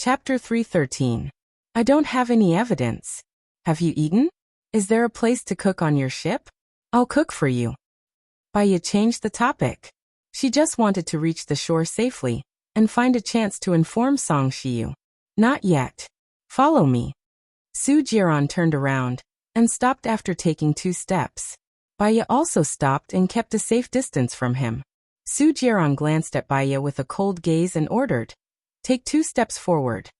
Chapter 313. I don't have any evidence. Have you eaten? Is there a place to cook on your ship? I'll cook for you. Baya changed the topic. She just wanted to reach the shore safely and find a chance to inform Song Shiyu. Not yet. Follow me. Su Jiran turned around and stopped after taking 2 steps. Baya also stopped and kept a safe distance from him. Su Jiran glanced at Baya with a cold gaze and ordered, "Take 2 steps forward."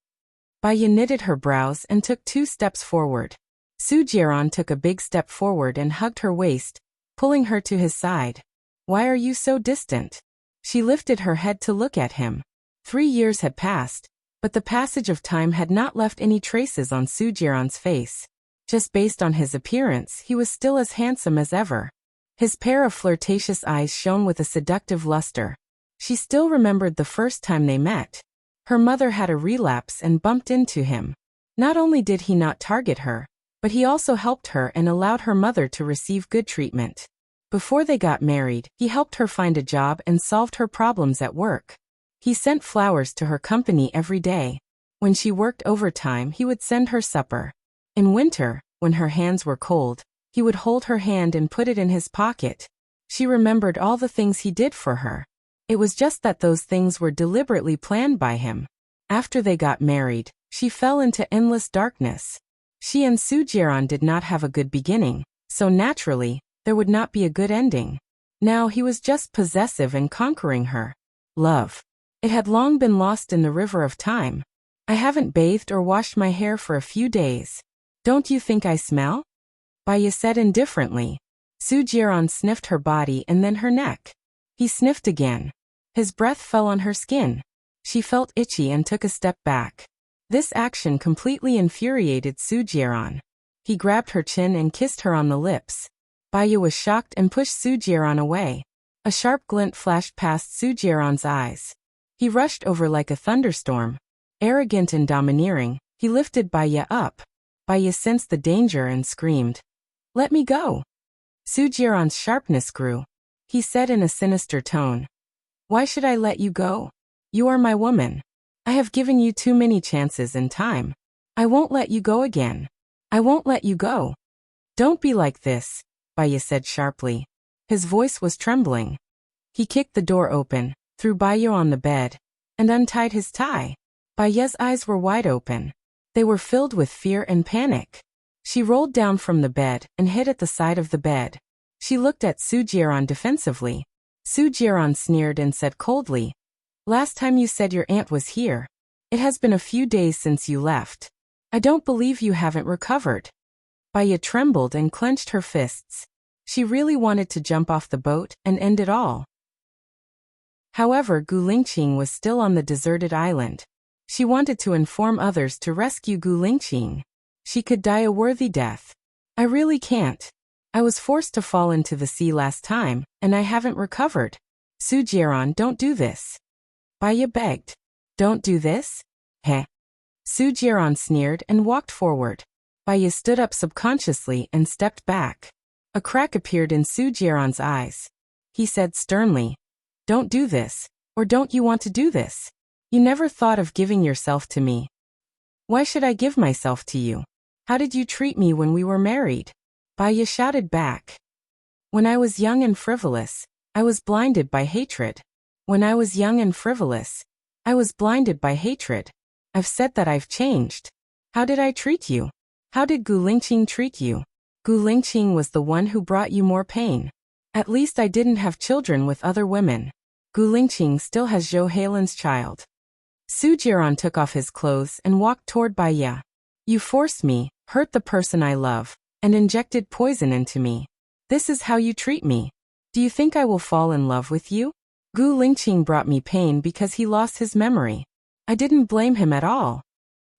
Baya knitted her brows and took 2 steps forward. Su Jiran took a big step forward and hugged her waist, pulling her to his side. "Why are you so distant?" She lifted her head to look at him. 3 years had passed, but the passage of time had not left any traces on Su Jiran's face. Just based on his appearance, he was still as handsome as ever. His pair of flirtatious eyes shone with a seductive luster. She still remembered the first time they met. Her mother had a relapse and bumped into him. Not only did he not target her, but he also helped her and allowed her mother to receive good treatment. Before they got married, he helped her find a job and solved her problems at work. He sent flowers to her company every day. When she worked overtime, he would send her supper. In winter, when her hands were cold, he would hold her hand and put it in his pocket. She remembered all the things he did for her. It was just that those things were deliberately planned by him. After they got married, she fell into endless darkness. She and Su Jiran did not have a good beginning, so naturally, there would not be a good ending. Now he was just possessive and conquering her. Love. It had long been lost in the river of time. "I haven't bathed or washed my hair for a few days. Don't you think I smell?" Baya said indifferently. Su Jiran sniffed her body and then her neck. He sniffed again. His breath fell on her skin. She felt itchy and took a step back. This action completely infuriated Su Jiran. He grabbed her chin and kissed her on the lips. Baya was shocked and pushed Su Jiran away. A sharp glint flashed past Su Jiran's eyes. He rushed over like a thunderstorm. Arrogant and domineering, he lifted Baya up. Baya sensed the danger and screamed, "Let me go." Su Jiran's sharpness grew. He said in a sinister tone, "Why should I let you go? You are my woman. I have given you too many chances in time. I won't let you go again. I won't let you go." "Don't be like this," Baya said sharply. His voice was trembling. He kicked the door open, threw Baya on the bed, and untied his tie. Baya's eyes were wide open. They were filled with fear and panic. She rolled down from the bed and hid at the side of the bed. She looked at Su Jiran defensively. Su Jiran sneered and said coldly, "Last time you said your aunt was here. It has been a few days since you left. I don't believe you haven't recovered." Baya trembled and clenched her fists. She really wanted to jump off the boat and end it all. However, Gu Lingqing was still on the deserted island. She wanted to inform others to rescue Gu Lingqing. She could die a worthy death. "I really can't. I was forced to fall into the sea last time, and I haven't recovered. Su Jiran, don't do this." Baya begged. "Don't do this? Heh." Su Jiran sneered and walked forward. Baya stood up subconsciously and stepped back. A crack appeared in Su Jiran's eyes. He said sternly, "Don't do this, or don't you want to do this? You never thought of giving yourself to me. Why should I give myself to you? How did you treat me when we were married?" Baya shouted back. "When I was young and frivolous, I was blinded by hatred. When I was young and frivolous, I was blinded by hatred. I've said that I've changed. How did I treat you? How did Gu Lingqing treat you? Gu Lingqing was the one who brought you more pain. At least I didn't have children with other women. Gu Lingqing still has Zhou Heilin's child." Su Jiran took off his clothes and walked toward Baya. "You forced me, hurt the person I love, and injected poison into me. This is how you treat me. Do you think I will fall in love with you? Gu Lingqing brought me pain because he lost his memory. I didn't blame him at all.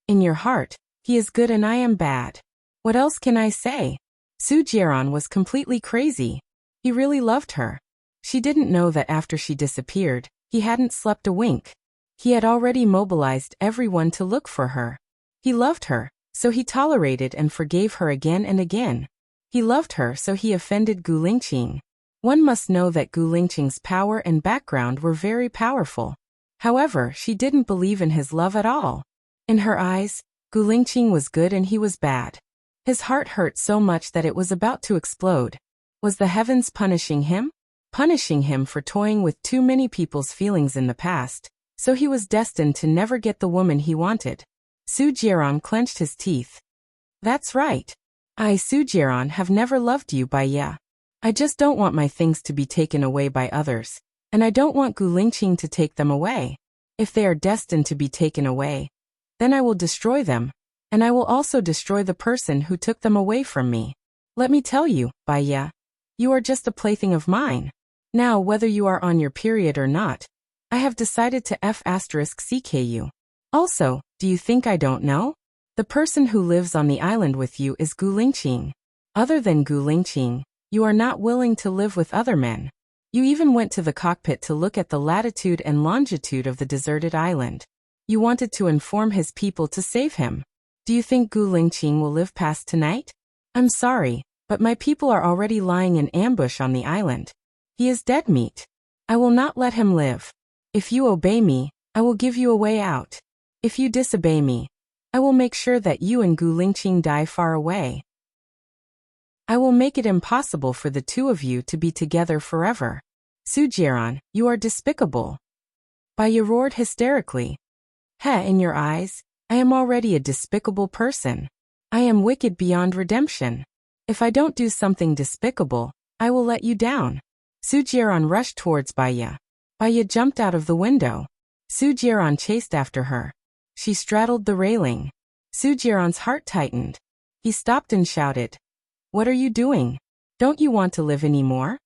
In your heart, he is good and I am bad. What else can I say?" Su Jiran was completely crazy. He really loved her. She didn't know that after she disappeared, he hadn't slept a wink. He had already mobilized everyone to look for her. He loved her, so he tolerated and forgave her again and again. He loved her, so he offended Gu Lingqing. One must know that Gu Lingqing's power and background were very powerful. However, she didn't believe in his love at all. In her eyes, Gu Lingqing was good and he was bad. His heart hurt so much that it was about to explode. Was the heavens punishing him? Punishing him for toying with too many people's feelings in the past, so he was destined to never get the woman he wanted. Su Jiran clenched his teeth. That's right. I, Su Jiran, have never loved you, Baiye. I just don't want my things to be taken away by others, and I don't want Gu Lingqing to take them away. If they are destined to be taken away, then I will destroy them, and I will also destroy the person who took them away from me. Let me tell you, Baiye, you are just a plaything of mine. Now, whether you are on your period or not, I have decided to *CK you. Also, do you think I don't know? The person who lives on the island with you is Gu Lingqing. Other than Gu Lingqing, you are not willing to live with other men. You even went to the cockpit to look at the latitude and longitude of the deserted island. You wanted to inform his people to save him. Do you think Gu Lingqing will live past tonight? I'm sorry, but my people are already lying in ambush on the island. He is dead meat. I will not let him live. If you obey me, I will give you a way out. If you disobey me, I will make sure that you and Gu Lingqing die far away. I will make it impossible for the two of you to be together forever. Su Jiran, you are despicable. Baiye roared hysterically. In your eyes, I am already a despicable person. I am wicked beyond redemption. If I don't do something despicable, I will let you down. Su Jiran rushed towards Baiye. Baiye jumped out of the window. Su Jiran chased after her. She straddled the railing. Su Jiran's heart tightened. He stopped and shouted, "What are you doing? Don't you want to live anymore?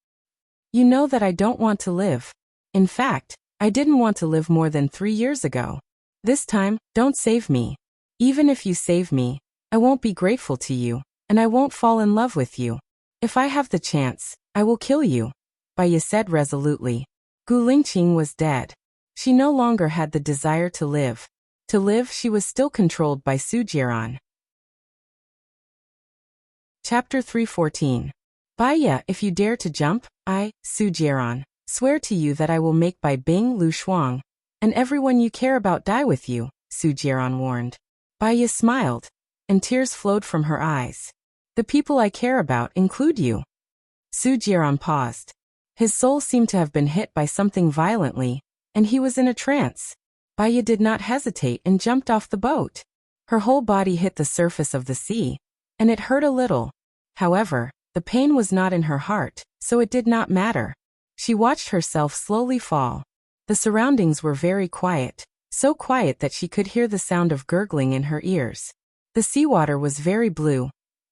You know that I don't want to live. In fact, I didn't want to live more than 3 years ago. This time, don't save me. Even if you save me, I won't be grateful to you, and I won't fall in love with you. If I have the chance, I will kill you," Baiye said resolutely. Gu Lingqing was dead. She no longer had the desire to live. To live, she was still controlled by Su Jiran. Chapter 314. Baiye, if you dare to jump, I, Su Jiran, swear to you that I will make Bai Bing Lu Shuang, and everyone you care about die with you, Su Jiran warned. Baiye smiled, and tears flowed from her eyes. The people I care about include you. Su Jiran paused. His soul seemed to have been hit by something violently, and he was in a trance. Baiye did not hesitate and jumped off the boat. Her whole body hit the surface of the sea, and it hurt a little. However, the pain was not in her heart, so it did not matter. She watched herself slowly fall. The surroundings were very quiet, so quiet that she could hear the sound of gurgling in her ears. The seawater was very blue,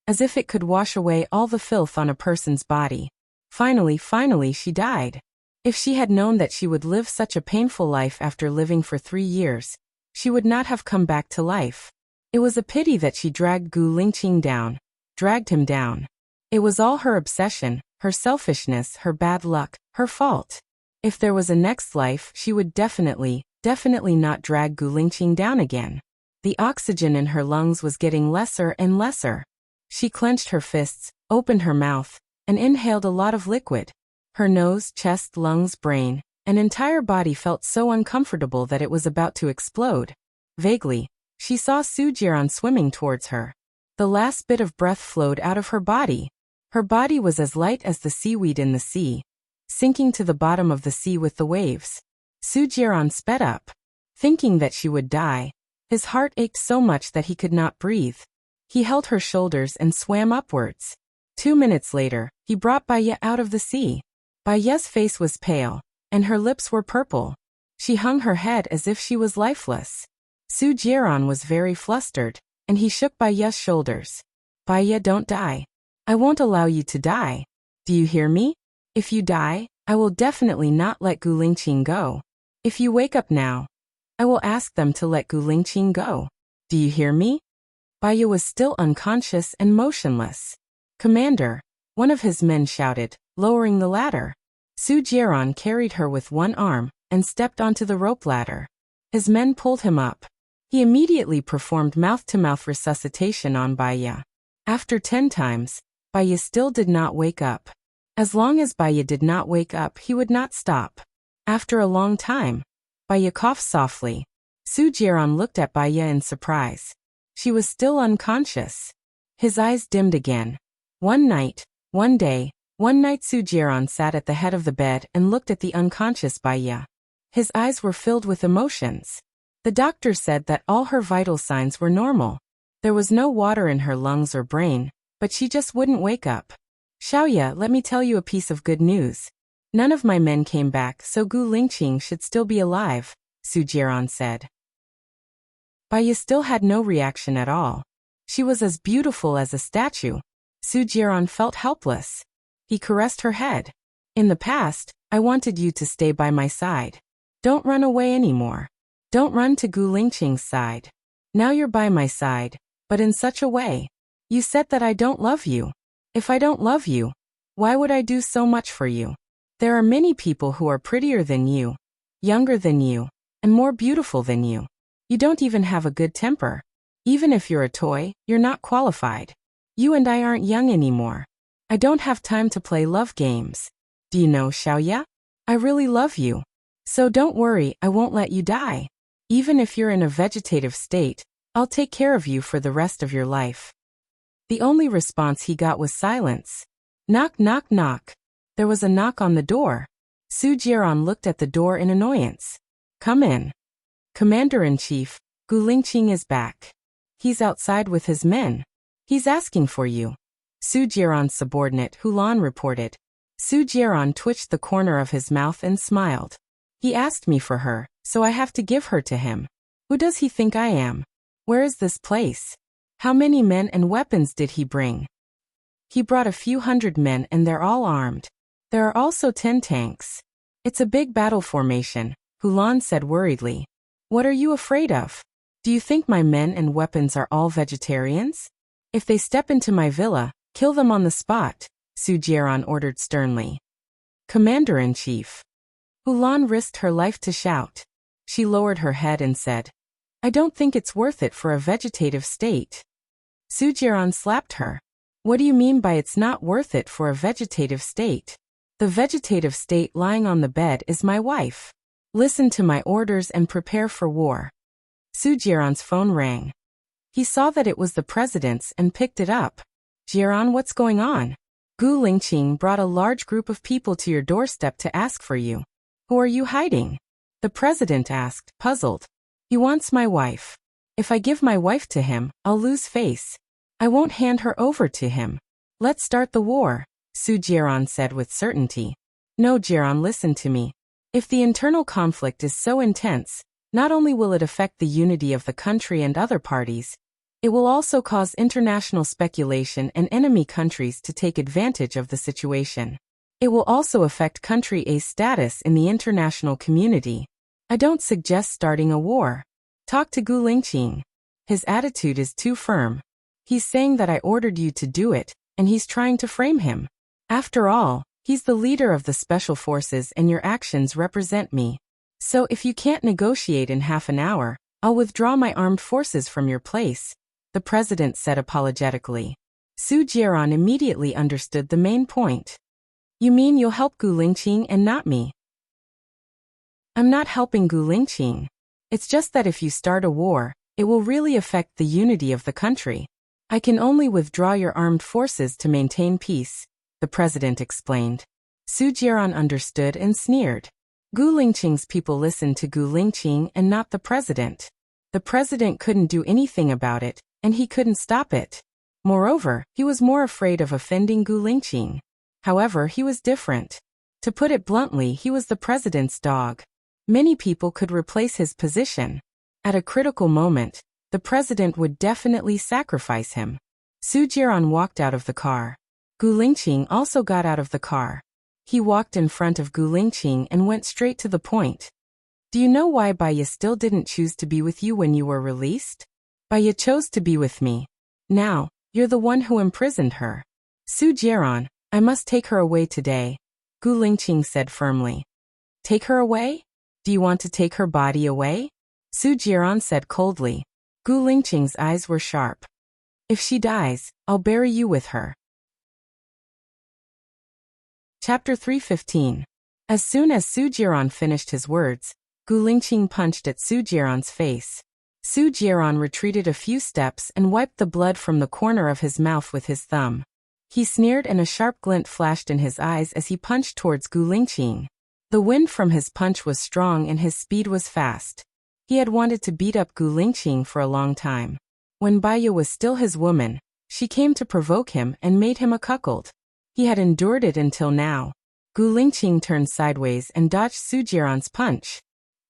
as if it could wash away all the filth on a person's body. Finally, she died. If she had known that she would live such a painful life after living for 3 years, she would not have come back to life. It was a pity that she dragged Gu Lingqing down, dragged him down. It was all her obsession, her selfishness, her bad luck, her fault. If there was a next life, she would definitely not drag Gu Lingqing down again. The oxygen in her lungs was getting lesser and lesser. She clenched her fists, opened her mouth, and inhaled a lot of liquid. Her nose, chest, lungs, brain, and entire body felt so uncomfortable that it was about to explode. Vaguely, she saw Su Jiran swimming towards her. The last bit of breath flowed out of her body. Her body was as light as the seaweed in the sea, sinking to the bottom of the sea with the waves. Su Jiran sped up. Thinking that she would die, his heart ached so much that he could not breathe. He held her shoulders and swam upwards. 2 minutes later, he brought Baiye out of the sea. Baiye's face was pale, and her lips were purple. She hung her head as if she was lifeless. Su Jiran was very flustered, and he shook Baiye's shoulders. "Baiye, don't die. I won't allow you to die. Do you hear me? If you die, I will definitely not let Gu Lingqing go. If you wake up now, I will ask them to let Gu Lingqing go. Do you hear me?" Baiye was still unconscious and motionless. "Commander," one of his men shouted, lowering the ladder. Su Jiran carried her with one arm and stepped onto the rope ladder. His men pulled him up. He immediately performed mouth-to-mouth resuscitation on Baiye. After 10 times, Baiye still did not wake up. As long as Baiye did not wake up, he would not stop. After a long time, Baiye coughed softly. Su Jiran looked at Baya in surprise. She was still unconscious. His eyes dimmed again. One night Su Jiran sat at the head of the bed and looked at the unconscious Baya. His eyes were filled with emotions. The doctor said that all her vital signs were normal. There was no water in her lungs or brain, but she just wouldn't wake up. Xiaoya, let me tell you a piece of good news. None of my men came back, so Gu Lingqing should still be alive, Su Jiran said. Baya still had no reaction at all. She was as beautiful as a statue. Su Jiran felt helpless. He caressed her head. In the past, I wanted you to stay by my side. Don't run away anymore. Don't run to Gu Lingqing's side. Now you're by my side, but in such a way. You said that I don't love you. If I don't love you, why would I do so much for you? There are many people who are prettier than you, younger than you, and more beautiful than you. You don't even have a good temper. Even if you're a toy, you're not qualified. You and I aren't young anymore. I don't have time to play love games. Do you know, Xiaoya? I really love you. So don't worry, I won't let you die. Even if you're in a vegetative state, I'll take care of you for the rest of your life. The only response he got was silence. Knock, knock, knock. There was a knock on the door. Su Jiran looked at the door in annoyance. Come in. Commander-in-Chief, Gu Lingqing is back. He's outside with his men. He's asking for you. Su Jiran's subordinate Hulan reported. Su Jiran twitched the corner of his mouth and smiled. He asked me for her, so I have to give her to him. Who does he think I am? Where is this place? How many men and weapons did he bring? He brought a few hundred men and they're all armed. There are also 10 tanks. It's a big battle formation, Hulan said worriedly. What are you afraid of? Do you think my men and weapons are all vegetarians? If they step into my villa, kill them on the spot, Su Jiran ordered sternly. Commander-in-Chief. Hulan risked her life to shout. She lowered her head and said, I don't think it's worth it for a vegetative state. Su Jiran slapped her. What do you mean by it's not worth it for a vegetative state? The vegetative state lying on the bed is my wife. Listen to my orders and prepare for war. Su Jiran's phone rang. He saw that it was the president's and picked it up. Jiran, what's going on? Gu Lingqing brought a large group of people to your doorstep to ask for you. Who are you hiding? The president asked, puzzled. He wants my wife. If I give my wife to him, I'll lose face. I won't hand her over to him. Let's start the war, Su Jiran said with certainty. No, Jiran, listen to me. If the internal conflict is so intense, not only will it affect the unity of the country and other parties, it will also cause international speculation and enemy countries to take advantage of the situation. It will also affect country A's status in the international community. I don't suggest starting a war. Talk to Gu Lingqing. His attitude is too firm. He's saying that I ordered you to do it, and he's trying to frame him. After all, he's the leader of the special forces and your actions represent me. So if you can't negotiate in half an hour, I'll withdraw my armed forces from your place, the president said apologetically. Su Jiran immediately understood the main point. You mean you'll help Gu Lingqing and not me? I'm not helping Gu Lingqing. It's just that if you start a war, it will really affect the unity of the country. I can only withdraw your armed forces to maintain peace, the president explained. Su Jiran understood and sneered. Gu Lingqing's people listened to Gu Lingqing and not the president. The president couldn't do anything about it, and he couldn't stop it. Moreover, he was more afraid of offending Gu Lingqing. However, he was different. To put it bluntly, he was the president's dog. Many people could replace his position. At a critical moment, the president would definitely sacrifice him. Su Jiran walked out of the car. Gu Lingqing also got out of the car. He walked in front of Gu Lingqing and went straight to the point. Do you know why Baya still didn't choose to be with you when you were released? Baya chose to be with me. Now, you're the one who imprisoned her. Su Jiran, I must take her away today, Gu Lingqing said firmly. Take her away? Do you want to take her body away? Su Jiran said coldly. Gu Lingqing's eyes were sharp. If she dies, I'll bury you with her. Chapter 315. As soon as Su Jiran finished his words, Gu Lingqing punched at Su Jiaran's face. Su Jiaran retreated a few steps and wiped the blood from the corner of his mouth with his thumb. He sneered and a sharp glint flashed in his eyes as he punched towards Gu Lingqing. The wind from his punch was strong and his speed was fast. He had wanted to beat up Gu Lingqing for a long time. When Baiya was still his woman, she came to provoke him and made him a cuckold. He had endured it until now. Gu Lingqing turned sideways and dodged Su Jiaran's punch.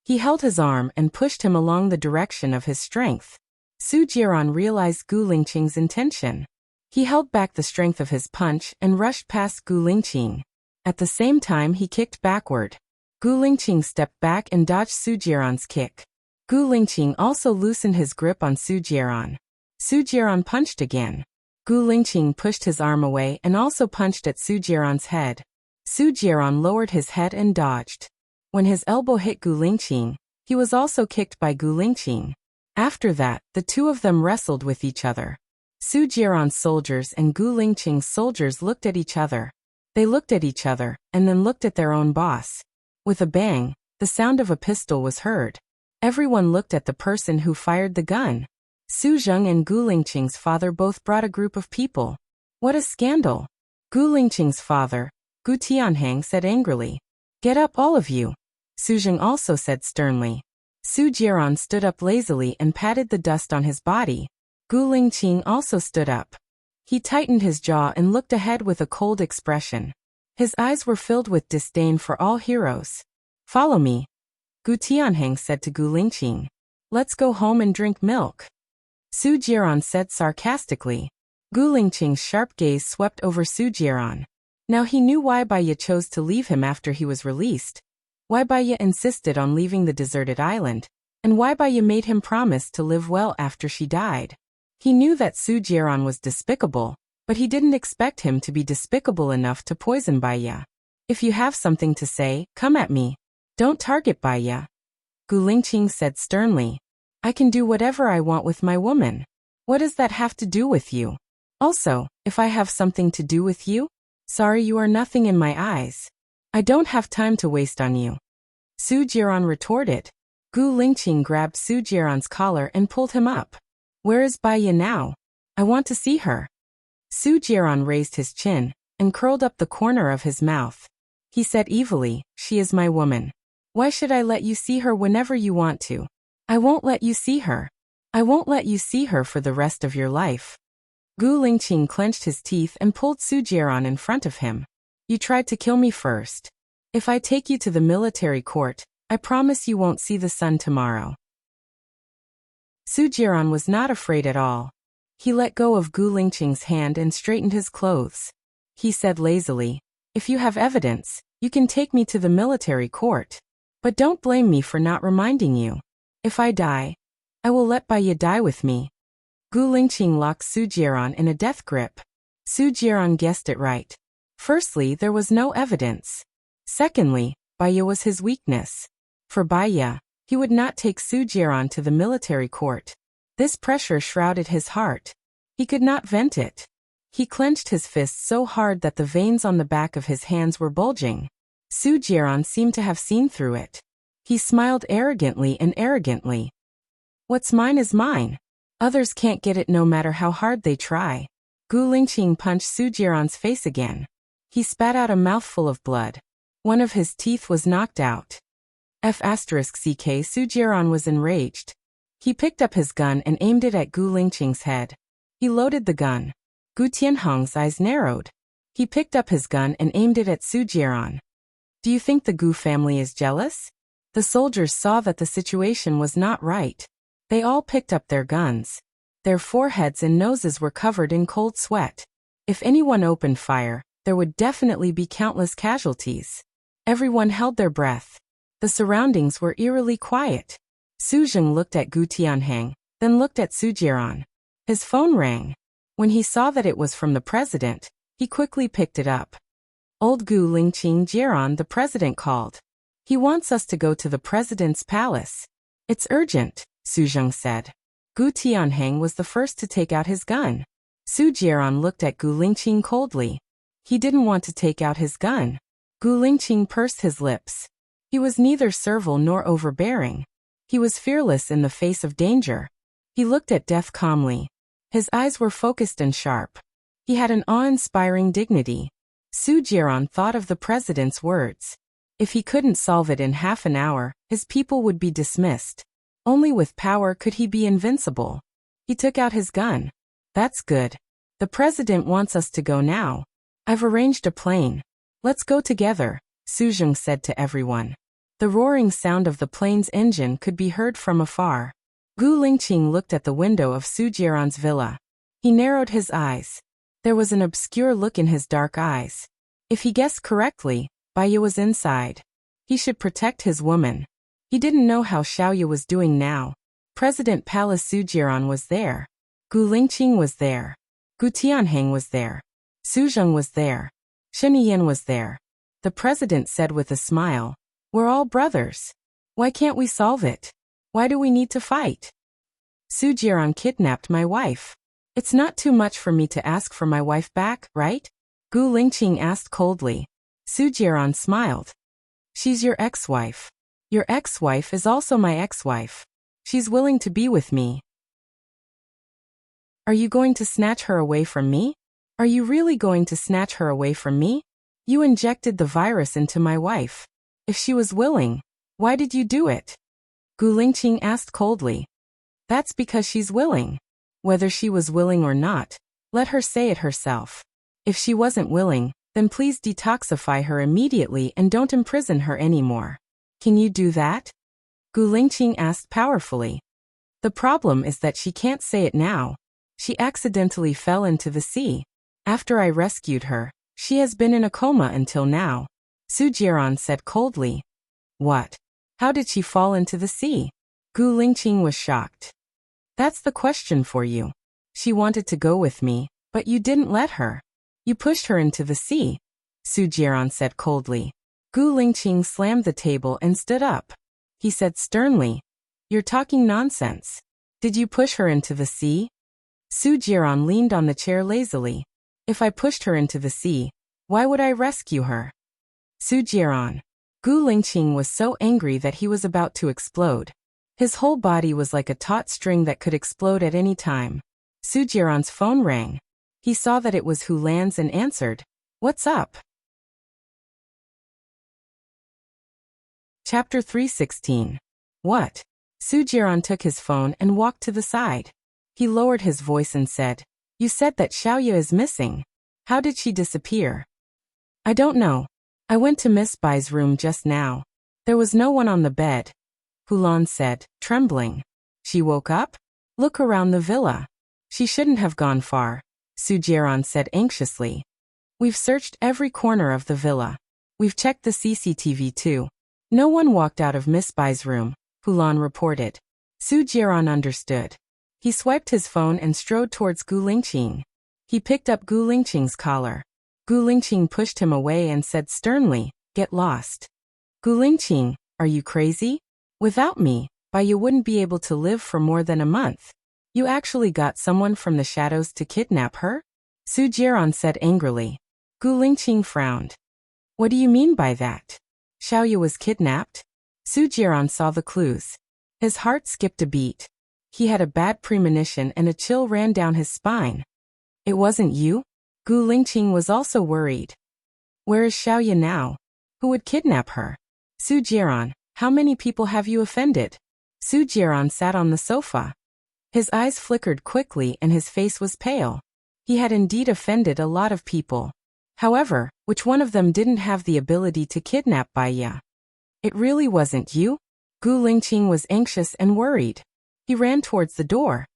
He held his arm and pushed him along the direction of his strength. Su Jiaran realized Gu Lingqing's intention. He held back the strength of his punch and rushed past Gu Lingqing. At the same time he kicked backward. Gu Lingqing stepped back and dodged Su Jiaran's kick. Gu Lingqing also loosened his grip on Su Jiaran. Su Jiaran punched again. Gu Lingqing pushed his arm away and also punched at Su Jiaran's head. Su Jiaran lowered his head and dodged. When his elbow hit Gu Lingqing, he was also kicked by Gu Lingqing. After that, the two of them wrestled with each other. Su Jiaran's soldiers and Gu Lingqing's soldiers looked at each other. They looked at each other, and then looked at their own boss. With a bang, the sound of a pistol was heard. Everyone looked at the person who fired the gun. Su Zheng and Gu Lingqing's father both brought a group of people. What a scandal! Gu Lingqing's father, Gu Tianhang, said angrily. Get up, all of you. Su Zheng also said sternly. Su Jiaran stood up lazily and patted the dust on his body. Gu Lingqing also stood up. He tightened his jaw and looked ahead with a cold expression. His eyes were filled with disdain for all heroes. Follow me, Gu Tianhang said to Gu Lingqing. Let's go home and drink milk. Su Jiaran said sarcastically. Gu Lingqing's sharp gaze swept over Su Jiaran. Now he knew why Baiya chose to leave him after he was released. Why Baiya insisted on leaving the deserted island, and why Baiya made him promise to live well after she died. He knew that Su Jiaran was despicable, but he didn't expect him to be despicable enough to poison Baiya. If you have something to say, come at me. Don't target Baiya. Gu Lingqing said sternly. I can do whatever I want with my woman. What does that have to do with you? Also, if I have something to do with you? Sorry, you are nothing in my eyes. I don't have time to waste on you. Su Jiaran retorted. Gu Lingqing grabbed Su Jiaran's collar and pulled him up. Where is Baiya now? I want to see her. Su Jiaran raised his chin and curled up the corner of his mouth. He said evilly, she is my woman. Why should I let you see her whenever you want to? I won't let you see her. I won't let you see her for the rest of your life. Gu Lingqing clenched his teeth and pulled Su Jiaran in front of him. You tried to kill me first. If I take you to the military court, I promise you won't see the sun tomorrow. Su Jiaran was not afraid at all. He let go of Gu Lingqing's hand and straightened his clothes. He said lazily, if you have evidence, you can take me to the military court. But don't blame me for not reminding you. If I die, I will let Baiya die with me. Gu Lingqing locked Su Jiaran in a death grip. Su Jiaran guessed it right. Firstly, there was no evidence. Secondly, Baiya was his weakness. For Baiya, he would not take Su Jiaran to the military court. This pressure shrouded his heart. He could not vent it. He clenched his fists so hard that the veins on the back of his hands were bulging. Su Jiaran seemed to have seen through it. He smiled arrogantly and arrogantly. What's mine is mine. Others can't get it no matter how hard they try. Gu Lingqing punched Su Jiaran's face again. He spat out a mouthful of blood. One of his teeth was knocked out. F***ck Su Jiaran was enraged. He picked up his gun and aimed it at Gu Lingqing's head. He loaded the gun. Gu Tianhong's eyes narrowed. He picked up his gun and aimed it at Su Jiaran. Do you think the Gu family is jealous? The soldiers saw that the situation was not right. They all picked up their guns. Their foreheads and noses were covered in cold sweat. If anyone opened fire, there would definitely be countless casualties. Everyone held their breath. The surroundings were eerily quiet. Su Zheng looked at Gu Tianhang, then looked at Su Jiaran. His phone rang. When he saw that it was from the president, he quickly picked it up. Old Gu Lingqing Jiaran, the president called. He wants us to go to the president's palace. It's urgent, Su Zheng said. Gu Tianhang was the first to take out his gun. Su Jiaran looked at Gu Lingqing coldly. He didn't want to take out his gun. Gu Lingqing pursed his lips. He was neither servile nor overbearing. He was fearless in the face of danger. He looked at death calmly. His eyes were focused and sharp. He had an awe-inspiring dignity. Su Jiran thought of the president's words. If he couldn't solve it in half an hour, his people would be dismissed. Only with power could he be invincible. He took out his gun. That's good. The president wants us to go now. I've arranged a plane. Let's go together, Su Jung said to everyone. The roaring sound of the plane's engine could be heard from afar. Gu Lingqing looked at the window of Su Jiran's villa. He narrowed his eyes. There was an obscure look in his dark eyes. If he guessed correctly, Baiya was inside. He should protect his woman. He didn't know how Xiaoya was doing now. President Palace Su Jiran was there. Gu Lingqing was there. Gu Tianheng was there. Su Zheng was there. Shen Yan was there. The president said with a smile, "We're all brothers. Why can't we solve it? Why do we need to fight? Su Jiran kidnapped my wife. It's not too much for me to ask for my wife back, right?" Gu Lingqing asked coldly. Su Jiran smiled. "She's your ex-wife. Your ex-wife is also my ex-wife. She's willing to be with me. Are you going to snatch her away from me? Are you really going to snatch her away from me? You injected the virus into my wife. If she was willing, why did you do it?" Gu Lingqing asked coldly. "That's because she's willing. Whether she was willing or not, let her say it herself. If she wasn't willing, then please detoxify her immediately and don't imprison her anymore. Can you do that?" Gu Lingqing asked powerfully. "The problem is that she can't say it now. She accidentally fell into the sea. After I rescued her, she has been in a coma until now," Su Jiran said coldly. "What? How did she fall into the sea?" Gu Lingqing was shocked. "That's the question for you. She wanted to go with me, but you didn't let her. You pushed her into the sea," Su Jiran said coldly. Gu Lingqing slammed the table and stood up. He said sternly, "You're talking nonsense. Did you push her into the sea?" Su Jiran leaned on the chair lazily. "If I pushed her into the sea, why would I rescue her?" Su Jiran. Gu Lingqing was so angry that he was about to explode. His whole body was like a taut string that could explode at any time. Su Jiran's phone rang. He saw that it was Hu Lan's and answered. "What's up?" Chapter 316. What? Su Jiran took his phone and walked to the side. He lowered his voice and said, "You said that Xiaoya is missing. How did she disappear?" "I don't know. I went to Miss Bai's room just now. There was no one on the bed," Hu Lan said, trembling. "She woke up? Look around the villa. She shouldn't have gone far," Su Jiran said anxiously. "We've searched every corner of the villa. We've checked the CCTV too. No one walked out of Miss Bai's room," Hu Lan reported. Su Jiran understood. He swiped his phone and strode towards Gu Lingqing. He picked up Gu Lingqing's collar. Gu Lingqing pushed him away and said sternly, "Get lost." "Gu Lingqing, are you crazy? Without me, Baiya wouldn't be able to live for more than a month. You actually got someone from the shadows to kidnap her?" Su Jiran said angrily. Gu Lingqing frowned. "What do you mean by that? Xiaoya was kidnapped?" Su Jiran saw the clues. His heart skipped a beat. He had a bad premonition and a chill ran down his spine. "It wasn't you?" Gu Lingqing was also worried. "Where is Xiaoya now? Who would kidnap her?" "Su Jiran, how many people have you offended?" Su Jiran sat on the sofa. His eyes flickered quickly and his face was pale. He had indeed offended a lot of people. However, which one of them didn't have the ability to kidnap Baiya? "It really wasn't you?" Gu Lingqing was anxious and worried. He ran towards the door.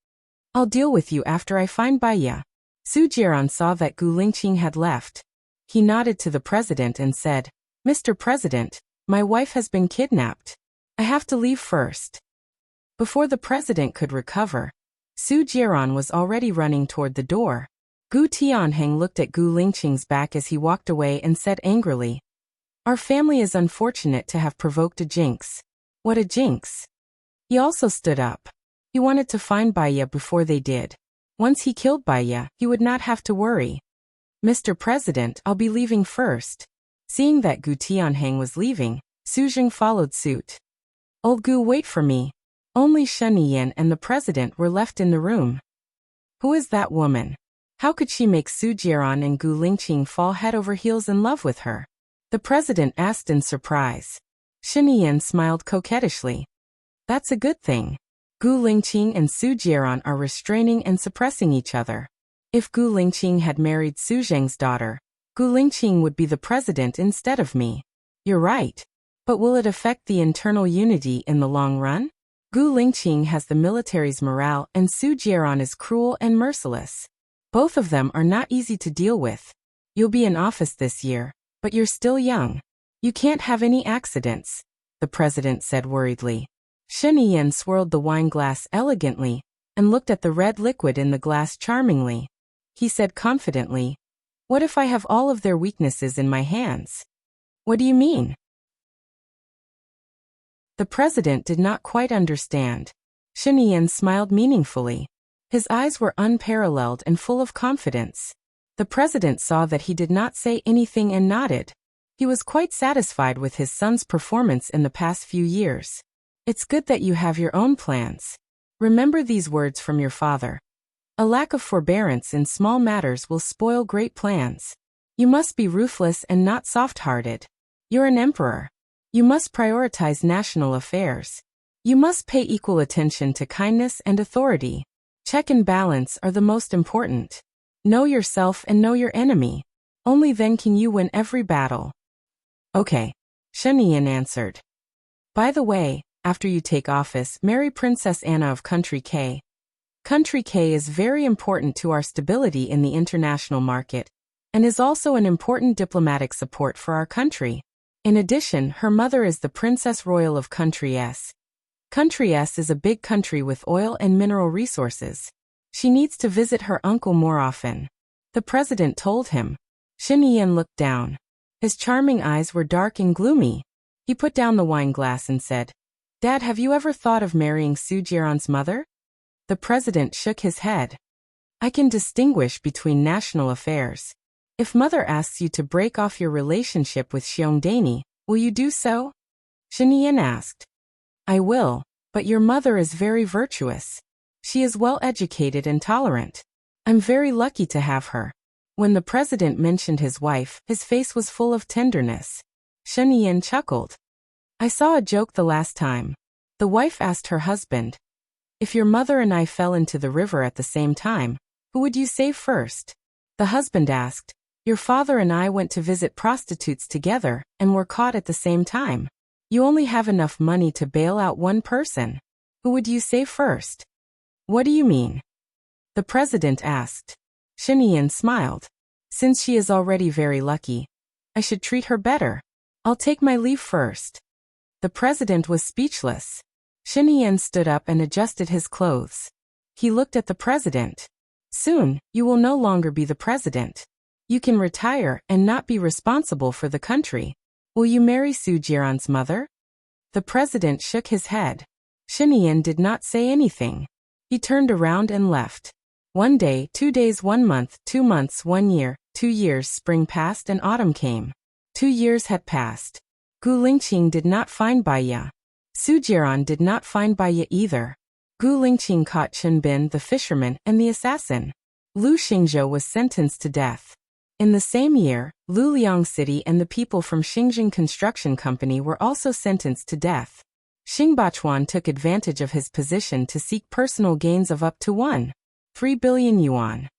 "I'll deal with you after I find Baiya." Su Jiran saw that Gu Lingqing had left. He nodded to the president and said, "Mr. President, my wife has been kidnapped. I have to leave first." Before the president could recover, Su Jiran was already running toward the door. Gu Tianheng looked at Gu Lingqing's back as he walked away and said angrily, "Our family is unfortunate to have provoked a jinx." "What a jinx?" He also stood up. He wanted to find Baiya before they did. Once he killed Baiya, he would not have to worry. "Mr. President, I'll be leaving first." Seeing that Gu Tianheng was leaving, Su Jing followed suit. Old Gu, wait for me. Only Shen Yan and the president were left in the room. Who is that woman? How could she make Su Jiaran and Gu Lingqing fall head over heels in love with her? The president asked in surprise. Shen Yan smiled coquettishly. That's a good thing. Gu Lingqing and Su Jiaran are restraining and suppressing each other. If Gu Lingqing had married Su Zheng's daughter, Gu Lingqing would be the president instead of me. You're right. But will it affect the internal unity in the long run? Gu Lingqing has the military's morale and Su Jiaran is cruel and merciless. Both of them are not easy to deal with. You'll be in office this year, but you're still young. You can't have any accidents, the president said worriedly. Shen Yan swirled the wine glass elegantly and looked at the red liquid in the glass charmingly. He said confidently, "What if I have all of their weaknesses in my hands?" What do you mean? The president did not quite understand. Shen Yan smiled meaningfully. His eyes were unparalleled and full of confidence. The president saw that he did not say anything and nodded. He was quite satisfied with his son's performance in the past few years. It's good that you have your own plans. Remember these words from your father. A lack of forbearance in small matters will spoil great plans. You must be ruthless and not soft-hearted. You're an emperor. You must prioritize national affairs. You must pay equal attention to kindness and authority. Check and balance are the most important. Know yourself and know your enemy. Only then can you win every battle. Okay, Shen Yan answered. By the way, after you take office, marry Princess Anna of Country K. Country K is very important to our stability in the international market, and is also an important diplomatic support for our country. In addition, her mother is the Princess Royal of Country S. Country S is a big country with oil and mineral resources. She needs to visit her uncle more often. The president told him. Shen Yan looked down. His charming eyes were dark and gloomy. He put down the wine glass and said, "Dad, have you ever thought of marrying Su Jiaran's mother?" The president shook his head. "I can distinguish between national affairs. If mother asks you to break off your relationship with Xiongdani, will you do so?" Shen Yan asked. "I will, but your mother is very virtuous. She is well educated and tolerant. I'm very lucky to have her." When the president mentioned his wife, his face was full of tenderness. Shen Yan chuckled. "I saw a joke the last time. The wife asked her husband, 'If your mother and I fell into the river at the same time, who would you save first?' The husband asked, 'Your father and I went to visit prostitutes together and were caught at the same time. You only have enough money to bail out one person. Who would you save first?' What do you mean?" the president asked. Shen Yan smiled. "Since she is already very lucky, I should treat her better. I'll take my leave first." The president was speechless. Shen Yan stood up and adjusted his clothes. He looked at the president. "Soon, you will no longer be the president. You can retire and not be responsible for the country. Will you marry Su Jiaran's mother?" The president shook his head. Shen Yan did not say anything. He turned around and left. 1 day, 2 days, 1 month, 2 months, 1 year, 2 years, spring passed and autumn came. 2 years had passed. Gu Lingqing did not find Baiya. Su Jiaran did not find Baiya either. Gu Lingqing caught Chen Bin, the fisherman, and the assassin. Lu Xingzhou was sentenced to death. In the same year, Luliang City and the people from Xinjiang Construction Company were also sentenced to death. Xing Bachuan took advantage of his position to seek personal gains of up to 1.3 billion yuan.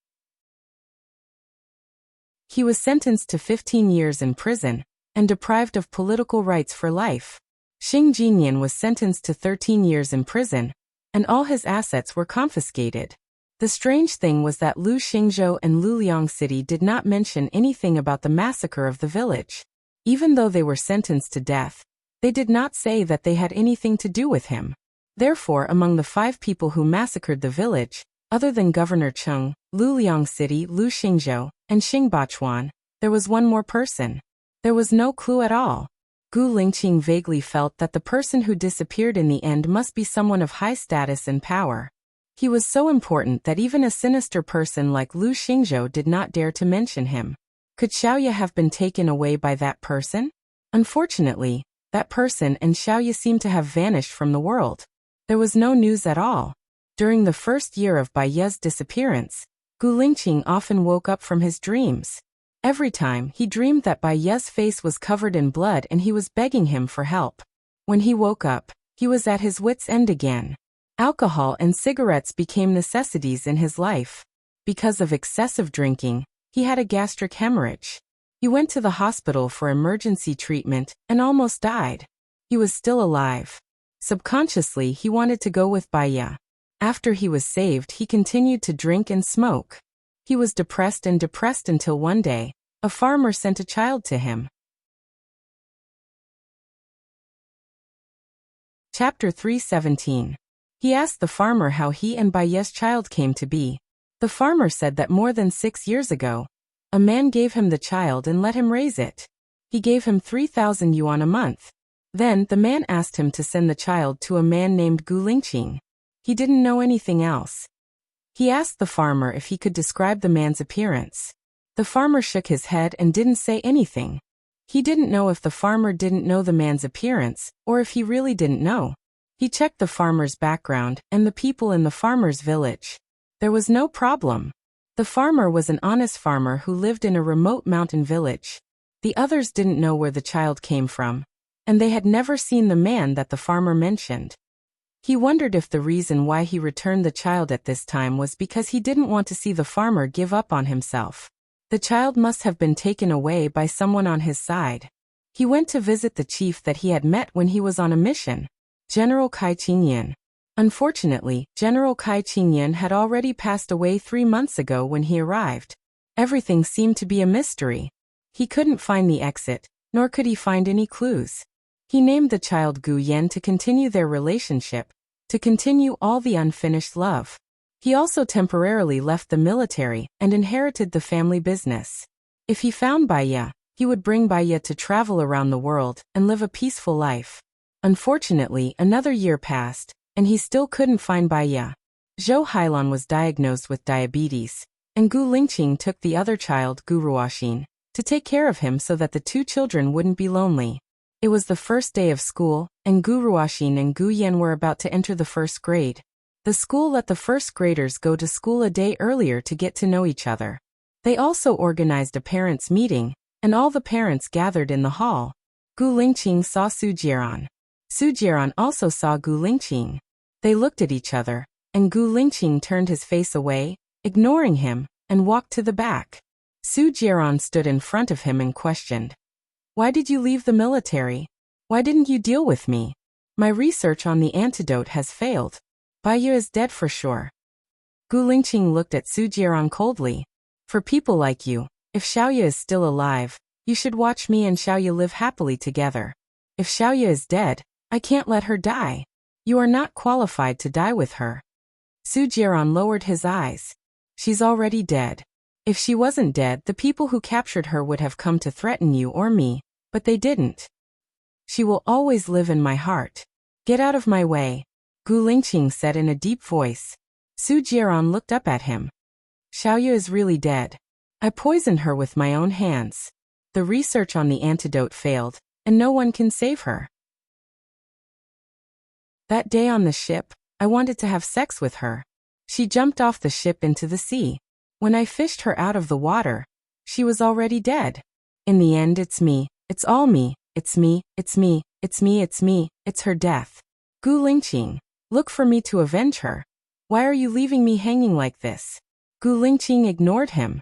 He was sentenced to 15 years in prison and deprived of political rights for life. Xing Jinyan was sentenced to 13 years in prison, and all his assets were confiscated. The strange thing was that Lu Xingzhou and Luliang City did not mention anything about the massacre of the village. Even though they were sentenced to death, they did not say that they had anything to do with him. Therefore, among the 5 people who massacred the village, other than Governor Cheng, Luliang City, Lu Xingzhou, and Xing Bachuan, there was one more person. There was no clue at all. Gu Lingqing vaguely felt that the person who disappeared in the end must be someone of high status and power. He was so important that even a sinister person like Lu Xingzhou did not dare to mention him. Could Xiaoya have been taken away by that person? Unfortunately, that person and Xiaoyu seemed to have vanished from the world. There was no news at all. During the first year of Bai Ye's disappearance, Gu Lingqing often woke up from his dreams. Every time, he dreamed that Bai Ye's face was covered in blood and he was begging him for help. When he woke up, he was at his wits' end again. Alcohol and cigarettes became necessities in his life. Because of excessive drinking, he had a gastric hemorrhage. He went to the hospital for emergency treatment and almost died. He was still alive. Subconsciously, he wanted to go with Bai Ye. After he was saved, he continued to drink and smoke. He was depressed until one day, a farmer sent a child to him. Chapter 3:17. He asked the farmer how he and Bai Ye's child came to be. The farmer said that more than 6 years ago, a man gave him the child and let him raise it. He gave him 3,000 yuan a month. Then, the man asked him to send the child to a man named Gu Lingqing. He didn't know anything else. He asked the farmer if he could describe the man's appearance. The farmer shook his head and didn't say anything. He didn't know if the farmer didn't know the man's appearance, or if he really didn't know. He checked the farmer's background and the people in the farmer's village. There was no problem. The farmer was an honest farmer who lived in a remote mountain village. The others didn't know where the child came from, and they had never seen the man that the farmer mentioned. He wondered if the reason why he returned the child at this time was because he didn't want to see the farmer give up on himself. The child must have been taken away by someone on his side. He went to visit the chief that he had met when he was on a mission, General Kai Qingyan. Unfortunately, General Kai Qingyan had already passed away 3 months ago when he arrived. Everything seemed to be a mystery. He couldn't find the exit, nor could he find any clues. He named the child Gu Yan to continue their relationship, to continue all the unfinished love. He also temporarily left the military and inherited the family business. If he found Bai Ye, he would bring Bai Ye to travel around the world and live a peaceful life. Unfortunately, another year passed, and he still couldn't find Bai Ye. Zhou Hailan was diagnosed with diabetes, and Gu Lingqing took the other child, Gu Ruoxin, to take care of him so that the 2 children wouldn't be lonely. It was the first day of school, and Gu Ruoxin and Gu Yan were about to enter the 1st grade. The school let the 1st graders go to school a day earlier to get to know each other. They also organized a parents' meeting, and all the parents gathered in the hall. Gu Lingqing saw Su Jieran. Su Jieran also saw Gu Lingqing. They looked at each other, and Gu Lingqing turned his face away, ignoring him, and walked to the back. Su Jieran stood in front of him and questioned, "Why did you leave the military? Why didn't you deal with me? My research on the antidote has failed. Bai Ye is dead for sure." Gu Lingqing looked at Su Jieran coldly. "For people like you, if Xiaoyu is still alive, you should watch me and Xiaoyu live happily together. If Xiaoyu is dead, I can't let her die. You are not qualified to die with her." Su Jieran lowered his eyes. "She's already dead. If she wasn't dead, the people who captured her would have come to threaten you or me, but they didn't. She will always live in my heart. Get out of my way," Gu Lingqing said in a deep voice. Su Jieran looked up at him. "Xiaoyu is really dead. I poisoned her with my own hands. The research on the antidote failed, and no one can save her. That day on the ship, I wanted to have sex with her. She jumped off the ship into the sea. When I fished her out of the water, she was already dead. In the end, it's me. It's all me. It's me. It's me. It's me. It's me. It's her death. Gu Lingqing, look for me to avenge her. Why are you leaving me hanging like this?" Gu Lingqing ignored him.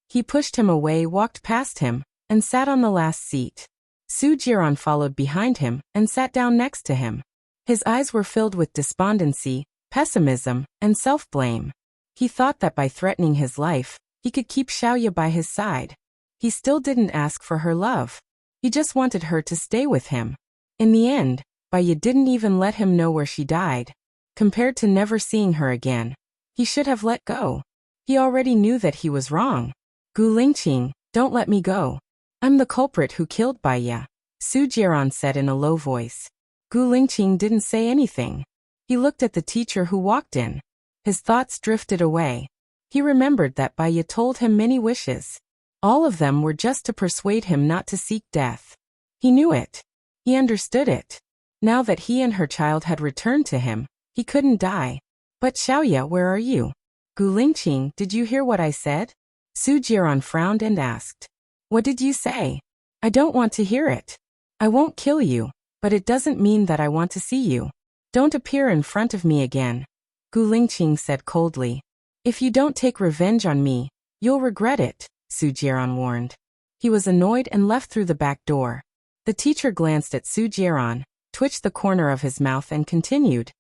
He pushed him away, walked past him, and sat on the last seat. Su Jieran followed behind him and sat down next to him. His eyes were filled with despondency, pessimism, and self-blame. He thought that by threatening his life, he could keep Xiaoyu by his side. He still didn't ask for her love. He just wanted her to stay with him. In the end, Bai Ye didn't even let him know where she died. Compared to never seeing her again, he should have let go. He already knew that he was wrong. "Gu Lingqing, don't let me go. I'm the culprit who killed Bai Ye," Su Jieran said in a low voice. Gu Lingqing didn't say anything. He looked at the teacher who walked in. His thoughts drifted away. He remembered that Bai Ye told him many wishes. All of them were just to persuade him not to seek death. He knew it. He understood it. Now that he and her child had returned to him, he couldn't die. But Xiaoya, where are you? Gu Lingqing, did you hear what I said? Su Jiran frowned and asked. What did you say? I don't want to hear it. I won't kill you, but it doesn't mean that I want to see you. Don't appear in front of me again. Gu Lingqing said coldly. If you don't take revenge on me, you'll regret it, Su Jiran warned. He was annoyed and left through the back door. The teacher glanced at Su Jiran, twitched the corner of his mouth and continued.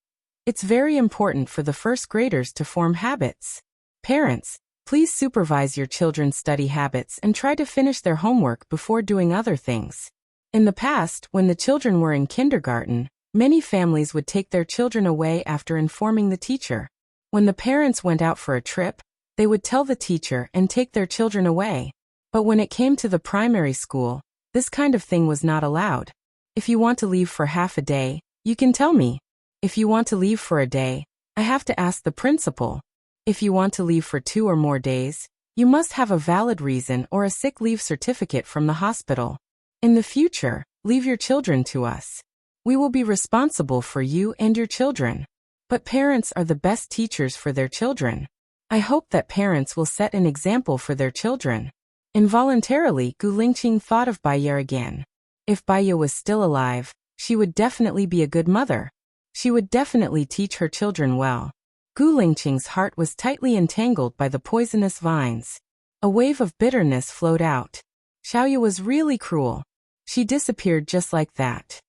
It's very important for the first graders to form habits. Parents, please supervise your children's study habits and try to finish their homework before doing other things. In the past, when the children were in kindergarten, many families would take their children away after informing the teacher. When the parents went out for a trip, they would tell the teacher and take their children away. But when it came to the primary school, this kind of thing was not allowed. If you want to leave for half a day, you can tell me. If you want to leave for a day, I have to ask the principal. If you want to leave for 2 or more days, you must have a valid reason or a sick leave certificate from the hospital. In the future, leave your children to us. We will be responsible for you and your children. But parents are the best teachers for their children. I hope that parents will set an example for their children. Involuntarily, Gu Lingqing thought of Baiye again. If Baiye was still alive, she would definitely be a good mother. She would definitely teach her children well. Gu Lingqing's heart was tightly entangled by the poisonous vines. A wave of bitterness flowed out. Xiaoya was really cruel. She disappeared just like that.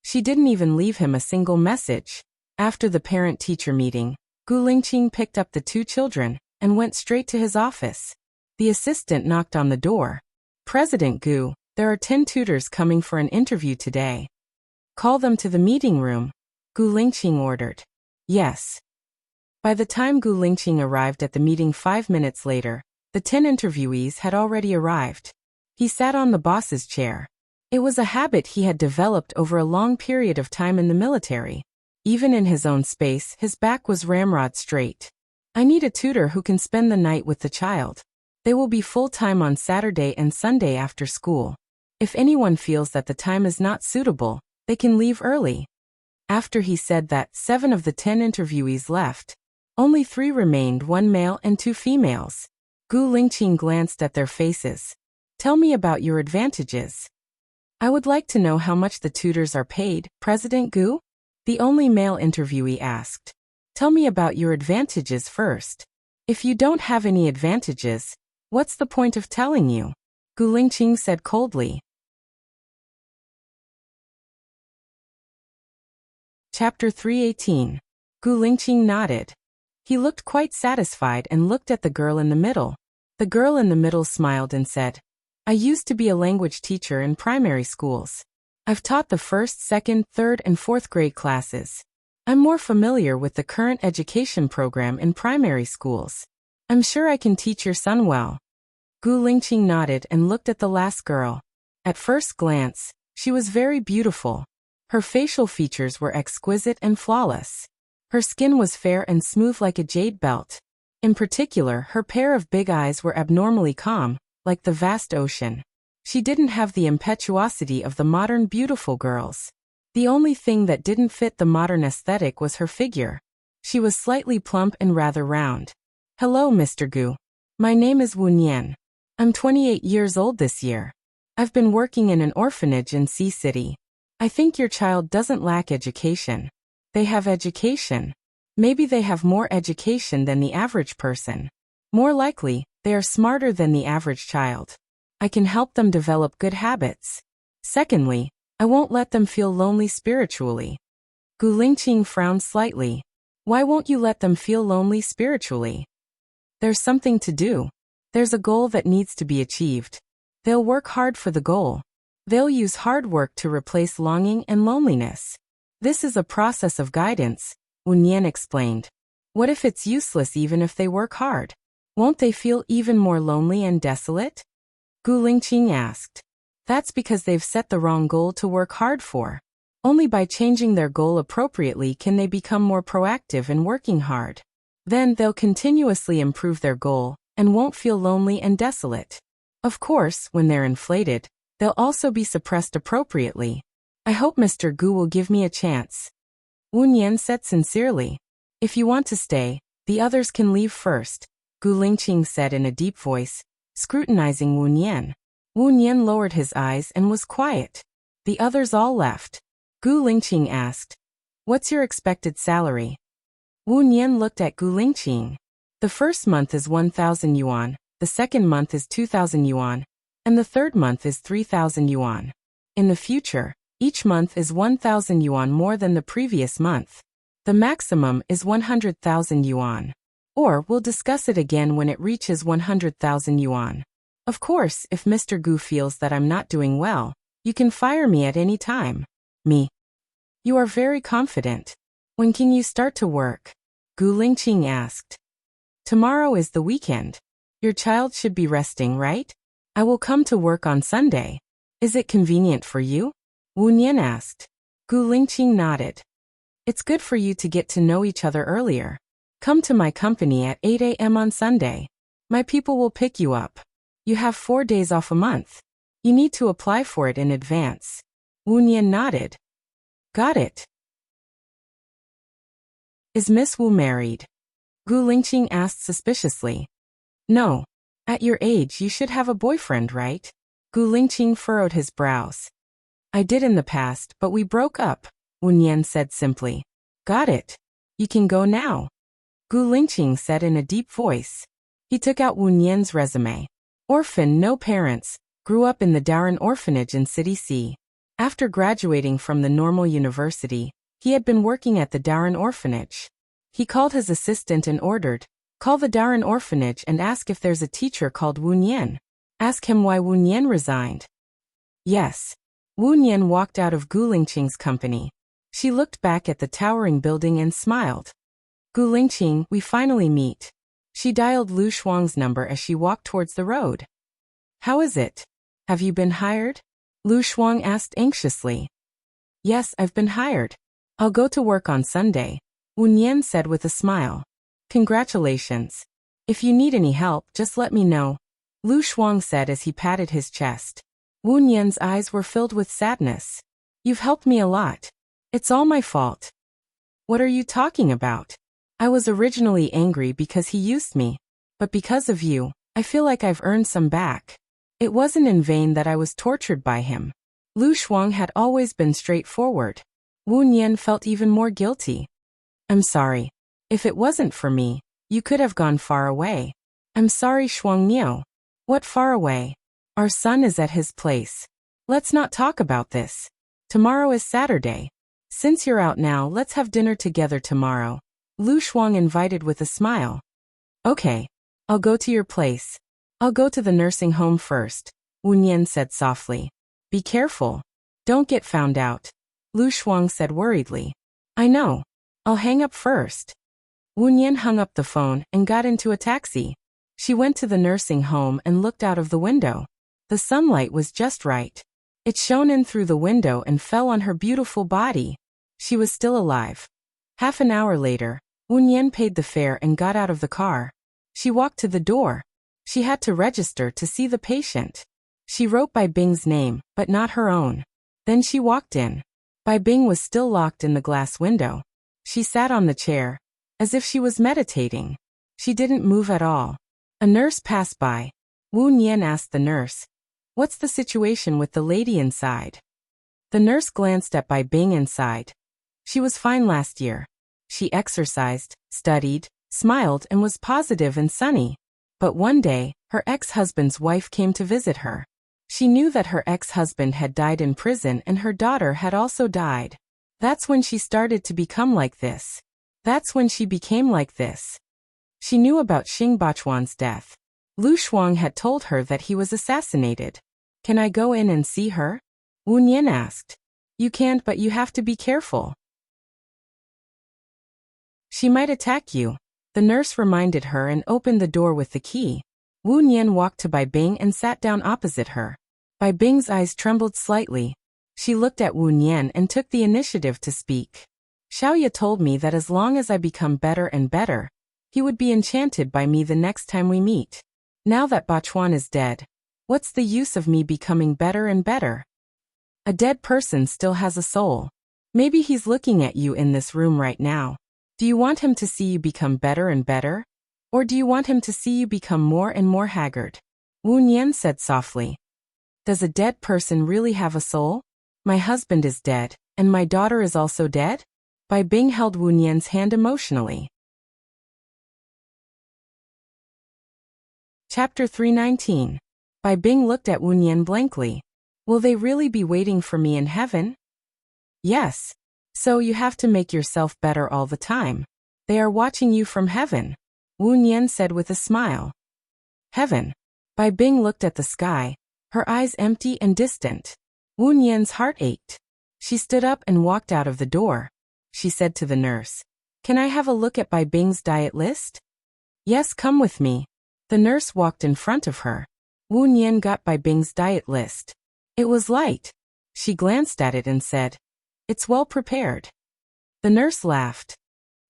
She didn't even leave him a single message. After the parent-teacher meeting, Gu Lingqing picked up the 2 children and went straight to his office. The assistant knocked on the door. President Gu, there are 10 tutors coming for an interview today. Call them to the meeting room, Gu Lingqing ordered. Yes. By the time Gu Lingqing arrived at the meeting 5 minutes later, the 10 interviewees had already arrived. He sat on the boss's chair. It was a habit he had developed over a long period of time in the military. Even in his own space, his back was ramrod straight. I need a tutor who can spend the night with the child. They will be full-time on Saturday and Sunday after school. If anyone feels that the time is not suitable, they can leave early. After he said that, 7 of the 10 interviewees left. Only 3 remained, 1 male and 2 females. Gu Lingqing glanced at their faces. Tell me about your advantages. I would like to know how much the tutors are paid, President Gu? The only male interviewee asked. Tell me about your advantages first. If you don't have any advantages, what's the point of telling you? Gu Lingqing said coldly. Chapter 318. Gu Lingqing nodded. He looked quite satisfied and looked at the girl in the middle. The girl in the middle smiled and said, I used to be a language teacher in primary schools. I've taught the 1st, 2nd, 3rd, and 4th grade classes. I'm more familiar with the current education program in primary schools. I'm sure I can teach your son well. Gu Lingqing nodded and looked at the last girl. At first glance, she was very beautiful. Her facial features were exquisite and flawless. Her skin was fair and smooth like a jade belt. In particular, her pair of big eyes were abnormally calm, like the vast ocean. She didn't have the impetuosity of the modern beautiful girls. The only thing that didn't fit the modern aesthetic was her figure. She was slightly plump and rather round. Hello, Mr. Gu. My name is Wu Nian. I'm 28 years old this year. I've been working in an orphanage in Sea City. I think your child doesn't lack education. They have education. Maybe they have more education than the average person. More likely, they are smarter than the average child. I can help them develop good habits. Secondly, I won't let them feel lonely spiritually. Gu Lingqing frowned slightly. Why won't you let them feel lonely spiritually? There's something to do. There's a goal that needs to be achieved. They'll work hard for the goal. They'll use hard work to replace longing and loneliness. This is a process of guidance, Wu Nian explained. What if it's useless even if they work hard? Won't they feel even more lonely and desolate? Gu Lingqing asked. That's because they've set the wrong goal to work hard for. Only by changing their goal appropriately can they become more proactive in working hard. Then they'll continuously improve their goal and won't feel lonely and desolate. Of course, when they're inflated, They'll also be suppressed appropriately. I hope Mr. Gu will give me a chance. Wu Nian said sincerely. If you want to stay, the others can leave first, Gu Lingqing said in a deep voice, scrutinizing Wu Nian. Wu Nian lowered his eyes and was quiet. The others all left. Gu Lingqing asked, "What's your expected salary?" Wu Nian looked at Gu Lingqing. The first month is 1,000 yuan, the second month is 2,000 yuan, and the third month is 3,000 yuan. In the future, each month is 1,000 yuan more than the previous month. The maximum is 100,000 yuan. Or we'll discuss it again when it reaches 100,000 yuan. Of course, if Mr. Gu feels that I'm not doing well, you can fire me at any time. Me. You are very confident. When can you start to work? Gu Lingqing asked. Tomorrow is the weekend. Your child should be resting, right? I will come to work on Sunday. Is it convenient for you? Wu Nian asked. Gu Lingqing nodded. It's good for you to get to know each other earlier. Come to my company at 8 a.m. on Sunday. My people will pick you up. You have 4 days off a month. You need to apply for it in advance. Wu Nian nodded. Got it. Is Miss Wu married? Gu Lingqing asked suspiciously. No. At your age you should have a boyfriend, right? Gu Lingqing furrowed his brows. I did in the past, but we broke up, Wu Nian said simply. Got it. You can go now. Gu Lingqing said in a deep voice. He took out Wu Nian's resume. Orphan, no parents, grew up in the Daoren orphanage in City C. After graduating from the normal university, he had been working at the Daoren orphanage. He called his assistant and ordered, "Call the Daoren orphanage and ask if there's a teacher called Wu Nian. Ask him why Wu Nian resigned." Yes. Wu Nian walked out of Gu Lingqing's company. She looked back at the towering building and smiled. Gu Lingqing, we finally meet. She dialed Lu Shuang's number as she walked towards the road. How is it? Have you been hired? Lu Shuang asked anxiously. Yes, I've been hired. I'll go to work on Sunday, Wu Nian said with a smile. Congratulations. If you need any help, just let me know, Lu Shuang said as he patted his chest. Wu Nian's eyes were filled with sadness. You've helped me a lot. It's all my fault. What are you talking about? I was originally angry because he used me, but because of you, I feel like I've earned some back. It wasn't in vain that I was tortured by him. Lu Shuang had always been straightforward. Wu Nian felt even more guilty. I'm sorry. If it wasn't for me, you could have gone far away. I'm sorry, Shuang Niu. What far away? Our son is at his place. Let's not talk about this. Tomorrow is Saturday. Since you're out now, let's have dinner together tomorrow, Lu Shuang invited with a smile. Okay. I'll go to your place. I'll go to the nursing home first, Wu Nian said softly. Be careful. Don't get found out, Lu Shuang said worriedly. I know. I'll hang up first. Wu Nian hung up the phone and got into a taxi. She went to the nursing home and looked out of the window. The sunlight was just right. It shone in through the window and fell on her beautiful body. She was still alive. Half an hour later, Wu Nian paid the fare and got out of the car. She walked to the door. She had to register to see the patient. She wrote Bai Bing's name, but not her own. Then she walked in. Bai Bing was still locked in the glass window. She sat on the chair, as if she was meditating. She didn't move at all. A nurse passed by. Wu Nian asked the nurse, "What's the situation with the lady inside?" The nurse glanced at Bai Bing inside. She was fine last year. She exercised, studied, smiled and was positive and sunny. But one day, her ex-husband's wife came to visit her. She knew that her ex-husband had died in prison and her daughter had also died. That's when she started to become like this. That's when she became like this. She knew about Xing Bachuan's death. Lu Shuang had told her that he was assassinated. Can I go in and see her? Wu Nian asked. You can't, but you have to be careful. She might attack you. The nurse reminded her and opened the door with the key. Wu Nian walked to Bai Bing and sat down opposite her. Bai Bing's eyes trembled slightly. She looked at Wu Nian and took the initiative to speak. Xiaoye told me that as long as I become better and better, he would be enchanted by me the next time we meet. Now that Bachuan is dead, What's the use of me becoming better and better? A dead person still has a soul. Maybe he's looking at you in this room right now. Do you want him to see you become better and better? Or do you want him to see you become more and more haggard? Wu Nian said softly. Does a dead person really have a soul? My husband is dead, and my daughter is also dead? Bai Bing held Wu Nian's hand emotionally. Chapter 319. Bai Bing looked at Wu Nian blankly. Will they really be waiting for me in heaven? Yes. So you have to make yourself better all the time. They are watching you from heaven, Wu Nian said with a smile. Heaven. Bai Bing looked at the sky, her eyes empty and distant. Wu Nian's heart ached. She stood up and walked out of the door. She said to the nurse, Can I have a look at Bai Bing's diet list? Yes, come with me. The nurse walked in front of her. Wu Nian got Bai Bing's diet list. It was light. She glanced at it and said, It's well prepared. The nurse laughed.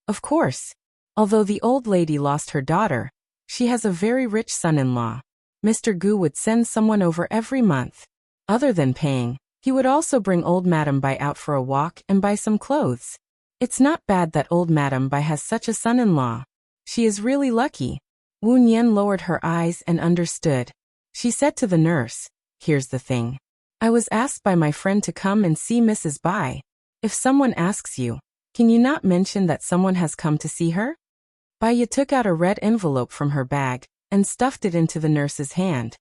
Of course. Although the old lady lost her daughter, she has a very rich son-in-law. Mr. Gu would send someone over every month. Other than paying, he would also bring old Madame Bai out for a walk and buy some clothes. It's not bad that old Madame Bai has such a son-in-law. She is really lucky. Wu Nian lowered her eyes and understood. She said to the nurse, Here's the thing. I was asked by my friend to come and see Mrs. Bai. If someone asks you, can you not mention that someone has come to see her? Bai Yi took out a red envelope from her bag and stuffed it into the nurse's hand.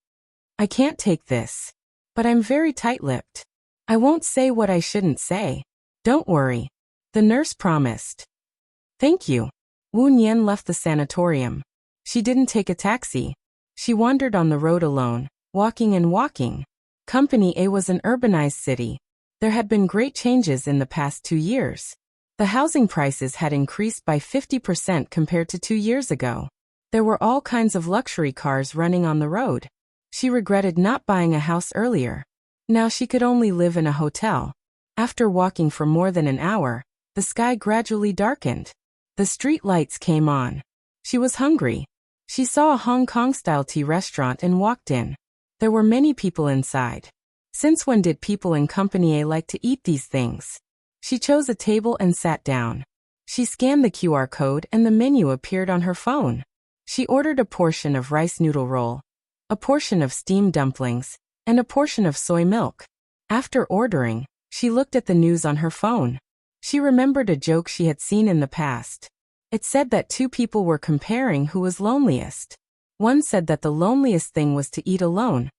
I can't take this. But I'm very tight-lipped. I won't say what I shouldn't say. Don't worry. The nurse promised. Thank you. Wu Nian left the sanatorium. She didn't take a taxi. She wandered on the road alone, walking and walking. Company A was an urbanized city. There had been great changes in the past 2 years. The housing prices had increased by 50% compared to 2 years ago. There were all kinds of luxury cars running on the road. She regretted not buying a house earlier. Now she could only live in a hotel. After walking for more than an hour, the sky gradually darkened. The street lights came on. She was hungry. She saw a Hong Kong-style tea restaurant and walked in. There were many people inside. Since when did people in Company A like to eat these things? She chose a table and sat down. She scanned the QR code and the menu appeared on her phone. She ordered a portion of rice noodle roll, a portion of steamed dumplings, and a portion of soy milk. After ordering, she looked at the news on her phone. She remembered a joke she had seen in the past. It said that 2 people were comparing who was loneliest. One said that the loneliest thing was to eat alone,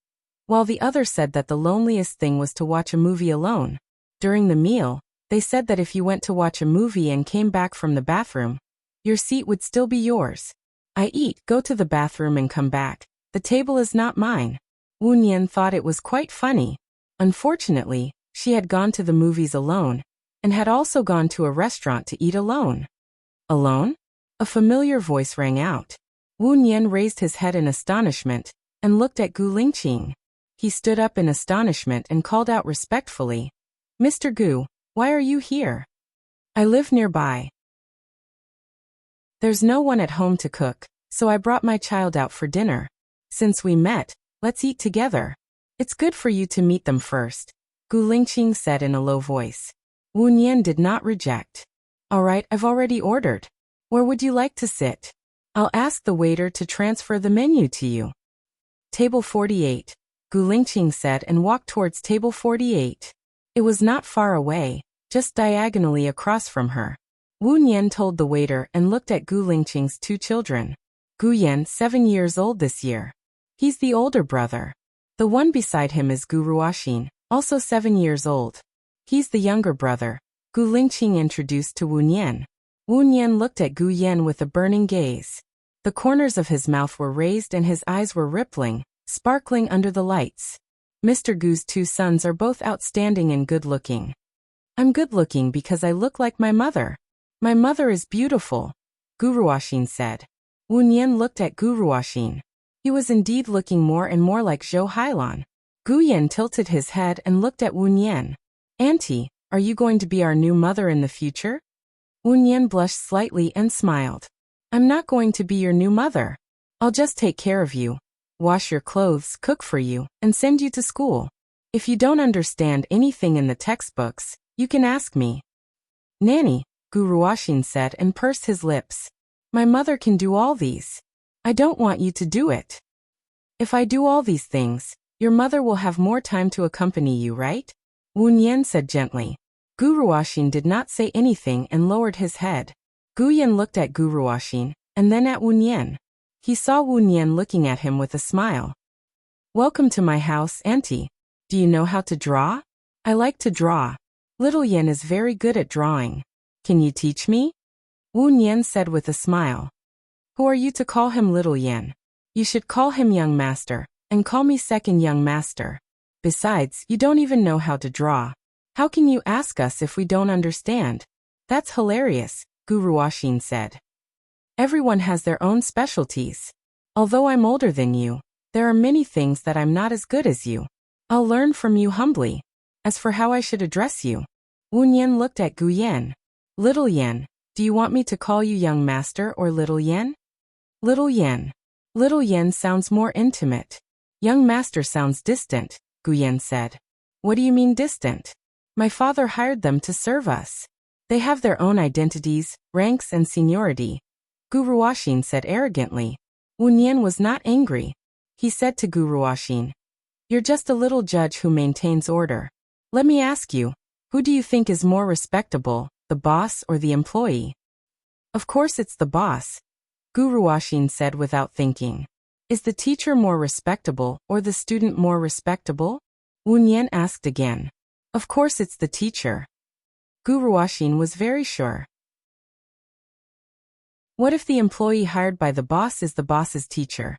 while the other said that the loneliest thing was to watch a movie alone. During the meal, they said that if you went to watch a movie and came back from the bathroom, your seat would still be yours. I eat, go to the bathroom and come back. The table is not mine. Wu Nian thought it was quite funny. Unfortunately, she had gone to the movies alone, and had also gone to a restaurant to eat alone. Alone? A familiar voice rang out. Wu Nian raised his head in astonishment, and looked at Gu Lingqing. He stood up in astonishment and called out respectfully, Mr. Gu, why are you here? I live nearby. There's no one at home to cook, so I brought my child out for dinner. Since we met, let's eat together. It's good for you to meet them first, Gu Lingqing said in a low voice. Wu Nian did not reject. All right, I've already ordered. Where would you like to sit? I'll ask the waiter to transfer the menu to you. Table 48, Gu Lingqing said and walked towards table 48. It was not far away, just diagonally across from her. Wu Nian told the waiter and looked at Gu Lingqing's 2 children. Gu Yan, 7 years old this year. He's the older brother. The one beside him is Gu Ruoxin, also 7 years old. He's the younger brother, Gu Lingqing introduced to Wu Nian. Wu Nian looked at Gu Yan with a burning gaze. The corners of his mouth were raised and his eyes were rippling, sparkling under the lights. Mr. Gu's 2 sons are both outstanding and good-looking. I'm good-looking because I look like my mother. My mother is beautiful, Gu Ruoxin said. Wu Nian looked at Gu Ruoxin. He was indeed looking more and more like Zhou Hailan. Gu Yan tilted his head and looked at Wu Nian. Auntie, are you going to be our new mother in the future? Wu Nian blushed slightly and smiled. I'm not going to be your new mother. I'll just take care of you. wash your clothes, cook for you, and send you to school. If you don't understand anything in the textbooks, you can ask me. Nanny, Guruwashin said and pursed his lips. My mother can do all these. I don't want you to do it. If I do all these things, your mother will have more time to accompany you, right? Wu Nian said gently. Guruwashin did not say anything and lowered his head. Gu Yan looked at Guruwashin, and then at Wu Nian. He saw Wu Nian looking at him with a smile. Welcome to my house, Auntie. Do you know how to draw? I like to draw. Little Yen is very good at drawing. Can you teach me? Wu Nian said with a smile. Who are you to call him Little Yen? You should call him Young Master, and call me Second Young Master. Besides, you don't even know how to draw. How can you ask us if we don't understand? That's hilarious, Guruwashin said. Everyone has their own specialties. Although I'm older than you, there are many things that I'm not as good as you. I'll learn from you humbly. As for how I should address you, Wu Nian looked at Gu Yan. Little Yen, do you want me to call you Young Master or Little Yen? Little Yen. Little Yen sounds more intimate. Young Master sounds distant, Gu Yan said. What do you mean distant? My father hired them to serve us. They have their own identities, ranks and seniority. Guruwashin said arrogantly. Wu Nian was not angry. He said to Guruwashin, You're just a little judge who maintains order. Let me ask you, who do you think is more respectable, the boss or the employee? Of course it's the boss, Guruwashin said without thinking. Is the teacher more respectable or the student more respectable? Wu Nian asked again. Of course it's the teacher. Guruwashin was very sure. What if the employee hired by the boss is the boss's teacher?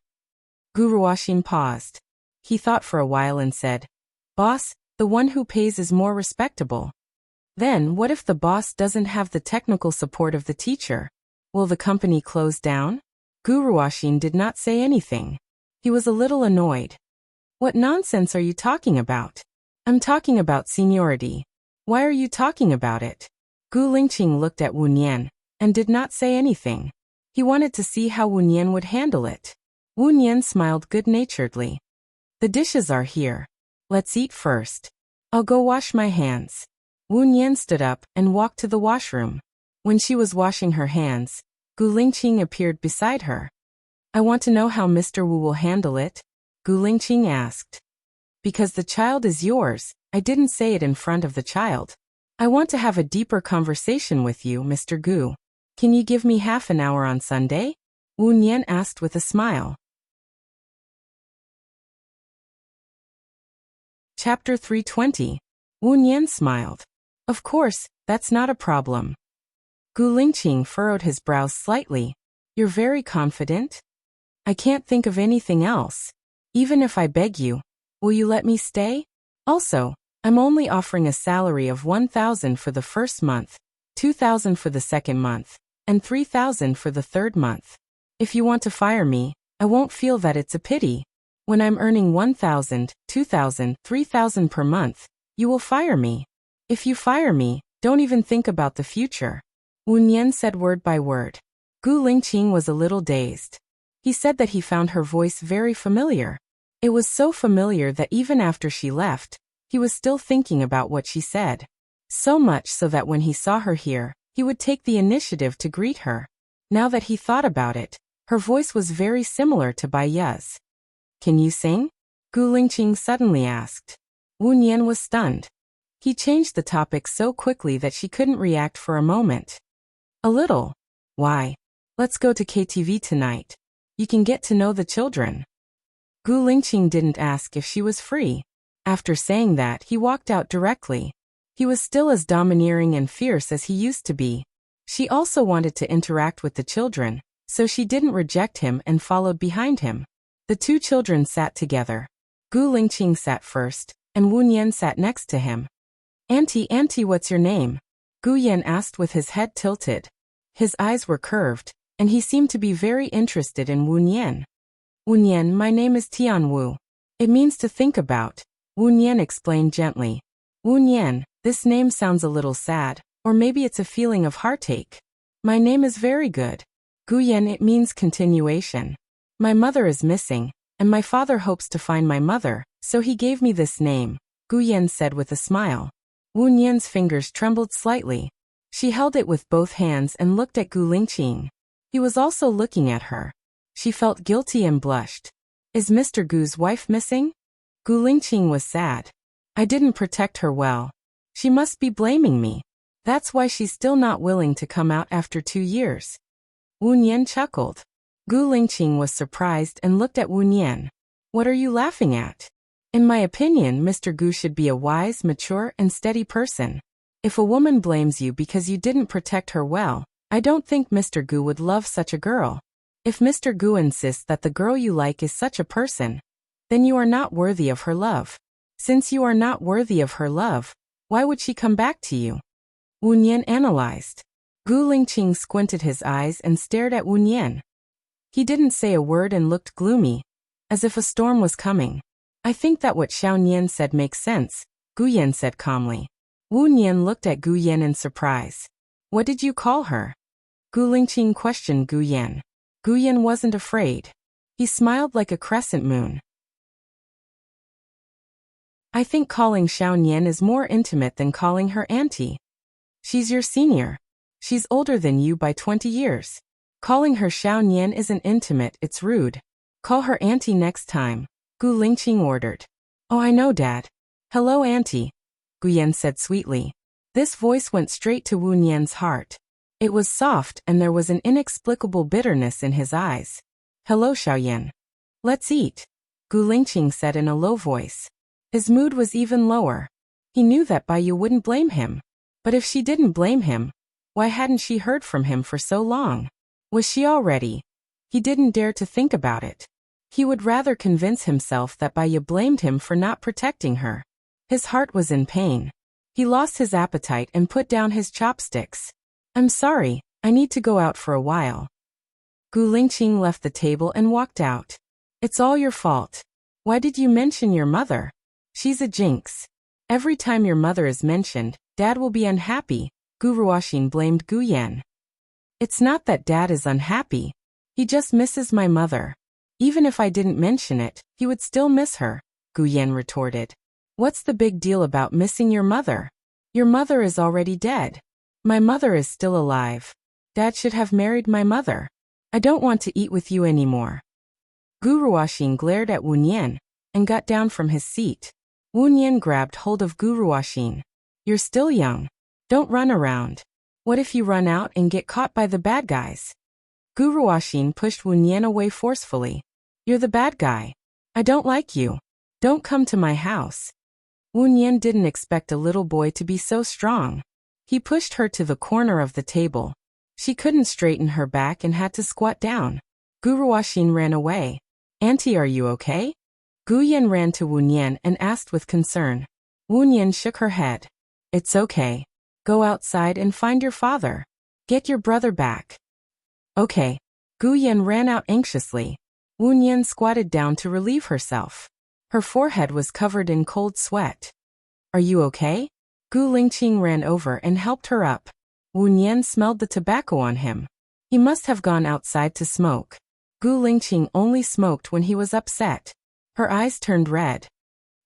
Guruwashin paused. He thought for a while and said, Boss, the one who pays is more respectable. Then what if the boss doesn't have the technical support of the teacher? Will the company close down? Guruwashin did not say anything. He was a little annoyed. What nonsense are you talking about? I'm talking about seniority. Why are you talking about it? Gu Lingqing looked at Wu Nian and did not say anything. He wanted to see how Wu Nian would handle it. Wu Nian smiled good-naturedly. The dishes are here. Let's eat first. I'll go wash my hands. Wu Nian stood up and walked to the washroom. When she was washing her hands, Gu Lingqing appeared beside her. I want to know how Mr. Wu will handle it, Gu Lingqing asked. Because the child is yours, I didn't say it in front of the child. I want to have a deeper conversation with you, Mr. Gu. Can you give me half an hour on Sunday? Wu Nian asked with a smile. Chapter 320. Wu Nian smiled. Of course, that's not a problem. Gu Lingqing furrowed his brows slightly. You're very confident? I can't think of anything else. Even if I beg you, will you let me stay? Also, I'm only offering a salary of 1,000 for the first month, 2,000 for the second month, and 3,000 for the third month. If you want to fire me, I won't feel that it's a pity. When I'm earning 1,000, 2,000, 3,000 per month, you will fire me. If you fire me, don't even think about the future. Wu Nian said word by word. Gu Lingqing was a little dazed. He said that he found her voice very familiar. It was so familiar that even after she left, he was still thinking about what she said. So much so that when he saw her here, he would take the initiative to greet her. Now that he thought about it, her voice was very similar to Bai Ye's. Can you sing? Gu Lingqing suddenly asked. Wu Nian was stunned. He changed the topic so quickly that she couldn't react for a moment. A little. Why? Let's go to KTV tonight. You can get to know the children. Gu Lingqing didn't ask if she was free. After saying that, he walked out directly. He was still as domineering and fierce as he used to be. She also wanted to interact with the children, so she didn't reject him and followed behind him. The two children sat together. Gu Lingqing sat first, and Wu Nian sat next to him. Auntie, what's your name? Gu Yan asked with his head tilted. His eyes were curved, and he seemed to be very interested in Wu Nian. Wu Nian, my name is Tian Wu. It means to think about, Wu Nian explained gently. Wu Nian, this name sounds a little sad, or maybe it's a feeling of heartache. My name is very good. Gu Yan, it means continuation. My mother is missing, and my father hopes to find my mother, so he gave me this name, Gu Yan said with a smile. Wu Nian's fingers trembled slightly. She held it with both hands and looked at Gu Lingqing. He was also looking at her. She felt guilty and blushed. Is Mr. Gu's wife missing? Gu Lingqing was sad. I didn't protect her well. She must be blaming me. That's why she's still not willing to come out after 2 years. Wu Nian chuckled. Gu Lingqing was surprised and looked at Wu Nian. What are you laughing at? In my opinion, Mr. Gu should be a wise, mature, and steady person. If a woman blames you because you didn't protect her well, I don't think Mr. Gu would love such a girl. If Mr. Gu insists that the girl you like is such a person, then you are not worthy of her love. Since you are not worthy of her love, why would she come back to you? Wu Nian analyzed. Gu Lingqing squinted his eyes and stared at Wu Nian. He didn't say a word and looked gloomy, as if a storm was coming. I think that what Xiao Nian said makes sense, Gu Yan said calmly. Wu Nian looked at Gu Yan in surprise. What did you call her? Gu Lingqing questioned Gu Yan. Gu Yan wasn't afraid. He smiled like a crescent moon. I think calling Xiao Nian is more intimate than calling her auntie. She's your senior. She's older than you by 20 years. Calling her Xiao Nian isn't intimate, it's rude. Call her auntie next time, Gu Lingqing ordered. Oh, I know, Dad. Hello, auntie, Gu Yan said sweetly. This voice went straight to Wu Nian's heart. It was soft and there was an inexplicable bitterness in his eyes. Hello, Xiaoyan. Let's eat, Gu Lingqing said in a low voice. His mood was even lower. He knew that Bai Yu wouldn't blame him. But if she didn't blame him, why hadn't she heard from him for so long? Was she already? He didn't dare to think about it. He would rather convince himself that Bai Yu blamed him for not protecting her. His heart was in pain. He lost his appetite and put down his chopsticks. I'm sorry, I need to go out for a while. Gu Lingqing left the table and walked out. It's all your fault. Why did you mention your mother? She's a jinx. Every time your mother is mentioned, Dad will be unhappy, Gu Ruoxin blamed Gu Yan. It's not that Dad is unhappy. He just misses my mother. Even if I didn't mention it, he would still miss her, Gu Yan retorted. What's the big deal about missing your mother? Your mother is already dead. My mother is still alive. Dad should have married my mother. I don't want to eat with you anymore. Gu Ruoxin glared at Wu Nian and got down from his seat. Wu Nian grabbed hold of Gu Ruoxin. You're still young. Don't run around. What if you run out and get caught by the bad guys? Gu Ruoxin pushed Wu Nian away forcefully. You're the bad guy. I don't like you. Don't come to my house. Wu Nian didn't expect a little boy to be so strong. He pushed her to the corner of the table. She couldn't straighten her back and had to squat down. Gu Ruoxin ran away. Auntie, are you okay? Gu Yan ran to Wu Nian and asked with concern. Wu Nian shook her head. It's okay. Go outside and find your father. Get your brother back. Okay. Gu Yan ran out anxiously. Wu Nian squatted down to relieve herself. Her forehead was covered in cold sweat. Are you okay? Gu Lingqing ran over and helped her up. Wu Nian smelled the tobacco on him. He must have gone outside to smoke. Gu Lingqing only smoked when he was upset. Her eyes turned red.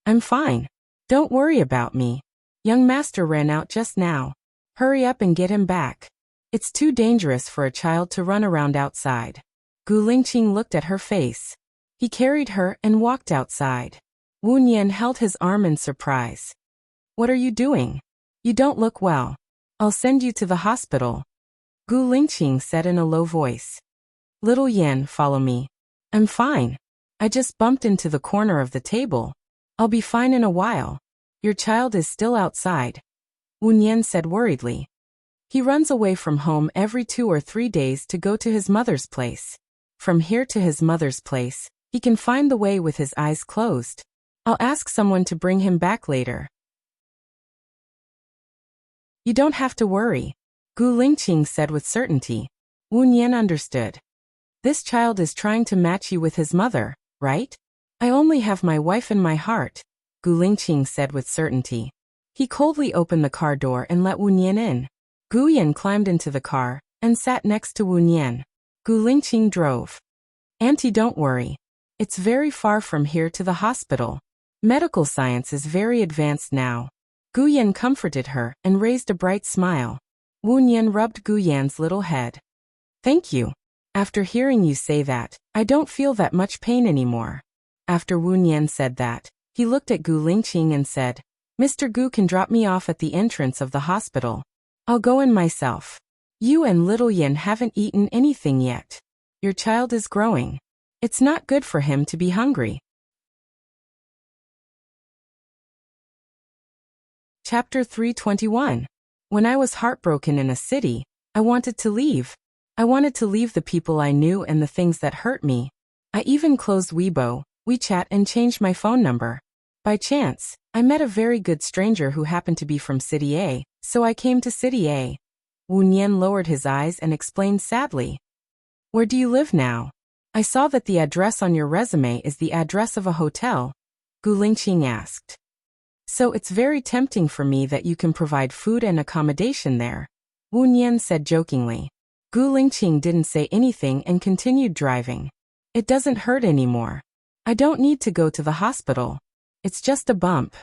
I'm fine. Don't worry about me. Young master ran out just now. Hurry up and get him back. It's too dangerous for a child to run around outside. Gu Lingqing looked at her face. He carried her and walked outside. Wu Nian held his arm in surprise. What are you doing? You don't look well. I'll send you to the hospital. Gu Lingqing said in a low voice. Little Yan, follow me. I'm fine. I just bumped into the corner of the table. I'll be fine in a while. Your child is still outside, Wu Nian said worriedly. He runs away from home every 2 or 3 days to go to his mother's place. From here to his mother's place, he can find the way with his eyes closed. I'll ask someone to bring him back later. You don't have to worry, Gu Lingqing said with certainty. Wu Nian understood. This child is trying to match you with his mother, right? I only have my wife in my heart, Gu Lingqing said with certainty. He coldly opened the car door and let Wu Nian in. Gu Yan climbed into the car and sat next to Wu Nian. Gu Lingqing drove. Auntie, don't worry. It's very far from here to the hospital. Medical science is very advanced now. Gu Yan comforted her and raised a bright smile. Wu Nian rubbed Gu Yan's little head. Thank you. After hearing you say that, I don't feel that much pain anymore. After Wu Nian said that, he looked at Gu Lingqing and said, Mr. Gu can drop me off at the entrance of the hospital. I'll go in myself. You and little Yin haven't eaten anything yet. Your child is growing. It's not good for him to be hungry. Chapter 321. When I was heartbroken in a city, I wanted to leave. I wanted to leave the people I knew and the things that hurt me. I even closed Weibo, WeChat and changed my phone number. By chance, I met a very good stranger who happened to be from City A, so I came to City A. Wu Nian lowered his eyes and explained sadly. Where do you live now? I saw that the address on your resume is the address of a hotel, Gu Lingqing asked. So it's very tempting for me that you can provide food and accommodation there, Wu Nian said jokingly. Gu Lingqing didn't say anything and continued driving. It doesn't hurt anymore. I don't need to go to the hospital. It's just a bump.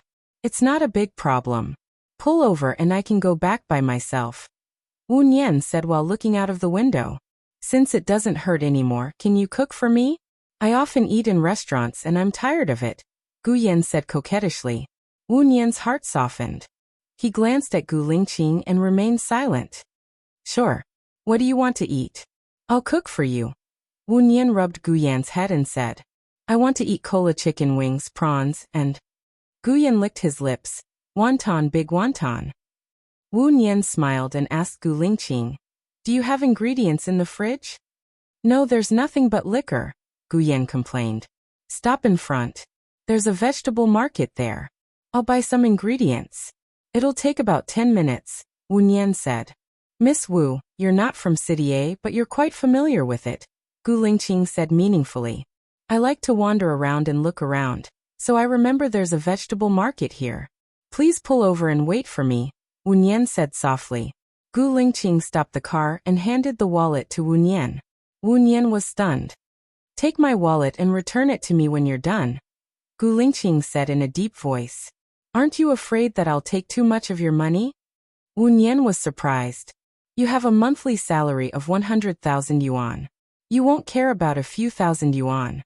It's not a big problem. Pull over and I can go back by myself, Wu Nian said while looking out of the window. Since it doesn't hurt anymore, can you cook for me? I often eat in restaurants and I'm tired of it, Gu Yan said coquettishly. Wu Nian's heart softened. He glanced at Gu Lingqing and remained silent. Sure. What do you want to eat? I'll cook for you. Wu Nian rubbed Gu Yan's head and said, I want to eat cola chicken wings, prawns, and... Gu Yan licked his lips. Wonton, big wonton. Wu Nian smiled and asked Gu Lingqing, do you have ingredients in the fridge? No, there's nothing but liquor, Gu Yan complained. Stop in front. There's a vegetable market there. I'll buy some ingredients. It'll take about 10 minutes, Wu Nian said. Miss Wu, you're not from City A, but you're quite familiar with it, Gu Lingqing said meaningfully. I like to wander around and look around, so I remember there's a vegetable market here. Please pull over and wait for me, Wu Nian said softly. Gu Lingqing stopped the car and handed the wallet to Wu Nian. Wu Nian was stunned. Take my wallet and return it to me when you're done, Gu Lingqing said in a deep voice. Aren't you afraid that I'll take too much of your money? Wu Nian was surprised. You have a monthly salary of 100,000 yuan. You won't care about a few thousand yuan.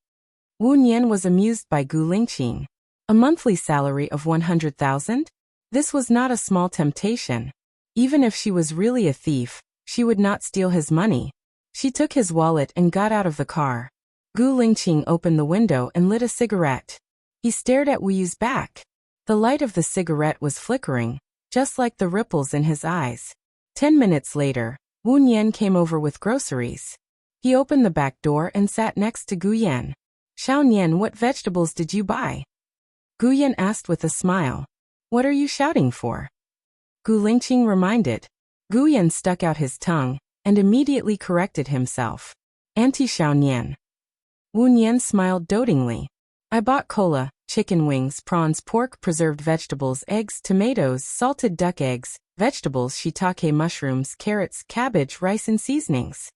Wu Nian was amused by Gu Lingqing. A monthly salary of 100,000? This was not a small temptation. Even if she was really a thief, she would not steal his money. She took his wallet and got out of the car. Gu Lingqing opened the window and lit a cigarette. He stared at Wu Yu's back. The light of the cigarette was flickering, just like the ripples in his eyes. 10 minutes later, Wu Nian came over with groceries. He opened the back door and sat next to Gu Yan. Xiao Nian, what vegetables did you buy? Gu Yan asked with a smile. What are you shouting for? Gu Lingqing reminded. Gu Yan stuck out his tongue and immediately corrected himself. Auntie Xiao Nian. Wu Nian smiled dotingly. I bought cola, chicken wings, prawns, pork, preserved vegetables, eggs, tomatoes, salted duck eggs, vegetables, shiitake mushrooms, carrots, cabbage, rice and seasonings.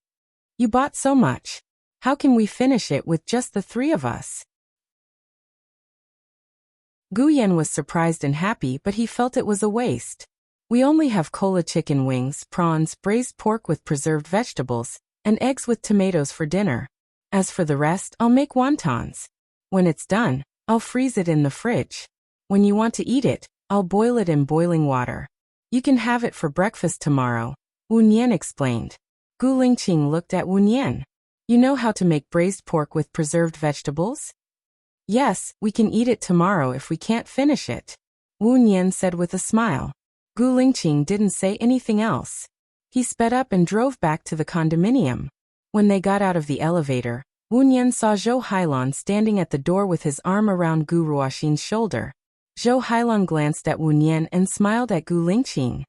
You bought so much. How can we finish it with just the three of us? Gu Yan was surprised and happy, but he felt it was a waste. We only have cola chicken wings, prawns, braised pork with preserved vegetables, and eggs with tomatoes for dinner. As for the rest, I'll make wontons. When it's done, I'll freeze it in the fridge. When you want to eat it, I'll boil it in boiling water. You can have it for breakfast tomorrow, Wu Nian explained. Gu Lingqing looked at Wu Nian. You know how to make braised pork with preserved vegetables? Yes, we can eat it tomorrow if we can't finish it, Wu Nian said with a smile. Gu Lingqing didn't say anything else. He sped up and drove back to the condominium. When they got out of the elevator, Wu Nian saw Zhou Hailan standing at the door with his arm around Gu Ruoxin's shoulder. Zhou Hailan glanced at Wu Nian and smiled at Gu Lingqing.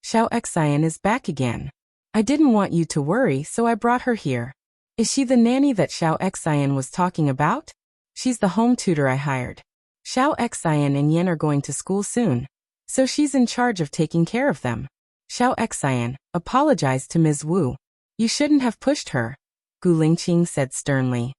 Xiao Xian is back again. I didn't want you to worry, so I brought her here. Is she the nanny that Xiao Xian was talking about? She's the home tutor I hired. Xiao Xian and Yen are going to school soon, so she's in charge of taking care of them. Xiao Xian apologized to Ms. Wu. You shouldn't have pushed her, Gu Lingqing said sternly.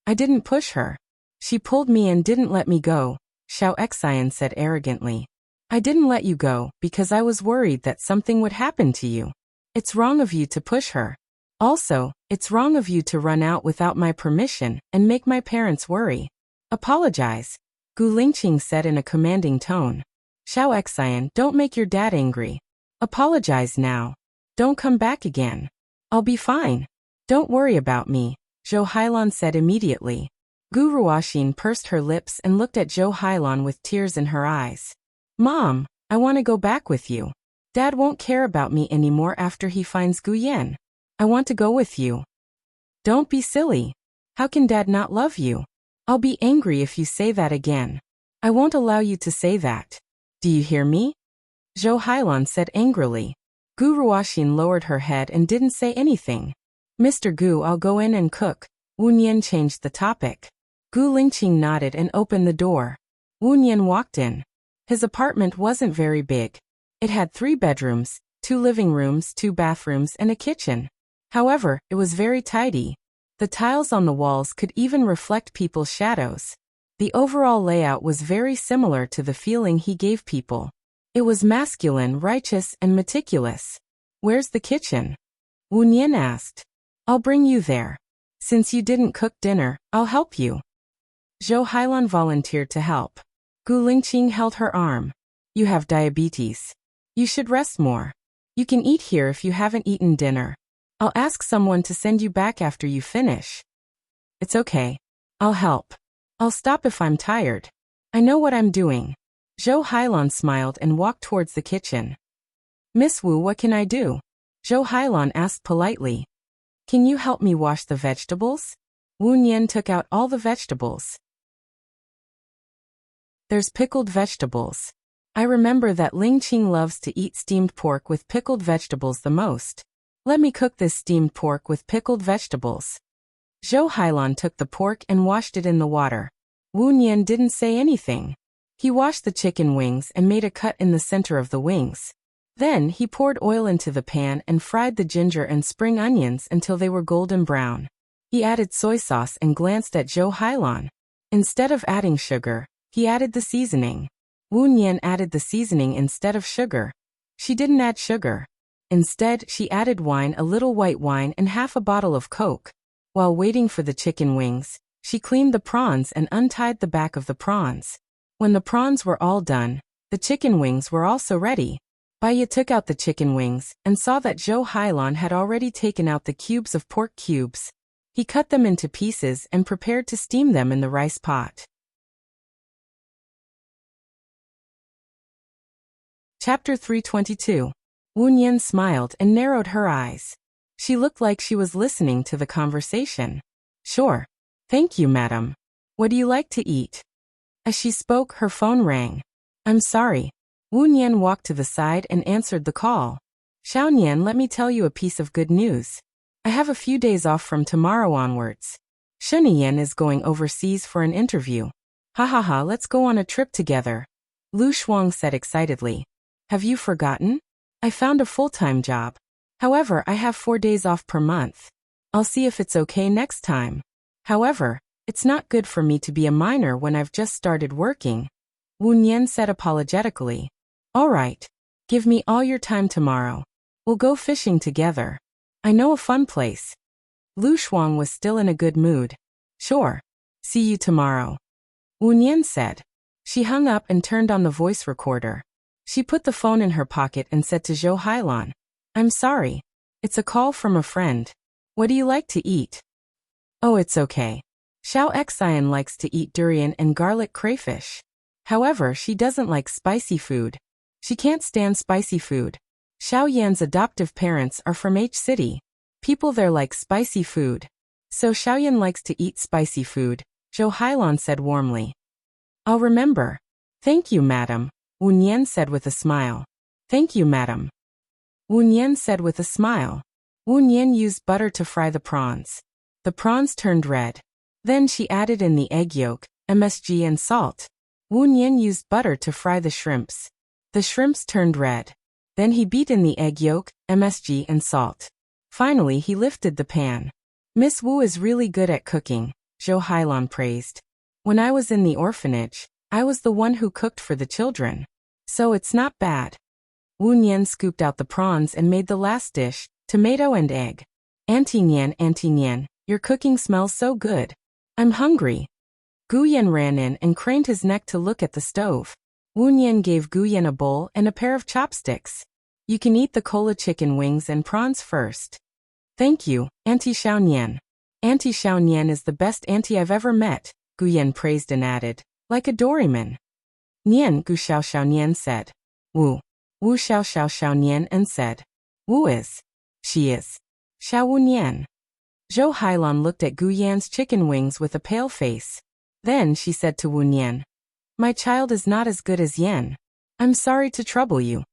I didn't push her. She pulled me and didn't let me go, Xiao Xian said arrogantly. I didn't let you go because I was worried that something would happen to you. It's wrong of you to push her. Also, it's wrong of you to run out without my permission and make my parents worry. Apologize, Gu Lingqing said in a commanding tone. Xiao Xian, don't make your dad angry. Apologize now. Don't come back again. I'll be fine. Don't worry about me, Zhou Hailan said immediately. Gu Ruoxin pursed her lips and looked at Zhou Hailan with tears in her eyes. Mom, I want to go back with you. Dad won't care about me anymore after he finds Gu Yan. I want to go with you. Don't be silly. How can Dad not love you? I'll be angry if you say that again. I won't allow you to say that. Do you hear me? Zhou Hailan said angrily. Gu Ruoxin lowered her head and didn't say anything. Mr. Gu, I'll go in and cook. Wu Nian changed the topic. Gu Lingqing nodded and opened the door. Wu Nian walked in. His apartment wasn't very big. It had 3 bedrooms, 2 living rooms, 2 bathrooms, and a kitchen. However, it was very tidy. The tiles on the walls could even reflect people's shadows. The overall layout was very similar to the feeling he gave people. It was masculine, righteous, and meticulous. Where's the kitchen? Wu Nian asked. I'll bring you there. Since you didn't cook dinner, I'll help you. Zhou Hailan volunteered to help. Gu Lingqing held her arm. You have diabetes. You should rest more. You can eat here if you haven't eaten dinner. I'll ask someone to send you back after you finish. It's okay. I'll help. I'll stop if I'm tired. I know what I'm doing. Zhou Hailan smiled and walked towards the kitchen. Miss Wu, what can I do? Zhou Hailan asked politely. Can you help me wash the vegetables? Wu Nian took out all the vegetables. There's pickled vegetables. I remember that Lingqing loves to eat steamed pork with pickled vegetables the most. Let me cook this steamed pork with pickled vegetables. Zhou Hailan took the pork and washed it in the water. Wu Nian didn't say anything. He washed the chicken wings and made a cut in the center of the wings. Then he poured oil into the pan and fried the ginger and spring onions until they were golden brown. He added soy sauce and glanced at Zhou Hailan. Instead of adding sugar, he added the seasoning. Wu Nian added the seasoning instead of sugar. She didn't add sugar. Instead, she added wine, a little white wine, and half a bottle of Coke. While waiting for the chicken wings, she cleaned the prawns and untied the back of the prawns. When the prawns were all done, the chicken wings were also ready. Baiya took out the chicken wings and saw that Zhou Hailan had already taken out the cubes of pork cubes. He cut them into pieces and prepared to steam them in the rice pot. Chapter 322. Wu Nian smiled and narrowed her eyes. She looked like she was listening to the conversation. Sure. Thank you, madam. What do you like to eat? As she spoke, her phone rang. I'm sorry. Wu Nian walked to the side and answered the call. Xiao Nian, let me tell you a piece of good news. I have a few days off from tomorrow onwards. Shuni Yan is going overseas for an interview. Ha ha ha, let's go on a trip together. Lu Shuang said excitedly. Have you forgotten? I found a full-time job. However, I have 4 days off per month. I'll see if it's okay next time. However, it's not good for me to be a minor when I've just started working. Wu Nian said apologetically. All right. Give me all your time tomorrow. We'll go fishing together. I know a fun place. Lu Shuang was still in a good mood. Sure. See you tomorrow. Wu Nian said. She hung up and turned on the voice recorder. She put the phone in her pocket and said to Zhou Hailan, I'm sorry. It's a call from a friend. What do you like to eat? Oh, it's okay. Xiao Xian likes to eat durian and garlic crayfish. However, she doesn't like spicy food. She can't stand spicy food. Xiao Yan's adoptive parents are from H City. People there like spicy food. So Xiao Yan likes to eat spicy food, Zhou Hailan said warmly. I'll remember. Thank you, madam, Wu Nian said with a smile. Thank you, madam. Wu Nian said with a smile. Wu Nian used butter to fry the prawns. The prawns turned red. Then she added in the egg yolk, MSG and salt. Wu Nian used butter to fry the shrimps. The shrimps turned red. Then he beat in the egg yolk, MSG and salt. Finally he lifted the pan. Miss Wu is really good at cooking. Zhou Hailan praised. When I was in the orphanage, I was the one who cooked for the children. So it's not bad. Wu Nian scooped out the prawns and made the last dish, tomato and egg. Auntie Nian, your cooking smells so good. I'm hungry. Gu Yan ran in and craned his neck to look at the stove. Wu Nian gave Gu Yan a bowl and a pair of chopsticks. You can eat the cola chicken wings and prawns first. Thank you, Auntie Xiao Nian. Auntie Xiao Nian is the best auntie I've ever met, Gu Yan praised and added, like a doryman. Nian, Gu Xiao Xiao Nian said. Wu Xiao Xiao Xiao Nian and said. Wu is. She is. Xiao Wu Nian. Zhou Hailan looked at Gu Yan's chicken wings with a pale face. Then she said to Wu Nian. My child is not as good as Yan. I'm sorry to trouble you.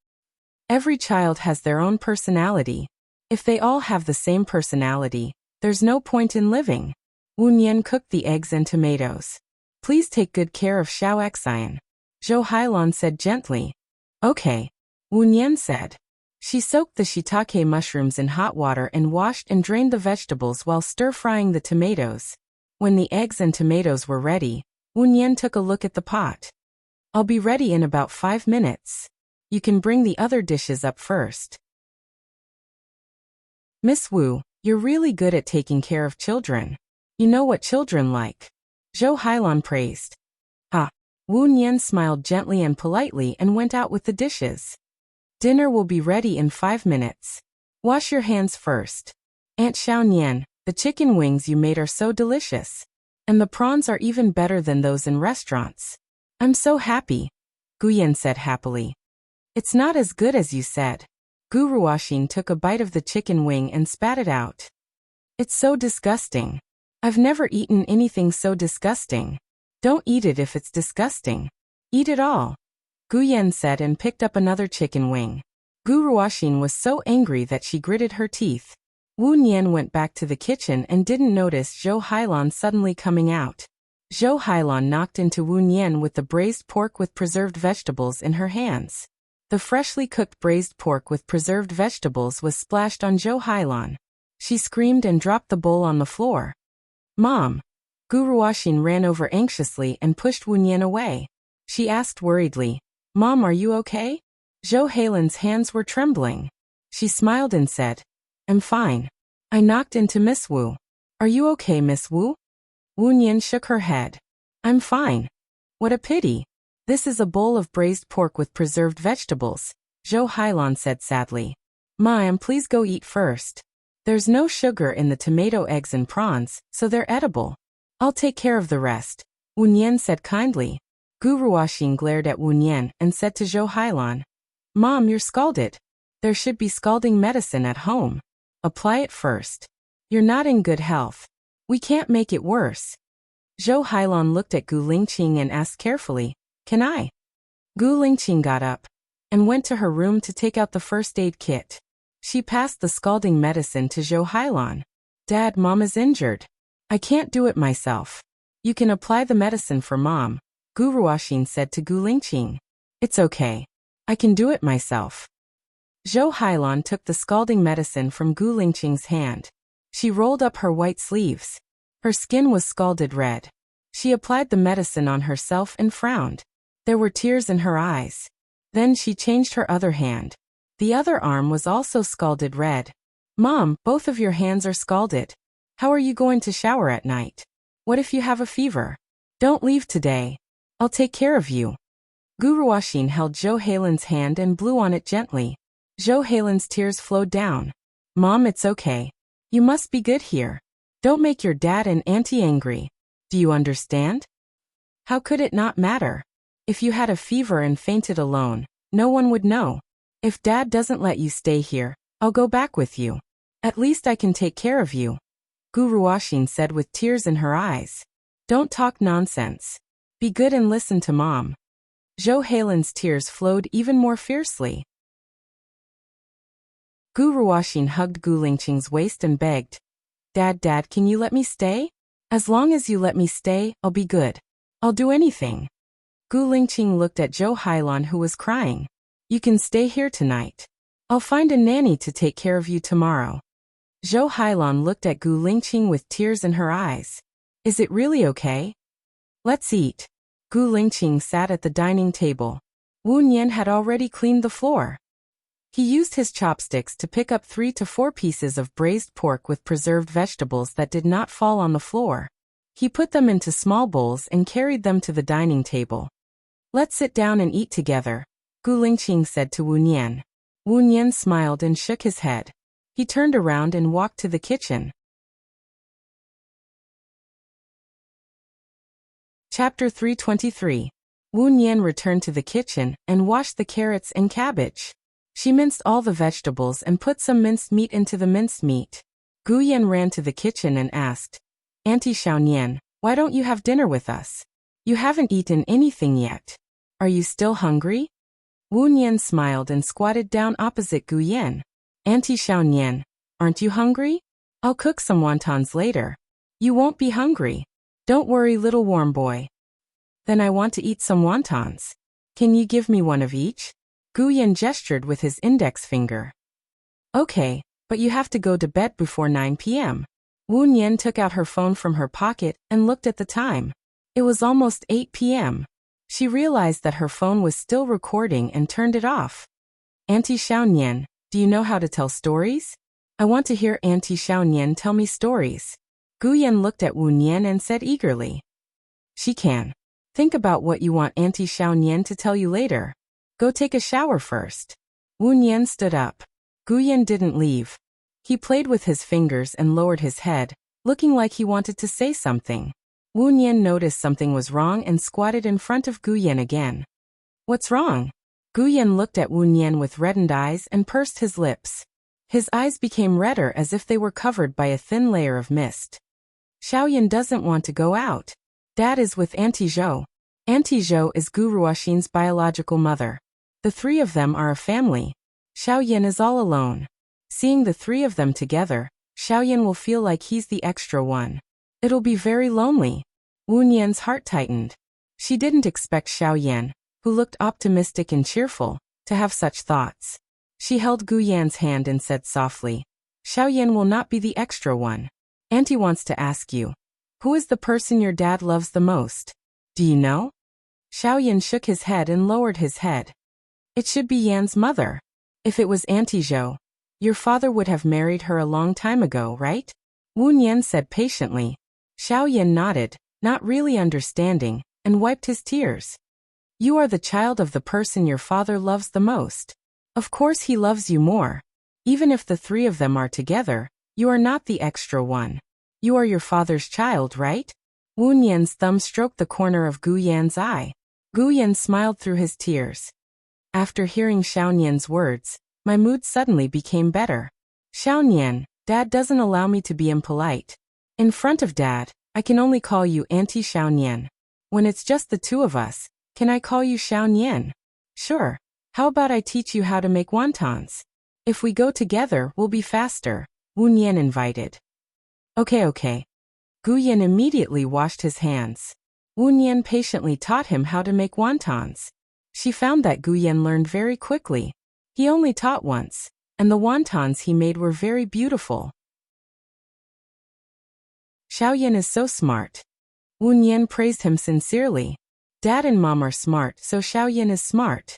Every child has their own personality. If they all have the same personality, there's no point in living. Wu Nian cooked the eggs and tomatoes. Please take good care of Xiao Xian. Zhou Hailan said gently. Okay. Wu Nian said. She soaked the shiitake mushrooms in hot water and washed and drained the vegetables while stir-frying the tomatoes. When the eggs and tomatoes were ready, Wu Nian took a look at the pot. I'll be ready in about 5 minutes. You can bring the other dishes up first. Miss Wu, you're really good at taking care of children. You know what children like. Zhou Hailan praised. Ah. Wu Nian smiled gently and politely and went out with the dishes. Dinner will be ready in 5 minutes. Wash your hands first. Aunt Xiao Nian, the chicken wings you made are so delicious. And the prawns are even better than those in restaurants. I'm so happy, Gu Yan said happily. It's not as good as you said. Gu Ruoxin took a bite of the chicken wing and spat it out. It's so disgusting. I've never eaten anything so disgusting. Don't eat it if it's disgusting. Eat it all, Gu Yan said and picked up another chicken wing. Gu Ruoxin was so angry that she gritted her teeth. Wu Nian went back to the kitchen and didn't notice Zhou Hailan suddenly coming out. Zhou Hailan knocked into Wu Nian with the braised pork with preserved vegetables in her hands. The freshly cooked braised pork with preserved vegetables was splashed on Zhou Hailan. She screamed and dropped the bowl on the floor. Mom! Gu Ruoxin ran over anxiously and pushed Wu Nian away. She asked worriedly, Mom, are you okay? Zhou Hailan's hands were trembling. She smiled and said, I'm fine. I knocked into Miss Wu. Are you okay, Miss Wu? Wu Nian shook her head. I'm fine. What a pity. This is a bowl of braised pork with preserved vegetables, Zhou Hailan said sadly. Ma'am, please go eat first. There's no sugar in the tomato eggs and prawns, so they're edible. I'll take care of the rest, Wu Nian said kindly. Gu Ruoxin glared at Wu Nian and said to Zhou Hailan, Mom, you're scalded. There should be scalding medicine at home. Apply it first. You're not in good health. We can't make it worse. Zhou Hailan looked at Gu Lingqing and asked carefully, Can I? Gu Lingqing got up and went to her room to take out the first aid kit. She passed the scalding medicine to Zhou Hailan. Dad, Mom is injured. I can't do it myself. You can apply the medicine for Mom, Gu Ruoxin said to Gu Lingqing. It's okay. I can do it myself. Zhou Hailan took the scalding medicine from Gu Lingqing's hand. She rolled up her white sleeves. Her skin was scalded red. She applied the medicine on herself and frowned. There were tears in her eyes. Then she changed her other hand. The other arm was also scalded red. Mom, both of your hands are scalded. How are you going to shower at night? What if you have a fever? Don't leave today. I'll take care of you. Gu Ruoxin held Zhou Hailan's hand and blew on it gently. Zhou Hailan's tears flowed down. Mom, it's okay. You must be good here. Don't make your dad and auntie angry. Do you understand? How could it not matter? If you had a fever and fainted alone, no one would know. If Dad doesn't let you stay here, I'll go back with you. At least I can take care of you, Gu Ruoxin said with tears in her eyes. Don't talk nonsense. Be good and listen to Mom. Zhou Hailan's tears flowed even more fiercely. Gu Ruoxin hugged Gu Lingqing's waist and begged, Dad, can you let me stay? As long as you let me stay, I'll be good. I'll do anything. Gu Lingqing looked at Zhou Hailan who was crying. You can stay here tonight. I'll find a nanny to take care of you tomorrow. Zhou Hailan looked at Gu Lingqing with tears in her eyes. Is it really okay? Let's eat. Gu Lingqing sat at the dining table. Wu Nian had already cleaned the floor. He used his chopsticks to pick up 3 to 4 pieces of braised pork with preserved vegetables that did not fall on the floor. He put them into small bowls and carried them to the dining table. Let's sit down and eat together, Gu Lingqing said to Wu Nian. Wu Nian smiled and shook his head. He turned around and walked to the kitchen. Chapter 323. Wu Nian returned to the kitchen and washed the carrots and cabbage. She minced all the vegetables and put some minced meat into the minced meat. Gu Yan ran to the kitchen and asked, Auntie Xiaonian, why don't you have dinner with us? You haven't eaten anything yet. Are you still hungry? Wu Nian smiled and squatted down opposite Gu Yan. Auntie Xiaonian, aren't you hungry? I'll cook some wontons later. You won't be hungry. Don't worry, little warm boy. Then I want to eat some wontons. Can you give me one of each? Gu Yan gestured with his index finger. Okay, but you have to go to bed before 9 p.m. Wu Nian took out her phone from her pocket and looked at the time. It was almost 8 p.m. She realized that her phone was still recording and turned it off. Auntie Xiaonian, do you know how to tell stories? I want to hear Auntie Xiaonian tell me stories. Gu Yan looked at Wu Nian and said eagerly. She can. Think about what you want Auntie Xiaonian to tell you later. Go take a shower first. Wu Nian stood up. Gu Yan didn't leave. He played with his fingers and lowered his head, looking like he wanted to say something. Wu Nian noticed something was wrong and squatted in front of Gu Yan again. What's wrong? Gu Yan looked at Wu Nian with reddened eyes and pursed his lips. His eyes became redder as if they were covered by a thin layer of mist. Xiaoyan doesn't want to go out. Dad is with Auntie Zhou. Auntie Zhou is Gu Ruoxin's biological mother. The 3 of them are a family. Xiaoyan is all alone. Seeing the 3 of them together, Xiaoyan will feel like he's the extra one. It'll be very lonely. Wu Nian's heart tightened. She didn't expect Xiaoyan, who looked optimistic and cheerful, to have such thoughts. She held Gu Yan's hand and said softly, Xiaoyan will not be the extra one. Auntie wants to ask you, who is the person your dad loves the most? Do you know? Xiaoyan shook his head and lowered his head. It should be Yan's mother. If it was Auntie Zhou, your father would have married her a long time ago, right? Wu Nian said patiently. Xiaoyan nodded, not really understanding, and wiped his tears. You are the child of the person your father loves the most. Of course he loves you more. Even if the 3 of them are together, you are not the extra one. You are your father's child, right? Wu Nian's thumb stroked the corner of Gu Yan's eye. Gu Yan smiled through his tears. After hearing Xiaonian's words, my mood suddenly became better. Xiaonian, Dad doesn't allow me to be impolite. In front of Dad, I can only call you Auntie Xiaonian. When it's just the 2 of us, can I call you Xiaonian? Sure. How about I teach you how to make wontons? If we go together, we'll be faster, Wu Nian invited. Okay. Gu Yan immediately washed his hands. Wu Nian patiently taught him how to make wontons. She found that Gu Yan learned very quickly. He only taught once, and the wontons he made were very beautiful. Xiaoyan is so smart. Wu Nian praised him sincerely. Dad and Mom are smart, so Xiaoyan is smart.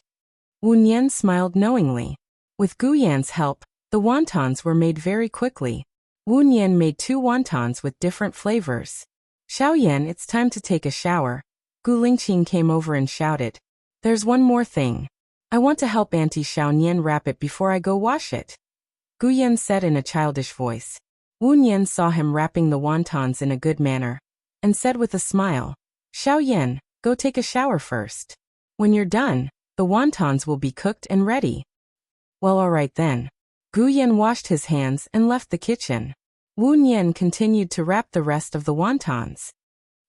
Wu Nian smiled knowingly. With Gu Yan's help, the wontons were made very quickly. Wu Nian made 2 wontons with different flavors. Xiaoyan, it's time to take a shower. Gu Lingqing came over and shouted. There's one more thing. I want to help Auntie Xiaonian wrap it before I go wash it. Gu Yan said in a childish voice. Wu Nian saw him wrapping the wontons in a good manner, and said with a smile, Xiaoyan, go take a shower first. When you're done, the wontons will be cooked and ready. Well, all right then. Gu Yan washed his hands and left the kitchen. Wu Nian continued to wrap the rest of the wontons.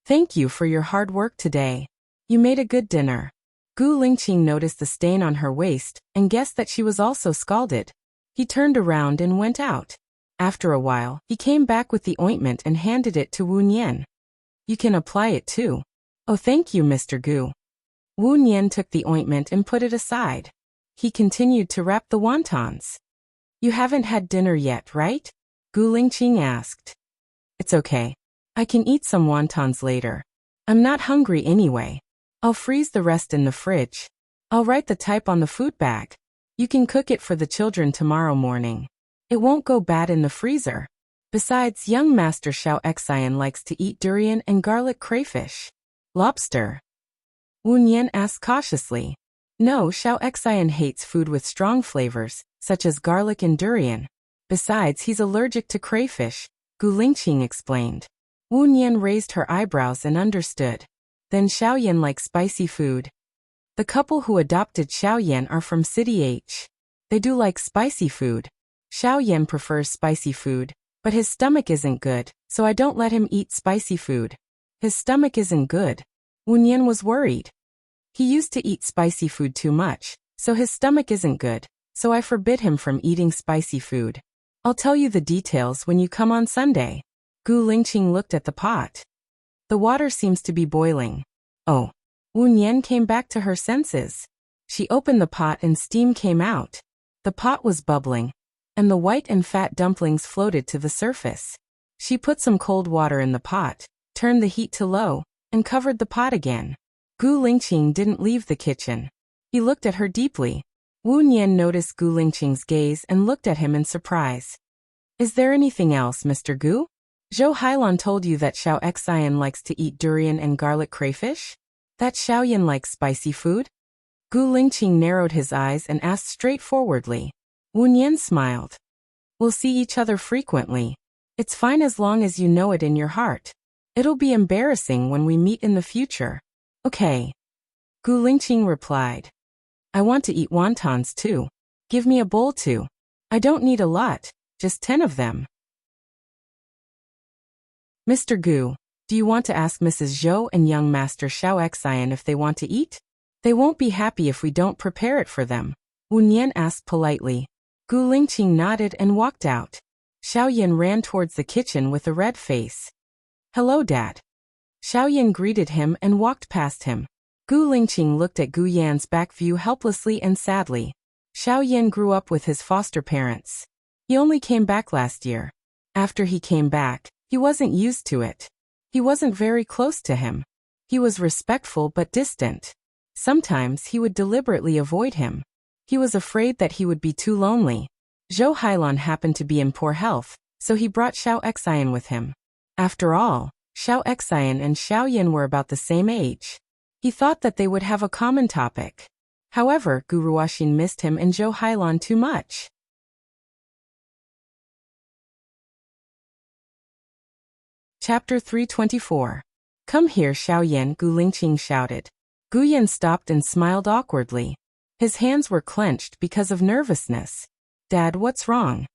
Thank you for your hard work today. You made a good dinner. Gu Lingqing noticed the stain on her waist and guessed that she was also scalded. He turned around and went out. After a while, he came back with the ointment and handed it to Wu Nian. You can apply it too. Oh, thank you, Mr. Gu. Wu Nian took the ointment and put it aside. He continued to wrap the wontons. You haven't had dinner yet, right? Gu Lingqing asked. It's okay. I can eat some wontons later. I'm not hungry anyway. I'll freeze the rest in the fridge. I'll write the type on the food bag. You can cook it for the children tomorrow morning. It won't go bad in the freezer. Besides, young Master Xiao Xian likes to eat durian and garlic crayfish. Lobster? Wu Nian asked cautiously. No, Xiao Xian hates food with strong flavors, such as garlic and durian. Besides, he's allergic to crayfish, Gu Lingqing explained. Wu Nian raised her eyebrows and understood. Then Xiaoyan likes spicy food. The couple who adopted Xiaoyan are from City H. They do like spicy food. Xiaoyan prefers spicy food, but his stomach isn't good, so I don't let him eat spicy food. His stomach isn't good. Wu Nian was worried. He used to eat spicy food too much, so his stomach isn't good, so I forbid him from eating spicy food. I'll tell you the details when you come on Sunday. Gu Lingqing looked at the pot. The water seems to be boiling. Oh. Wu Nian came back to her senses. She opened the pot and steam came out. The pot was bubbling, and the white and fat dumplings floated to the surface. She put some cold water in the pot, turned the heat to low, and covered the pot again. Gu Lingqing didn't leave the kitchen. He looked at her deeply. Wu Nian noticed Gu Lingqing's gaze and looked at him in surprise. Is there anything else, Mr. Gu? Zhou Hailan told you that Xiao Xian likes to eat durian and garlic crayfish? That Xiaoyan likes spicy food? Gu Lingqing narrowed his eyes and asked straightforwardly. Wu Nian smiled. We'll see each other frequently. It's fine as long as you know it in your heart. It'll be embarrassing when we meet in the future. Okay. Gu Lingqing replied. I want to eat wontons too. Give me a bowl too. I don't need a lot, just 10 of them. Mr. Gu, do you want to ask Mrs. Zhou and young Master Xiao Xian if they want to eat? They won't be happy if we don't prepare it for them. Wu Nian asked politely. Gu Lingqing nodded and walked out. Xiaoyan ran towards the kitchen with a red face. Hello, Dad. Xiaoyan greeted him and walked past him. Gu Lingqing looked at Gu Yan's back view helplessly and sadly. Xiaoyan grew up with his foster parents. He only came back last year. After he came back, he wasn't used to it. He wasn't very close to him. He was respectful but distant. Sometimes he would deliberately avoid him. He was afraid that he would be too lonely. Zhou Hailan happened to be in poor health, so he brought Xiao Xian with him. After all, Xiao Xian and Xiaoyan were about the same age. He thought that they would have a common topic. However, Gu Ruoxin missed him and Zhou Hailan too much. Chapter 324. Come here, Xiaoyan, Gu Lingqing shouted. Gu Yan stopped and smiled awkwardly. His hands were clenched because of nervousness. Dad, what's wrong?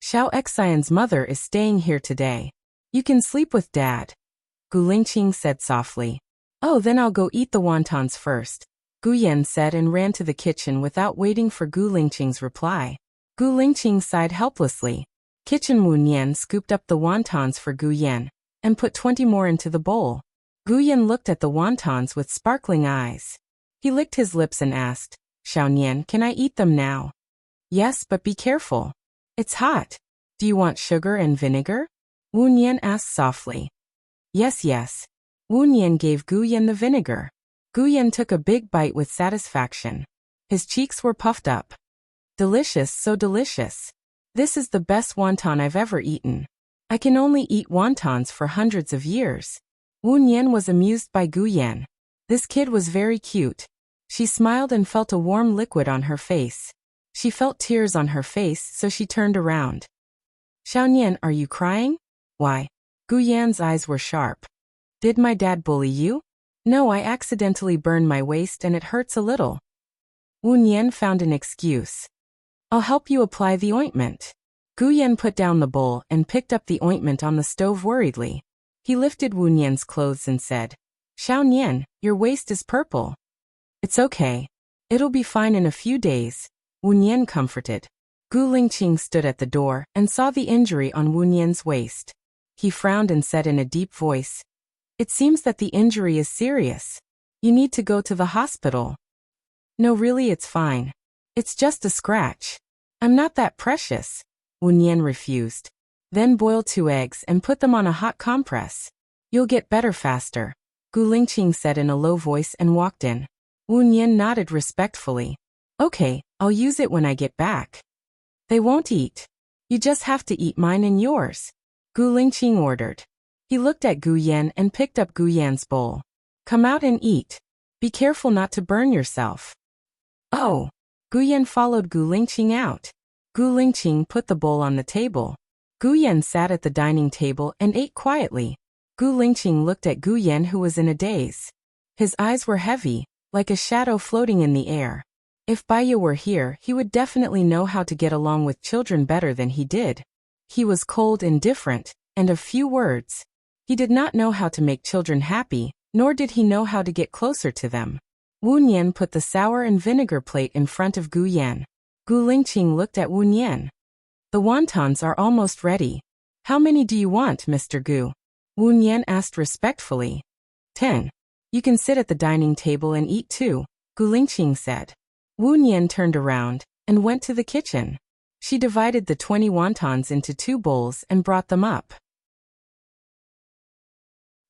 Xiao Xian's mother is staying here today. You can sleep with Dad, Gu Lingqing said softly. Oh, then I'll go eat the wontons first, Gu Yan said and ran to the kitchen without waiting for Gu Lingqing's reply. Gu Lingqing sighed helplessly. Kitchen Wu Nian scooped up the wontons for Gu Yan and put 20 more into the bowl. Gu Yan looked at the wontons with sparkling eyes. He licked his lips and asked, Xiao Nian, can I eat them now? Yes, but be careful. It's hot. Do you want sugar and vinegar? Wu Nian asked softly. Yes, yes. Wu Nian gave Gu Yan the vinegar. Gu Yan took a big bite with satisfaction. His cheeks were puffed up. Delicious, so delicious. This is the best wonton I've ever eaten. I can only eat wontons for hundreds of years. Wu Nian was amused by Gu Yan. This kid was very cute. She smiled and felt a warm liquid on her face. She felt tears on her face, so she turned around. Xiao Nian, are you crying? Why? Gu Yan's eyes were sharp. Did my dad bully you? No, I accidentally burned my waist and it hurts a little. Wu Nian found an excuse. I'll help you apply the ointment. Gu Yan put down the bowl and picked up the ointment on the stove worriedly. He lifted Wu Nian's clothes and said, Xiao Nian, your waist is purple. It's okay. It'll be fine in a few days, Wu Nian comforted. Gu Lingqing stood at the door and saw the injury on Wu Nian's waist. He frowned and said in a deep voice, It seems that the injury is serious. You need to go to the hospital. No, really, it's fine. It's just a scratch. I'm not that precious, Wu Nian refused. Then boil 2 eggs and put them on a hot compress. You'll get better faster, Gu Lingqing said in a low voice and walked in. Wu Nian nodded respectfully. Okay, I'll use it when I get back. They won't eat. You just have to eat mine and yours, Gu Lingqing ordered. He looked at Gu Yan and picked up Gu Yan's bowl. Come out and eat. Be careful not to burn yourself. Oh. Gu Yan followed Gu Lingqing out. Gu Lingqing put the bowl on the table. Gu Yan sat at the dining table and ate quietly. Gu Lingqing looked at Gu Yan, who was in a daze. His eyes were heavy, like a shadow floating in the air. If Baiya were here, he would definitely know how to get along with children better than he did. He was cold, indifferent, and of few words. He did not know how to make children happy, nor did he know how to get closer to them. Wu Nian put the sour and vinegar plate in front of Gu Yan. Gu Lingqing looked at Wu Nian. The wontons are almost ready. How many do you want, Mr. Gu? Wu Nian asked respectfully. 10. You can sit at the dining table and eat too, Gu Lingqing said. Wu Nian turned around and went to the kitchen. She divided the 20 wontons into 2 bowls and brought them up.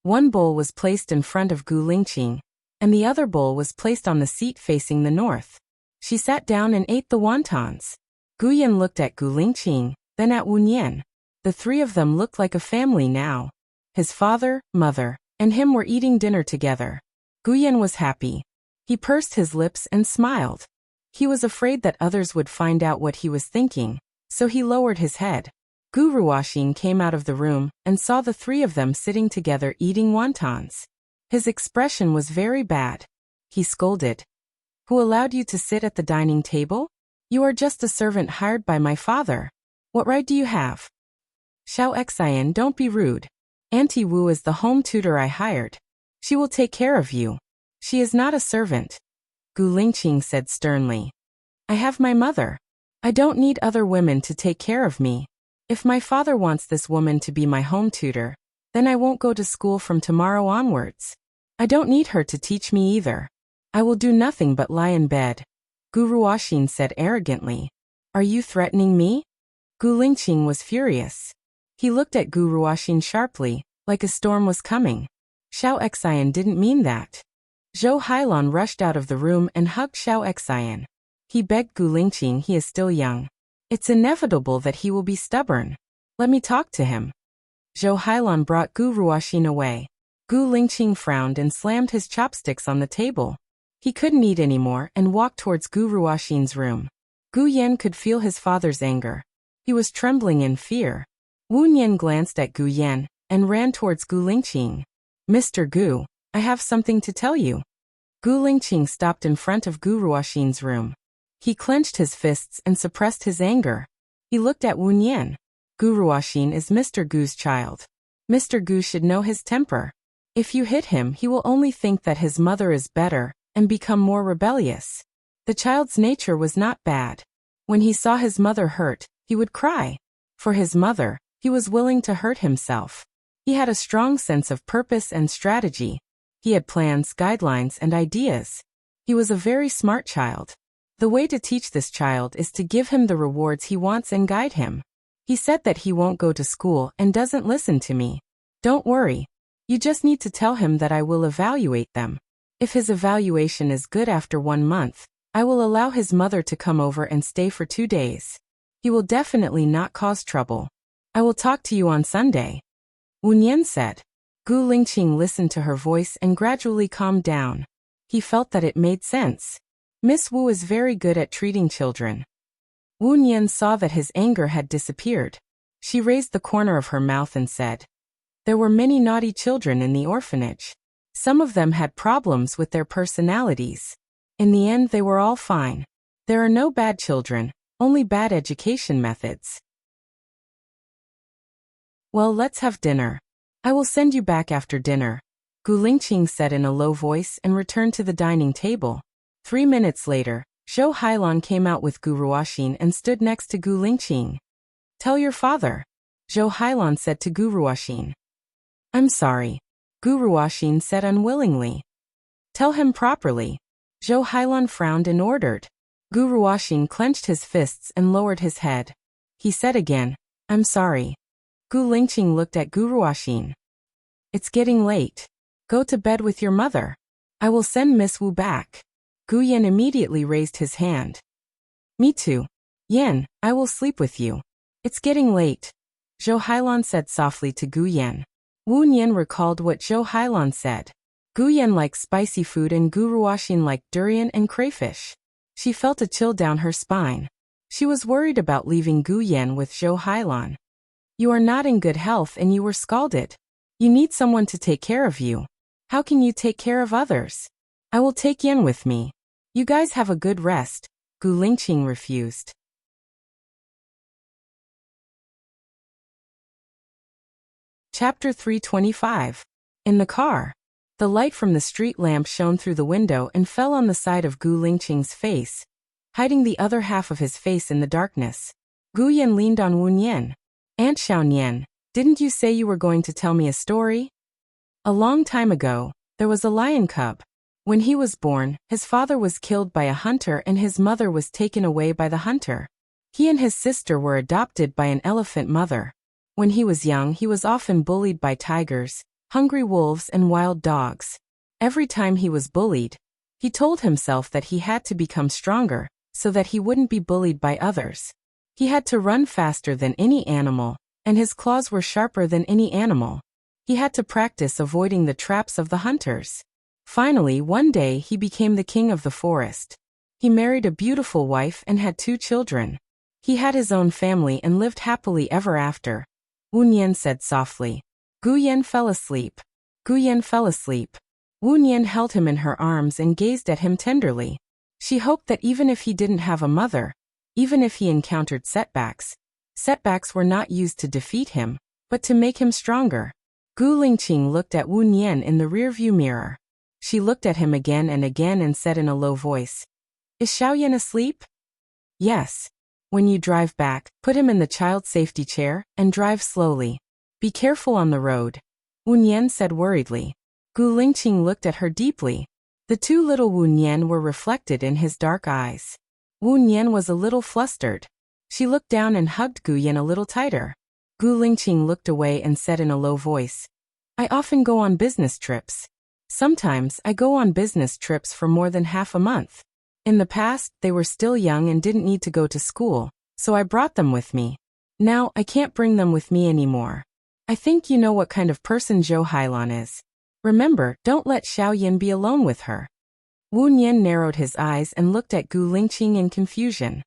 One bowl was placed in front of Gu Lingqing, and the other bowl was placed on the seat facing the north. She sat down and ate the wontons. Gu Yan looked at Gu Lingqing, then at Wu Nian. The 3 of them looked like a family now. His father, mother, and him were eating dinner together. Gu Yan was happy. He pursed his lips and smiled. He was afraid that others would find out what he was thinking, so he lowered his head. Gu Ruoxin came out of the room and saw the 3 of them sitting together eating wontons. His expression was very bad. He scolded. Who allowed you to sit at the dining table? You are just a servant hired by my father. What right do you have? Xiao Xian, don't be rude. Auntie Wu is the home tutor I hired. She will take care of you. She is not a servant, Gu Lingqing said sternly. I have my mother. I don't need other women to take care of me. If my father wants this woman to be my home tutor, then I won't go to school from tomorrow onwards. I don't need her to teach me either. I will do nothing but lie in bed, Gu Ruoxin said arrogantly. Are you threatening me? Gu Lingqing was furious. He looked at Gu Ruoxin sharply, like a storm was coming. Xiao Xian didn't mean that. Zhou Hailan rushed out of the room and hugged Xiao Xian. He begged Gu Lingqing, he is still young. It's inevitable that he will be stubborn. Let me talk to him. Zhou Hailan brought Gu Ruoxin away. Gu Lingqing frowned and slammed his chopsticks on the table. He couldn't eat anymore and walked towards Gu Ruoxin's room. Gu Yan could feel his father's anger. He was trembling in fear. Wu Nian glanced at Gu Yan and ran towards Gu Lingqing. Mr. Gu, I have something to tell you. Gu Lingqing stopped in front of Gu Ruoxin's room. He clenched his fists and suppressed his anger. He looked at Wu Nian. Gu Ruoxin is Mr. Gu's child. Mr. Gu should know his temper. If you hit him, he will only think that his mother is better and become more rebellious. The child's nature was not bad. When he saw his mother hurt, he would cry. For his mother, he was willing to hurt himself. He had a strong sense of purpose and strategy. He had plans, guidelines, and ideas. He was a very smart child. The way to teach this child is to give him the rewards he wants and guide him. He said that he won't go to school and doesn't listen to me. Don't worry. You just need to tell him that I will evaluate them. If his evaluation is good after 1 month, I will allow his mother to come over and stay for 2 days. He will definitely not cause trouble. I will talk to you on Sunday, Wu Nian said. Gu Lingqing listened to her voice and gradually calmed down. He felt that it made sense. Miss Wu is very good at treating children. Wu Nian saw that his anger had disappeared. She raised the corner of her mouth and said, there were many naughty children in the orphanage. Some of them had problems with their personalities. In the end, they were all fine. There are no bad children, only bad education methods. Well, let's have dinner. I will send you back after dinner, Gu Lingqing said in a low voice and returned to the dining table. 3 minutes later, Zhou Hailan came out with Gu Ruoxin and stood next to Gu Lingqing. Tell your father, Zhou Hailan said to Gu Ruoxin. I'm sorry, Gu Ruoxin said unwillingly. Tell him properly. Zhou Hailan frowned and ordered. Gu Ruoxin clenched his fists and lowered his head. He said again, I'm sorry. Gu Lingqing looked at Gu Ruoxin. It's getting late. Go to bed with your mother. I will send Miss Wu back. Gu Yan immediately raised his hand. Me too. Yan, I will sleep with you. It's getting late, Zhou Hailan said softly to Gu Yan. Wu Nian recalled what Zhou Hailan said. Gu Yan liked spicy food and Gu Ruoxin liked durian and crayfish. She felt a chill down her spine. She was worried about leaving Gu Yan with Zhou Hailan. You are not in good health and you were scalded. You need someone to take care of you. How can you take care of others? I will take Yan with me. You guys have a good rest. Gu Lingqing refused. Chapter 325. In the car. The light from the street lamp shone through the window and fell on the side of Gu Lingqing's face, hiding the other half of his face in the darkness. Gu Yan leaned on Wu Nian. Aunt Xiaonian, didn't you say you were going to tell me a story? A long time ago, there was a lion cub. When he was born, his father was killed by a hunter and his mother was taken away by the hunter. He and his sister were adopted by an elephant mother. When he was young, he was often bullied by tigers, hungry wolves and wild dogs. Every time he was bullied, he told himself that he had to become stronger, so that he wouldn't be bullied by others. He had to run faster than any animal, and his claws were sharper than any animal. He had to practice avoiding the traps of the hunters. Finally, one day he became the king of the forest. He married a beautiful wife and had 2 children. He had his own family and lived happily ever after. Wu Nian said softly. Gu Yan fell asleep. Gu Yan fell asleep. Wu Nian held him in her arms and gazed at him tenderly. She hoped that even if he didn't have a mother, even if he encountered setbacks were not used to defeat him, but to make him stronger. Gu Lingqing looked at Wu Nian in the rearview mirror. She looked at him again and said in a low voice, Is Xiaoyan asleep? Yes. When you drive back, put him in the child safety chair and drive slowly. Be careful on the road, Wu Nian said worriedly. Gu Lingqing looked at her deeply. The 2 little Wu Nian were reflected in his dark eyes. Wu Nian was a little flustered. She looked down and hugged Gu Yan a little tighter. Gu Lingqing looked away and said in a low voice, I often go on business trips. Sometimes I go on business trips for more than half a month. In the past, they were still young and didn't need to go to school, so I brought them with me. Now, I can't bring them with me anymore. I think you know what kind of person Zhou Hailan is. Remember, don't let Xiaoyan be alone with her. Wu Nian narrowed his eyes and looked at Gu Lingqing in confusion.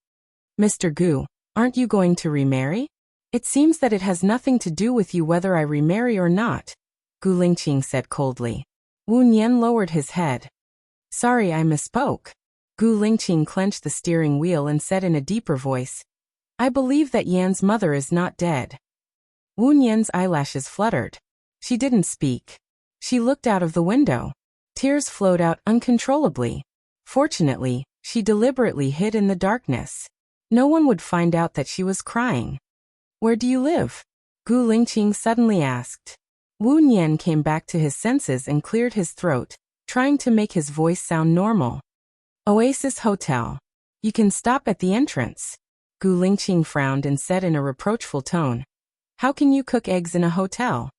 Mr. Gu, aren't you going to remarry? It seems that it has nothing to do with you whether I remarry or not, Gu Lingqing said coldly. Wu Nian lowered his head. Sorry, I misspoke. Gu Lingqing clenched the steering wheel and said in a deeper voice, I believe that Yan's mother is not dead. Wu Nian's eyelashes fluttered. She didn't speak. She looked out of the window. Tears flowed out uncontrollably. Fortunately, she deliberately hid in the darkness. No one would find out that she was crying. Where do you live? Gu Lingqing suddenly asked. Wu Nian came back to his senses and cleared his throat, trying to make his voice sound normal. Oasis Hotel. You can stop at the entrance. Gu Lingqing frowned and said in a reproachful tone. How can you cook eggs in a hotel?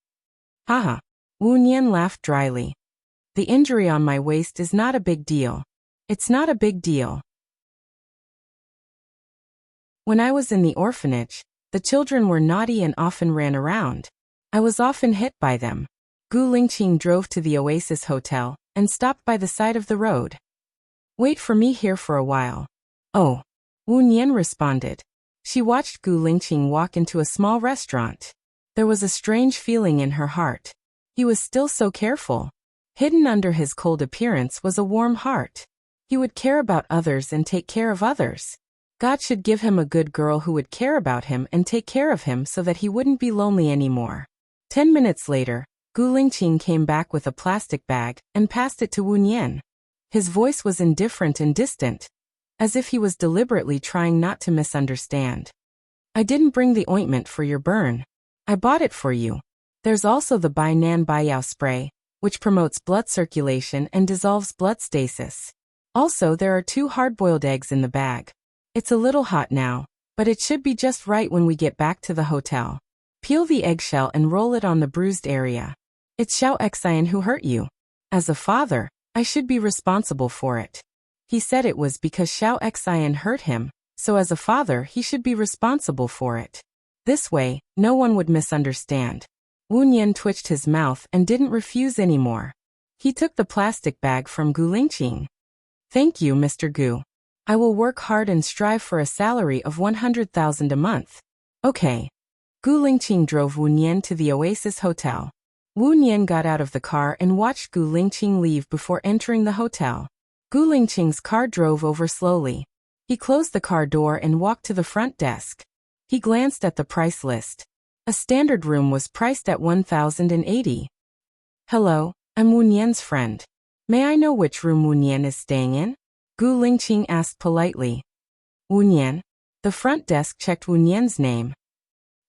Haha. Wu Nian laughed dryly. The injury on my waist is not a big deal. It's not a big deal. When I was in the orphanage, the children were naughty and often ran around. I was often hit by them. Gu Lingqing drove to the Oasis Hotel and stopped by the side of the road. Wait for me here for a while. Oh. Wu Nian responded. She watched Gu Lingqing walk into a small restaurant. There was a strange feeling in her heart. He was still so careful. Hidden under his cold appearance was a warm heart. He would care about others and take care of others. God should give him a good girl who would care about him and take care of him so that he wouldn't be lonely anymore. 10 minutes later, Gu Lingqing came back with a plastic bag and passed it to Wu Nian. His voice was indifferent and distant, as if he was deliberately trying not to misunderstand. I didn't bring the ointment for your burn. I bought it for you. There's also the Bai Nan Bai Yao spray, which promotes blood circulation and dissolves blood stasis. Also, there are 2 hard-boiled eggs in the bag. It's a little hot now, but it should be just right when we get back to the hotel. Peel the eggshell and roll it on the bruised area. It's Xiao Xian who hurt you. As a father, I should be responsible for it. He said it was because Xiao Xian hurt him, so as a father he should be responsible for it. This way, no one would misunderstand. Wu Nian twitched his mouth and didn't refuse anymore. He took the plastic bag from Gu Lingqing. Thank you, Mr. Gu. I will work hard and strive for a salary of 100,000 a month. Okay. Gu Lingqing drove Wu Nian to the Oasis Hotel. Wu Nian got out of the car and watched Gu Lingqing leave before entering the hotel. Gu Lingqing's car drove over slowly. He closed the car door and walked to the front desk. He glanced at the price list. A standard room was priced at 1,080. Hello, I'm Wu Nian's friend. May I know which room Wu Nian is staying in? Gu Lingqing asked politely. Wu Nian? The front desk checked Wu Nian's name.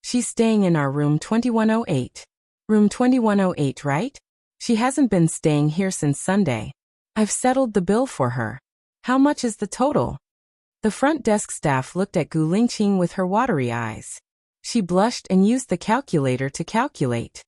She's staying in our room 2108. Room 2108, right? She hasn't been staying here since Sunday. I've settled the bill for her. How much is the total? The front desk staff looked at Gu Lingqing with her watery eyes. She blushed and used the calculator to calculate.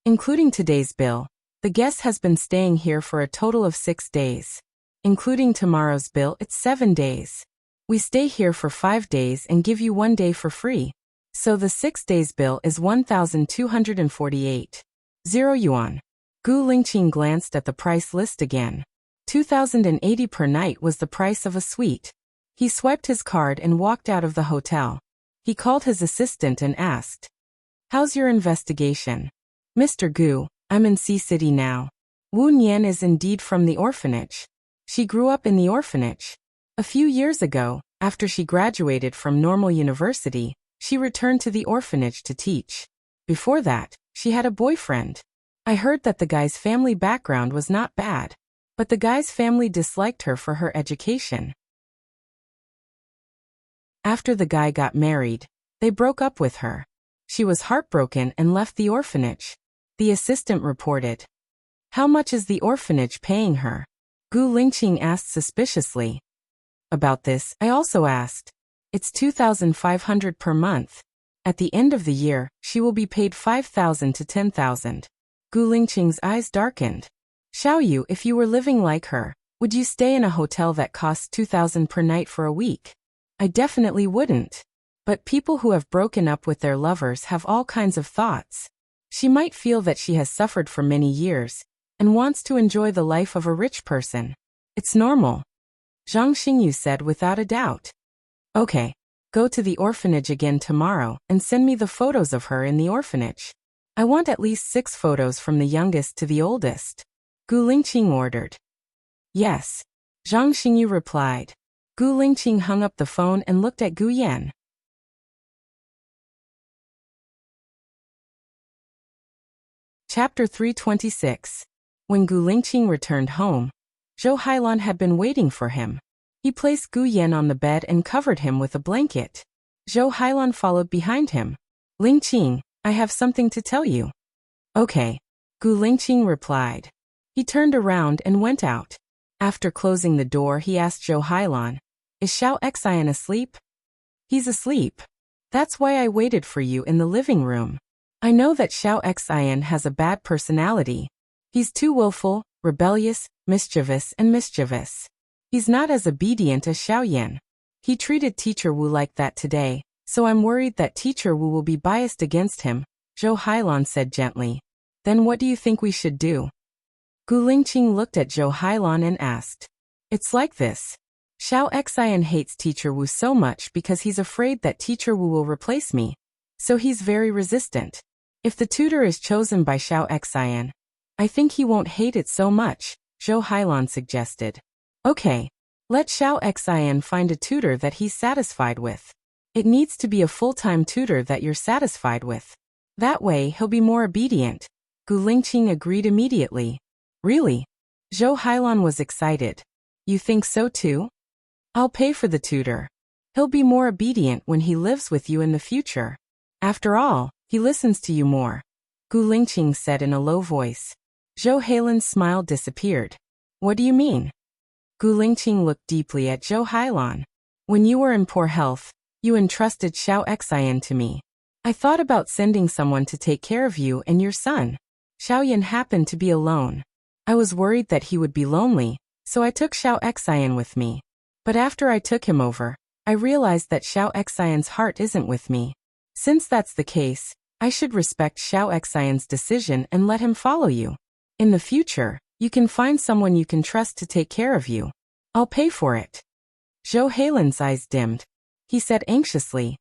Including today's bill, the guest has been staying here for a total of 6 days. Including tomorrow's bill, it's 7 days. We stay here for 5 days and give you 1 day for free. So the 6 days bill is 1,248. 0 yuan. Gu Lingqing glanced at the price list again. 2,080 per night was the price of a suite. He swiped his card and walked out of the hotel. He called his assistant and asked, "How's your investigation?" "Mr. Gu, I'm in C City now." Wu Nian is indeed from the orphanage. She grew up in the orphanage. A few years ago, after she graduated from Normal University, she returned to the orphanage to teach. Before that, she had a boyfriend. I heard that the guy's family background was not bad, but the guy's family disliked her for her education. After the guy got married, they broke up with her. She was heartbroken and left the orphanage. The assistant reported. How much is the orphanage paying her? Gu Lingqing asked suspiciously. About this, I also asked. It's 2,500 per month. At the end of the year, she will be paid 5,000 to 10,000. Gu Lingqing's eyes darkened. Xiaoyu, if you were living like her, would you stay in a hotel that costs 2,000 per night for a week? I definitely wouldn't. But people who have broken up with their lovers have all kinds of thoughts. She might feel that she has suffered for many years and wants to enjoy the life of a rich person. It's normal. Zhang Xingyu said without a doubt. Okay, go to the orphanage again tomorrow and send me the photos of her in the orphanage. I want at least 6 photos from the youngest to the oldest. Gu Lingqing ordered. Yes. Zhang Xingyu replied. Gu Lingqing hung up the phone and looked at Gu Yan. Chapter 326. When Gu Lingqing returned home, Zhou Hailan had been waiting for him. He placed Gu Yan on the bed and covered him with a blanket. Zhou Hailan followed behind him. Lingqing, I have something to tell you. Okay. Gu Lingqing replied. He turned around and went out. After closing the door, he asked Zhou Hailan, "Is Xiao Xian asleep?" "He's asleep. That's why I waited for you in the living room. I know that Xiao Xian has a bad personality. He's too willful, rebellious, mischievous. He's not as obedient as Xiaoyan. He treated Teacher Wu like that today, so I'm worried that Teacher Wu will be biased against him," Zhou Hailan said gently. "Then what do you think we should do?" Gu Lingqing looked at Zhou Hailan and asked. "It's like this. Xiao Xian hates Teacher Wu so much because he's afraid that Teacher Wu will replace me. So he's very resistant. If the tutor is chosen by Xiao Xian, I think he won't hate it so much," Zhou Hailan suggested. "Okay. Let Xiao Xian find a tutor that he's satisfied with. It needs to be a full-time tutor that you're satisfied with. That way he'll be more obedient." Gu Lingqing agreed immediately. "Really?" Zhou Hailan was excited. "You think so too? I'll pay for the tutor. He'll be more obedient when he lives with you in the future. After all, he listens to you more," Gu Lingqing said in a low voice. Zhou Hailan's smile disappeared. "What do you mean?" Gu Lingqing looked deeply at Zhou Hailan. "When you were in poor health, you entrusted Xiao Xian to me. I thought about sending someone to take care of you and your son. Xiaoyan happened to be alone. I was worried that he would be lonely, so I took Xiao Xian with me. But after I took him over, I realized that Xiao Xian's heart isn't with me. Since that's the case, I should respect Xiao Xian's decision and let him follow you. In the future, you can find someone you can trust to take care of you. I'll pay for it. Zhou Heilan's eyes dimmed. He said anxiously,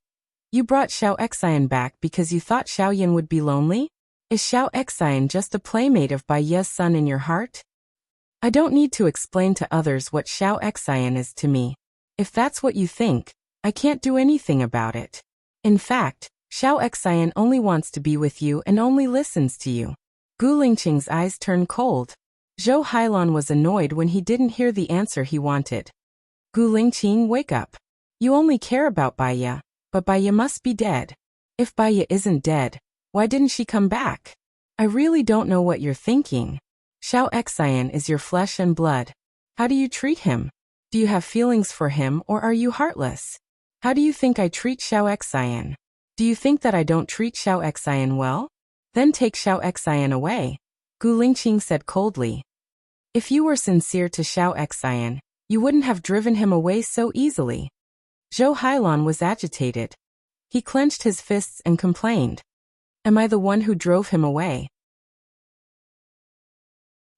"You brought Xiao Xian back because you thought Xiaoyan would be lonely? Is Xiao Xian just a playmate of Bai Ye's son in your heart?" I don't need to explain to others what Xiao Xian is to me. If that's what you think, I can't do anything about it. In fact, Xiao Xian only wants to be with you and only listens to you. Gu Lingqing's eyes turned cold. Zhou Hailan was annoyed when he didn't hear the answer he wanted. Gu Lingqing, wake up. You only care about Bai Ye, but Bai Ye must be dead. If Bai Ye isn't dead, why didn't she come back? I really don't know what you're thinking. Xiao Xian is your flesh and blood. How do you treat him? Do you have feelings for him or are you heartless? How do you think I treat Xiao Xian? Do you think that I don't treat Xiao Xian well? Then take Xiao Xian away, Gu Lingqing said coldly. If you were sincere to Xiao Xian, you wouldn't have driven him away so easily. Zhou Hailan was agitated. He clenched his fists and complained. Am I the one who drove him away?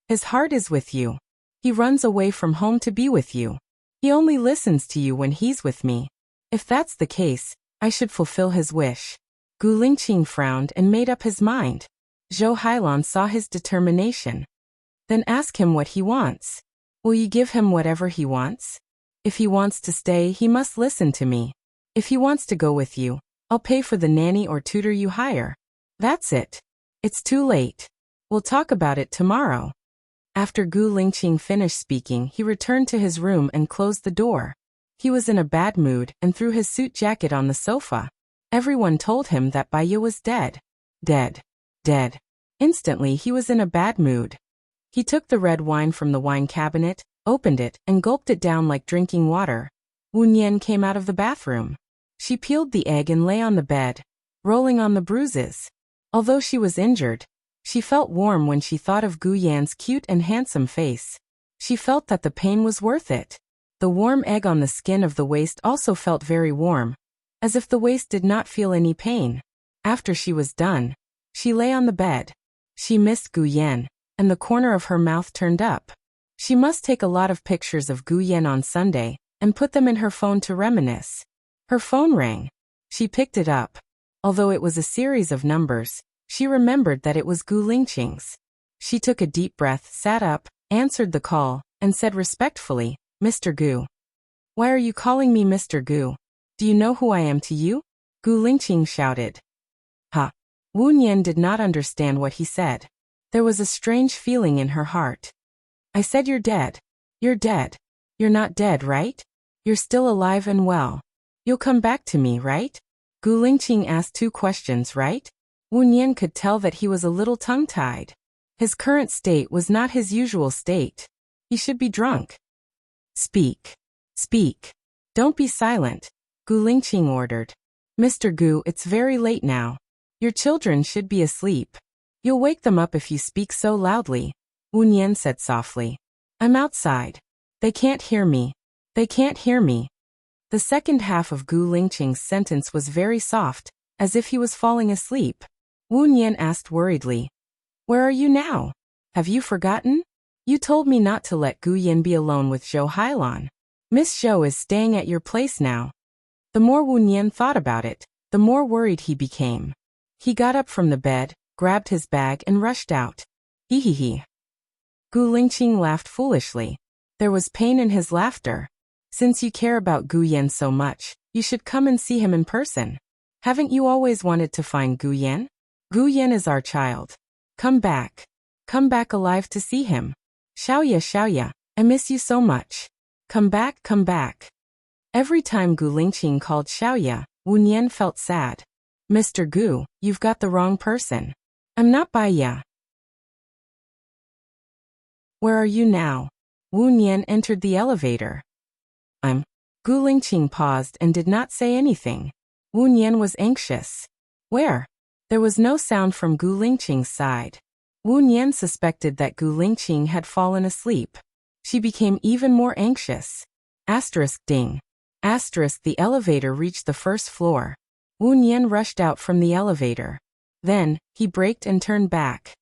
His heart is with you. He runs away from home to be with you. He only listens to you when he's with me. If that's the case, I should fulfill his wish. Gu Lingqing frowned and made up his mind. Zhou Hailan saw his determination. Then ask him what he wants. Will you give him whatever he wants? If he wants to stay, he must listen to me. If he wants to go with you, I'll pay for the nanny or tutor you hire. That's it. It's too late. We'll talk about it tomorrow. After Gu Lingqing finished speaking, he returned to his room and closed the door. He was in a bad mood and threw his suit jacket on the sofa. Everyone told him that Bai Ye was dead. Dead. Dead. Instantly he was in a bad mood. He took the red wine from the wine cabinet, opened it, and gulped it down like drinking water. Wu Nian came out of the bathroom. She peeled the egg and lay on the bed, rolling on the bruises. Although she was injured, she felt warm when she thought of Gu Yan's cute and handsome face. She felt that the pain was worth it. The warm egg on the skin of the waist also felt very warm, as if the waist did not feel any pain. After she was done, she lay on the bed. She missed Gu Yan, and the corner of her mouth turned up. She must take a lot of pictures of Gu Yan on Sunday and put them in her phone to reminisce. Her phone rang. She picked it up. Although it was a series of numbers, she remembered that it was Gu Lingqing's. She took a deep breath, sat up, answered the call, and said respectfully, "Mr. Gu." "Why are you calling me Mr. Gu? Do you know who I am to you?" Gu Lingqing shouted. "Ha." Wu Nian did not understand what he said. There was a strange feeling in her heart. "I said you're dead. You're dead. You're not dead, right? You're still alive and well. You'll come back to me, right?" Gu Lingqing asked two questions, right? Wu Nian could tell that he was a little tongue-tied. His current state was not his usual state. He should be drunk. "Speak. Speak. Don't be silent," Gu Lingqing ordered. "Mr. Gu, it's very late now. Your children should be asleep. You'll wake them up if you speak so loudly," Wu Nian said softly. "I'm outside. They can't hear me. They can't hear me." The second half of Gu Lingqing's sentence was very soft, as if he was falling asleep. Wu Nian asked worriedly, "Where are you now? Have you forgotten? You told me not to let Gu Yan be alone with Zhou Hailan. Miss Zhou is staying at your place now." The more Wu Nian thought about it, the more worried he became. He got up from the bed, grabbed his bag and rushed out. Hee hee hee. Gu Lingqing laughed foolishly. There was pain in his laughter. "Since you care about Gu Yan so much, you should come and see him in person. Haven't you always wanted to find Gu Yan? Gu Yan is our child. Come back. Come back alive to see him. Xiaoya, I miss you so much. Come back, come back." Every time Gu Lingqing called Xiaoya, Wu Nian felt sad. "Mr. Gu, you've got the wrong person. I'm not Bai Ye." "Where are you now?" Wu Nian entered the elevator. "I'm." Gu Lingqing paused and did not say anything. Wu Nian was anxious. "Where?" There was no sound from Gu Lingqing's side. Wu Nian suspected that Gu Lingqing had fallen asleep. She became even more anxious. Ding. The elevator reached the first floor. Wu Nian rushed out from the elevator. Then, he braked and turned back.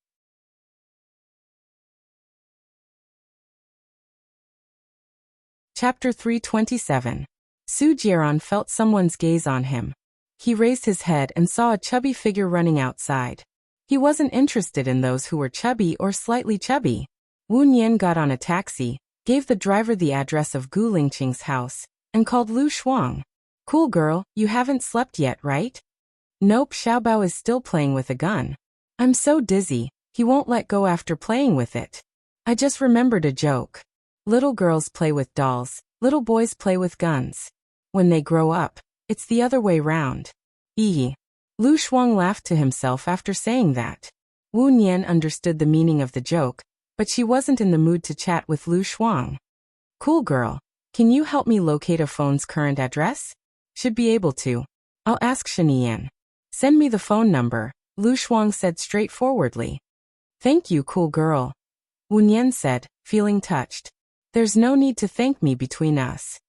Chapter 327. Su Jiaran felt someone's gaze on him. He raised his head and saw a chubby figure running outside. He wasn't interested in those who were chubby or slightly chubby. Wu Nian got on a taxi, gave the driver the address of Gu Lingqing's house, and called Lu Shuang. Cool girl, you haven't slept yet, right? Nope, Xiaobao is still playing with a gun. I'm so dizzy, he won't let go after playing with it. I just remembered a joke. Little girls play with dolls, little boys play with guns. When they grow up, it's the other way round. Eee. Lu Shuang laughed to himself after saying that. Wu Nian understood the meaning of the joke, but she wasn't in the mood to chat with Lu Shuang. Cool girl, can you help me locate a phone's current address? Should be able to. I'll ask Shaniyan. Send me the phone number, Lu Shuang said straightforwardly. Thank you, cool girl. Wu Nian said, feeling touched. There's no need to thank me between us.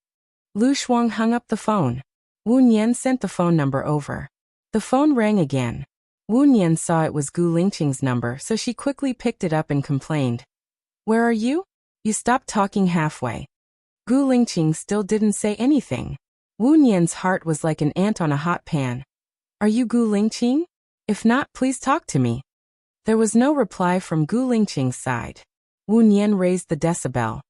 Lu Shuang hung up the phone. Wu Nian sent the phone number over. The phone rang again. Wu Nian saw it was Gu Lingqing's number, so she quickly picked it up and complained. Where are you? You stopped talking halfway. Gu Lingqing still didn't say anything. Wu Nian's heart was like an ant on a hot pan. Are you Gu Lingqing? If not, please talk to me. There was no reply from Gu Lingqing's side. Wu Nian raised the decibel.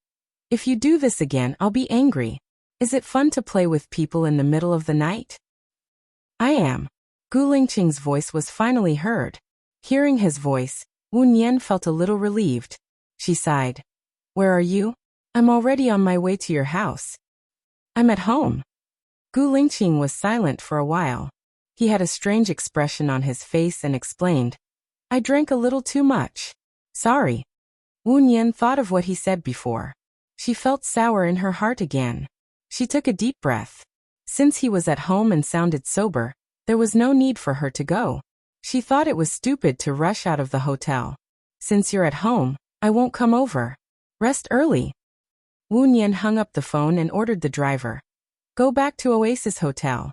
If you do this again, I'll be angry. Is it fun to play with people in the middle of the night? I am. Gu Lingqing's voice was finally heard. Hearing his voice, Wu Nian felt a little relieved. She sighed. Where are you? I'm already on my way to your house. I'm at home. Gu Lingqing was silent for a while. He had a strange expression on his face and explained. I drank a little too much. Sorry. Wu Nian thought of what he said before. She felt sour in her heart again. She took a deep breath. Since he was at home and sounded sober, there was no need for her to go. She thought it was stupid to rush out of the hotel. Since you're at home, I won't come over. Rest early. Wu Nian hung up the phone and ordered the driver. Go back to Oasis Hotel.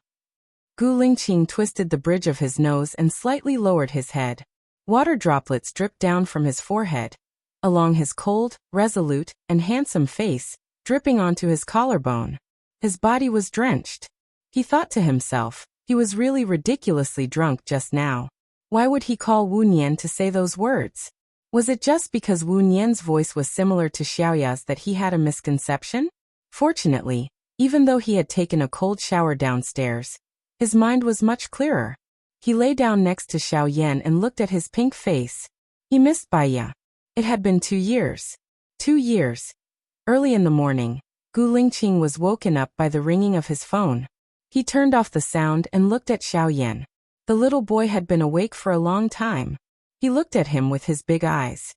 Gu Lingqing twisted the bridge of his nose and slightly lowered his head. Water droplets dripped down from his forehead, along his cold, resolute, and handsome face, dripping onto his collarbone. His body was drenched. He thought to himself, he was really ridiculously drunk just now. Why would he call Wu Nian to say those words? Was it just because Wu Nian's voice was similar to Xiaoya's that he had a misconception? Fortunately, even though he had taken a cold shower downstairs, his mind was much clearer. He lay down next to Xiao Yan and looked at his pink face. He missed Baiya. It had been 2 years. 2 years. Early in the morning, Gu Lingqing was woken up by the ringing of his phone. He turned off the sound and looked at Xiao Yan. The little boy had been awake for a long time. He looked at him with his big eyes.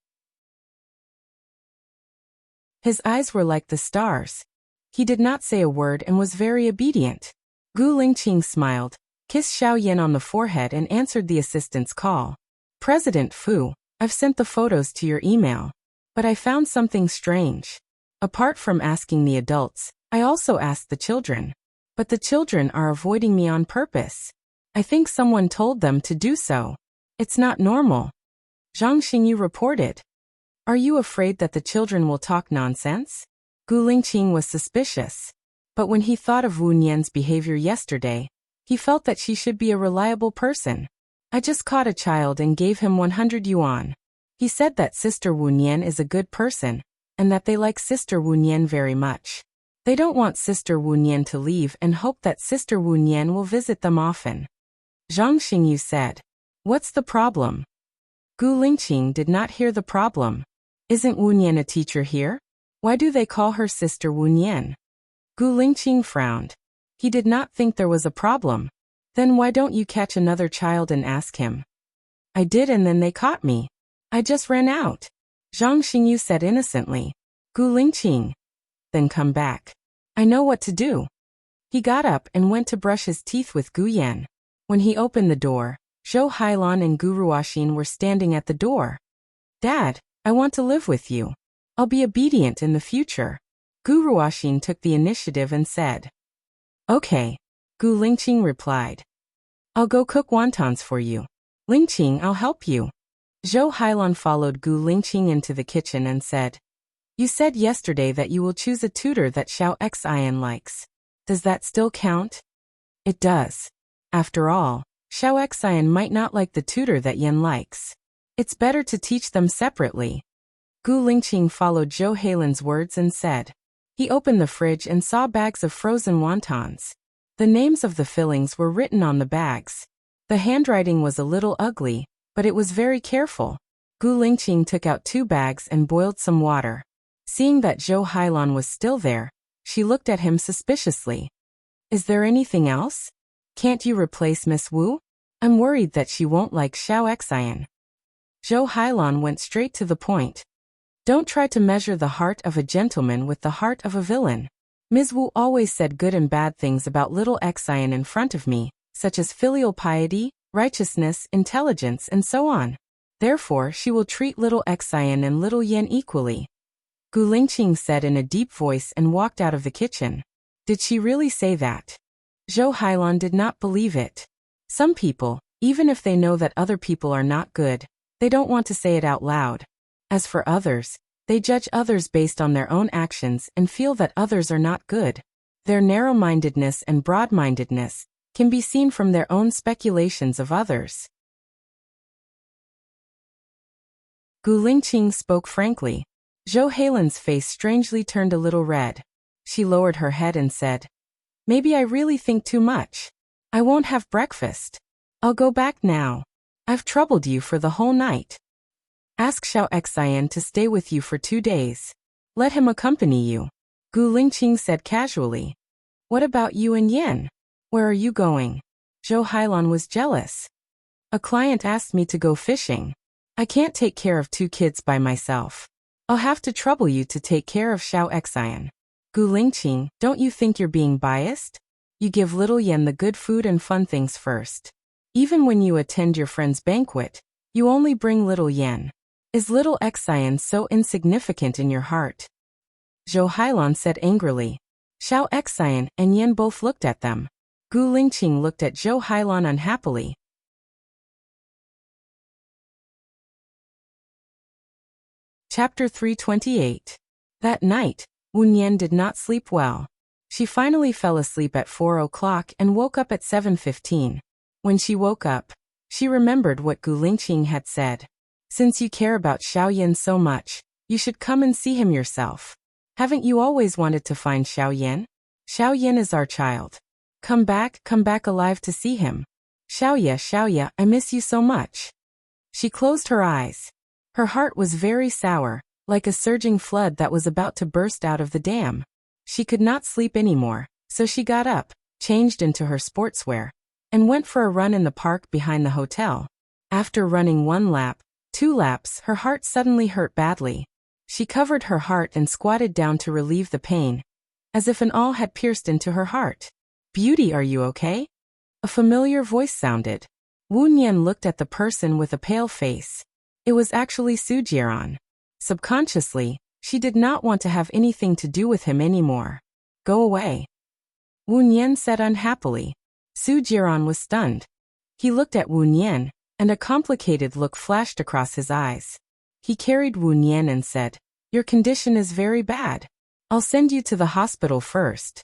His eyes were like the stars. He did not say a word and was very obedient. Gu Lingqing smiled, kissed Xiao Yan on the forehead and answered the assistant's call. President Fu, I've sent the photos to your email. But I found something strange. Apart from asking the adults, I also asked the children. But the children are avoiding me on purpose. I think someone told them to do so. It's not normal. Zhang Xingyu reported. Are you afraid that the children will talk nonsense? Gu Lingqing was suspicious. But when he thought of Wu Nian's behavior yesterday, he felt that she should be a reliable person. I just caught a child and gave him 100 yuan. He said that Sister Wu Nian is a good person, and that they like Sister Wu Nian very much. They don't want Sister Wu Nian to leave and hope that Sister Wu Nian will visit them often. Zhang Xingyu said. What's the problem? Gu Lingqing did not hear the problem. Isn't Wu Nian a teacher here? Why do they call her Sister Wu Nian? Gu Lingqing frowned. He did not think there was a problem. Then why don't you catch another child and ask him? I did and then they caught me. I just ran out. Zhang Xingyu said innocently. Gu Lingqing. Then come back. I know what to do. He got up and went to brush his teeth with Gu Yan. When he opened the door, Zhou Hailan and Gu Ruoxin were standing at the door. Dad, I want to live with you. I'll be obedient in the future. Gu Ruoxin took the initiative and said. Okay. Gu Lingqing replied. I'll go cook wontons for you. Lingqing, I'll help you. Zhou Hailan followed Gu Lingqing into the kitchen and said, You said yesterday that you will choose a tutor that Xiao Xian likes. Does that still count? It does. After all, Xiao Xian might not like the tutor that Yan likes. It's better to teach them separately. Gu Lingqing followed Zhou Hailan's words and said. He opened the fridge and saw bags of frozen wontons. The names of the fillings were written on the bags. The handwriting was a little ugly, but it was very careful. Gu Lingqing took out 2 bags and boiled some water. Seeing that Zhou Hailan was still there, she looked at him suspiciously. Is there anything else? Can't you replace Miss Wu? I'm worried that she won't like Xiao Xian. Zhou Hailan went straight to the point. Don't try to measure the heart of a gentleman with the heart of a villain. Ms. Wu always said good and bad things about little Xian in front of me, such as filial piety, righteousness, intelligence, and so on. Therefore, she will treat little Xian and little Yan equally. Gu Lingqing said in a deep voice and walked out of the kitchen. Did she really say that? Zhou Hailan did not believe it. Some people, even if they know that other people are not good, they don't want to say it out loud. As for others, they judge others based on their own actions and feel that others are not good. Their narrow-mindedness and broad-mindedness can be seen from their own speculations of others. Gu Lingqing spoke frankly. Zhou Hailan's face strangely turned a little red. She lowered her head and said, Maybe I really think too much. I won't have breakfast. I'll go back now. I've troubled you for the whole night. Ask Xiao Xian to stay with you for 2 days. Let him accompany you. Gu Lingqing said casually. What about you and Yan? Where are you going? Zhou Hailan was jealous. A client asked me to go fishing. I can't take care of 2 kids by myself. I'll have to trouble you to take care of Xiao Xian. Gu Lingqing, don't you think you're being biased? You give little Yan the good food and fun things first. Even when you attend your friend's banquet, you only bring little Yan. Is little Xian so insignificant in your heart? Zhou Hailan said angrily. Xiao Xian and Yan both looked at them. Gu Lingqing looked at Zhou Hailan unhappily. Chapter 328. That night, Wu Nian did not sleep well. She finally fell asleep at 4 o'clock and woke up at 7:15. When she woke up, she remembered what Gu Lingqing had said. Since you care about Xiao Yan so much, you should come and see him yourself. Haven't you always wanted to find Xiao Yan? Xiao Yan is our child. Come back alive to see him. Xiao Ya, I miss you so much. She closed her eyes. Her heart was very sour, like a surging flood that was about to burst out of the dam. She could not sleep anymore, so she got up, changed into her sportswear, and went for a run in the park behind the hotel. After running 1 lap, 2 laps, her heart suddenly hurt badly. She covered her heart and squatted down to relieve the pain, as if an awl had pierced into her heart. Beauty, are you okay? A familiar voice sounded. Wu Nian looked at the person with a pale face. It was actually Su Jiran. Subconsciously, she did not want to have anything to do with him anymore. Go away. Wu Nian said unhappily. Su Jiran was stunned. He looked at Wu Nian, and a complicated look flashed across his eyes. He carried Wu Nian and said, Your condition is very bad. I'll send you to the hospital first.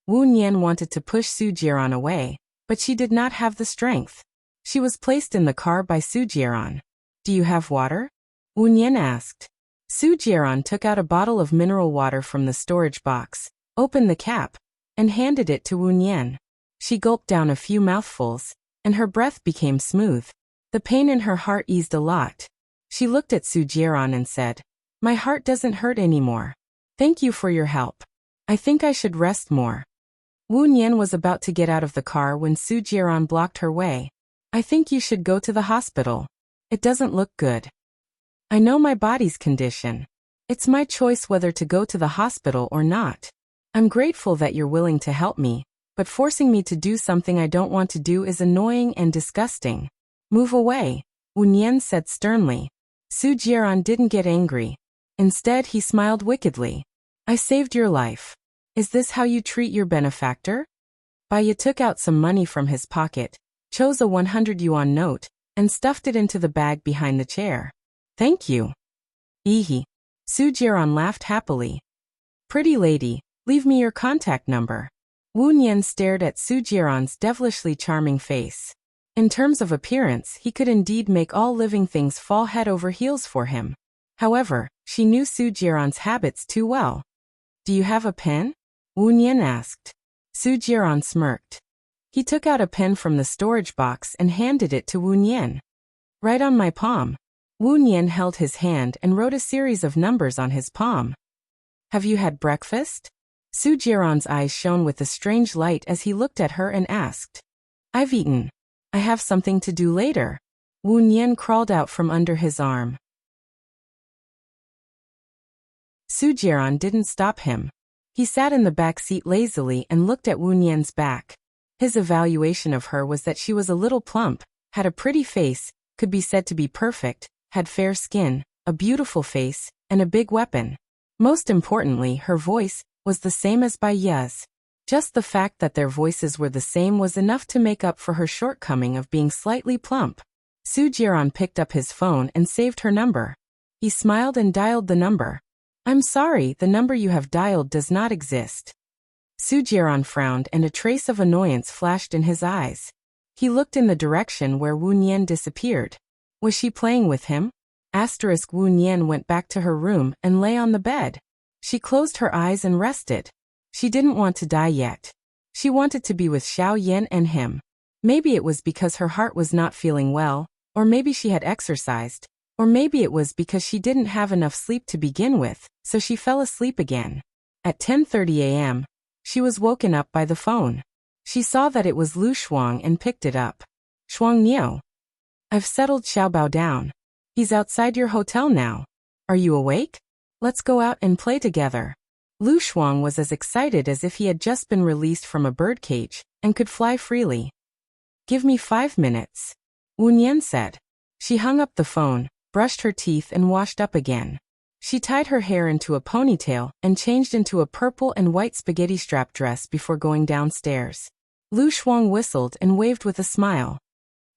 Wu Nian wanted to push Su Jiran away, but she did not have the strength. She was placed in the car by Su Jiran. Do you have water? Wu Nian asked. Su Jiran took out a bottle of mineral water from the storage box, opened the cap, and handed it to Wu Nian. She gulped down a few mouthfuls, and her breath became smooth. The pain in her heart eased a lot. She looked at Su Jiran and said, My heart doesn't hurt anymore. Thank you for your help. I think I should rest more. Wu Nian was about to get out of the car when Su Jiran blocked her way. I think you should go to the hospital. It doesn't look good. I know my body's condition. It's my choice whether to go to the hospital or not. I'm grateful that you're willing to help me, but forcing me to do something I don't want to do is annoying and disgusting. Move away, Wu Nian said sternly. Su Jiaran didn't get angry. Instead, he smiled wickedly. I saved your life. Is this how you treat your benefactor? Baiya took out some money from his pocket, chose a 100 yuan note, and stuffed it into the bag behind the chair. Thank you. Ehe. Su Jiaran laughed happily. Pretty lady, leave me your contact number. Wu Nian stared at Su Jiaran's devilishly charming face. In terms of appearance, he could indeed make all living things fall head over heels for him. However, she knew Su Jiaran's habits too well. Do you have a pen? Wu Nian asked. Su Jiaran smirked. He took out a pen from the storage box and handed it to Wu Nian. Right on my palm. Wu Nian held his hand and wrote a series of numbers on his palm. Have you had breakfast? Su Jiaran's eyes shone with a strange light as he looked at her and asked. I've eaten. I have something to do later. Wu Nian crawled out from under his arm. Su Jiaran didn't stop him. He sat in the back seat lazily and looked at Wu Nian's back. His evaluation of her was that she was a little plump, had a pretty face, could be said to be perfect, had fair skin, a beautiful face, and a big weapon. Most importantly, her voice was the same as Baiya's. Just the fact that their voices were the same was enough to make up for her shortcoming of being slightly plump. Su Jiaran picked up his phone and saved her number. He smiled and dialed the number. I'm sorry, the number you have dialed does not exist. Su Jiaran frowned and a trace of annoyance flashed in his eyes. He looked in the direction where Wu Nian disappeared. Was she playing with him? Wu Nian went back to her room and lay on the bed. She closed her eyes and rested. She didn't want to die yet. She wanted to be with Xiao Yan and him. Maybe it was because her heart was not feeling well, or maybe she had exercised, or maybe it was because she didn't have enough sleep to begin with, so she fell asleep again. At 10:30 a.m., she was woken up by the phone. She saw that it was Lu Shuang and picked it up. Shuang Niu. I've settled Xiaobao down. He's outside your hotel now. Are you awake? Let's go out and play together. Lu Shuang was as excited as if he had just been released from a birdcage and could fly freely. Give me 5 minutes. Wu Nian said. She hung up the phone, brushed her teeth and washed up again. She tied her hair into a ponytail and changed into a purple and white spaghetti strap dress before going downstairs. Lu Shuang whistled and waved with a smile.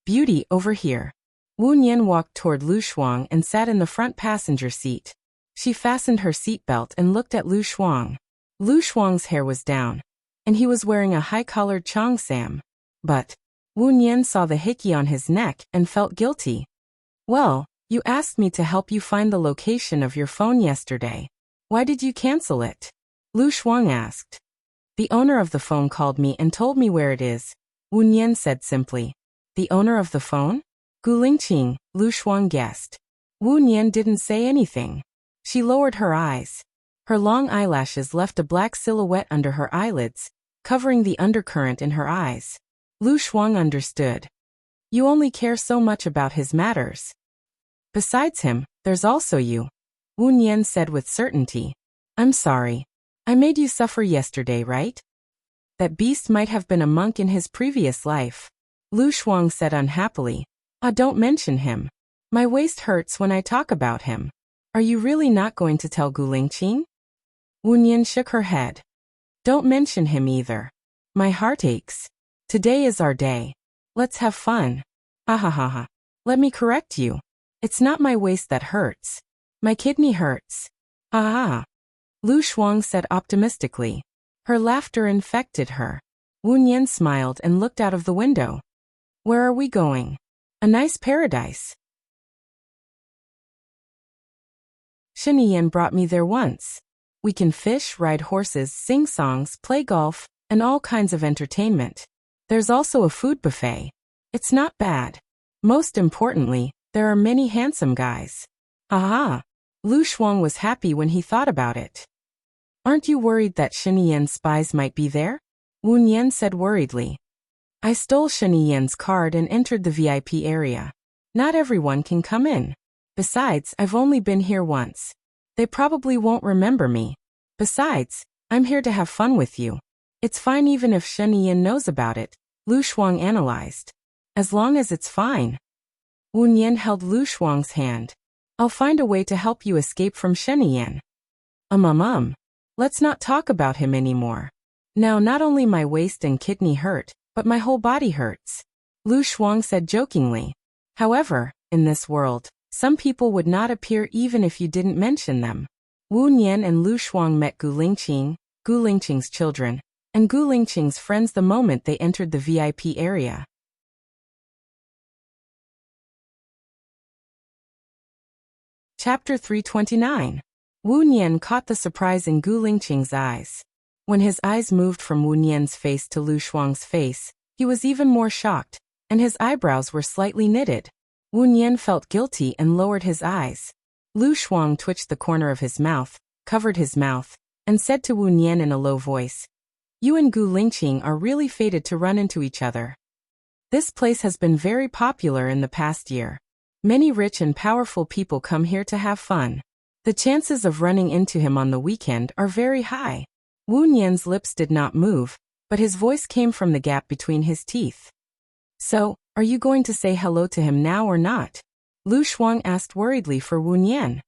Beauty, over here. Wu Nian walked toward Lu Shuang and sat in the front passenger seat. She fastened her seatbelt and looked at Lu Shuang. Lu Shuang's hair was down, and he was wearing a high-collared cheongsam. But Wu Nian saw the hickey on his neck and felt guilty. Well, you asked me to help you find the location of your phone yesterday. Why did you cancel it? Lu Shuang asked. The owner of the phone called me and told me where it is, Wu Nian said simply. The owner of the phone? Gu Lingqing, Lu Shuang guessed. Wu Nian didn't say anything. She lowered her eyes. Her long eyelashes left a black silhouette under her eyelids, covering the undercurrent in her eyes. Lu Shuang understood. You only care so much about his matters. Besides him, there's also you, Wu Nian said with certainty. I'm sorry. I made you suffer yesterday, right? That beast might have been a monk in his previous life. Lu Shuang said unhappily. Don't mention him. My waist hurts when I talk about him. Are you really not going to tell Gu Lingqing? Wu Nian shook her head. Don't mention him either. My heart aches. Today is our day. Let's have fun. Ha ha ha ha. Let me correct you. It's not my waist that hurts. My kidney hurts. Ah. Lu Shuang said optimistically. Her laughter infected her. Wu Nian smiled and looked out of the window. Where are we going? A nice paradise. Shiniyan brought me there once. We can fish, ride horses, sing songs, play golf, and all kinds of entertainment. There's also a food buffet. It's not bad. Most importantly, there are many handsome guys. Aha! Lu Shuang was happy when he thought about it. Aren't you worried that Shiniyan's spies might be there? Wu Nian said worriedly. I stole Shiniyan's card and entered the VIP area. Not everyone can come in. Besides, I've only been here once. They probably won't remember me. Besides, I'm here to have fun with you. It's fine even if Shiniyan knows about it, Lu Shuang analyzed. As long as it's fine. Wu Nian held Lu Shuang's hand. I'll find a way to help you escape from Shenian. Let's not talk about him anymore. Now not only my waist and kidney hurt, but my whole body hurts. Lu Shuang said jokingly. However, in this world, some people would not appear even if you didn't mention them. Wu Nian and Lu Shuang met Gu Lingqing, Gu Lingqing's children, and Gu Lingqing's friends the moment they entered the VIP area. Chapter 329. Wu Nian caught the surprise in Gu Lingqing's eyes. When his eyes moved from Wu Nian's face to Lu Shuang's face, he was even more shocked, and his eyebrows were slightly knitted. Wu Nian felt guilty and lowered his eyes. Lu Shuang twitched the corner of his mouth, covered his mouth, and said to Wu Nian in a low voice, "You and Gu Lingqing are really fated to run into each other. This place has been very popular in the past year. Many rich and powerful people come here to have fun. The chances of running into him on the weekend are very high." Wu Nian's lips did not move, but his voice came from the gap between his teeth. "So, are you going to say hello to him now or not?" Lu Shuang asked worriedly for Wu Nian.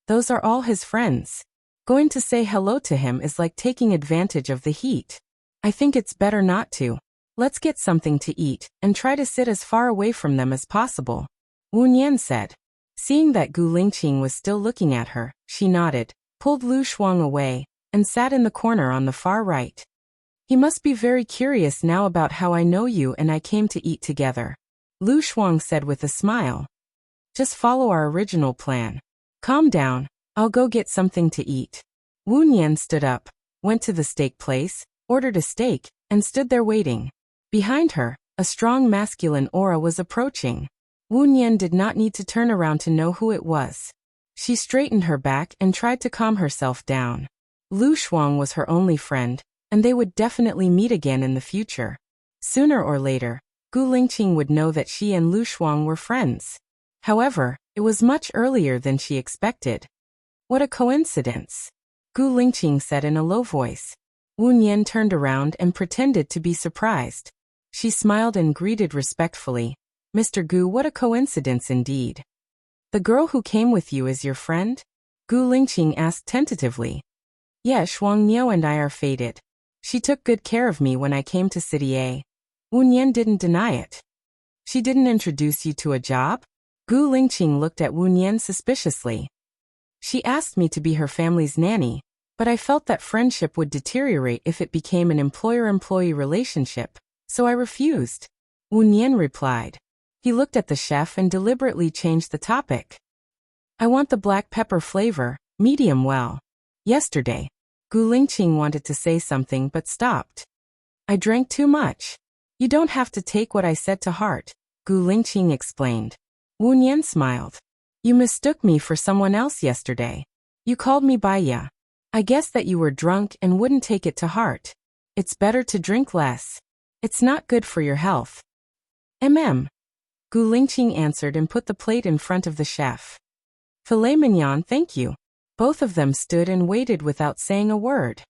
"Those are all his friends. Going to say hello to him is like taking advantage of the heat. I think it's better not to. Let's get something to eat, and try to sit as far away from them as possible," Wu Nian said. Seeing that Gu Lingqing was still looking at her, she nodded, pulled Lu Shuang away, and sat in the corner on the far right. "He must be very curious now about how I know you and I came to eat together," Lu Shuang said with a smile. "Just follow our original plan. Calm down, I'll go get something to eat." Wu Nian stood up, went to the steak place, ordered a steak, and stood there waiting. Behind her, a strong masculine aura was approaching. Wu Nian did not need to turn around to know who it was. She straightened her back and tried to calm herself down. Lu Shuang was her only friend, and they would definitely meet again in the future. Sooner or later, Gu Lingqing would know that she and Lu Shuang were friends. However, it was much earlier than she expected. "What a coincidence," Gu Lingqing said in a low voice. Wu Nian turned around and pretended to be surprised. She smiled and greeted respectfully. "Mr. Gu, what a coincidence indeed. The girl who came with you is your friend?" Gu Lingqing asked tentatively. "Yes, Shuang Niu and I are fated. She took good care of me when I came to City A." Wu Nian didn't deny it. "She didn't introduce you to a job?" Gu Lingqing looked at Wu Nian suspiciously. "She asked me to be her family's nanny, but I felt that friendship would deteriorate if it became an employer-employee relationship, so I refused," Wu Nian replied. He looked at the chef and deliberately changed the topic. "I want the black pepper flavor, medium well." Yesterday, Gu Lingqing wanted to say something but stopped. "I drank too much." "You don't have to take what I said to heart," Gu Lingqing explained. Wu Nian smiled. "You mistook me for someone else yesterday. You called me Baiya. I guess that you were drunk and wouldn't take it to heart. It's better to drink less. It's not good for your health." Gu Lingqing answered and put the plate in front of the chef. "Filet mignon, thank you." Both of them stood and waited without saying a word.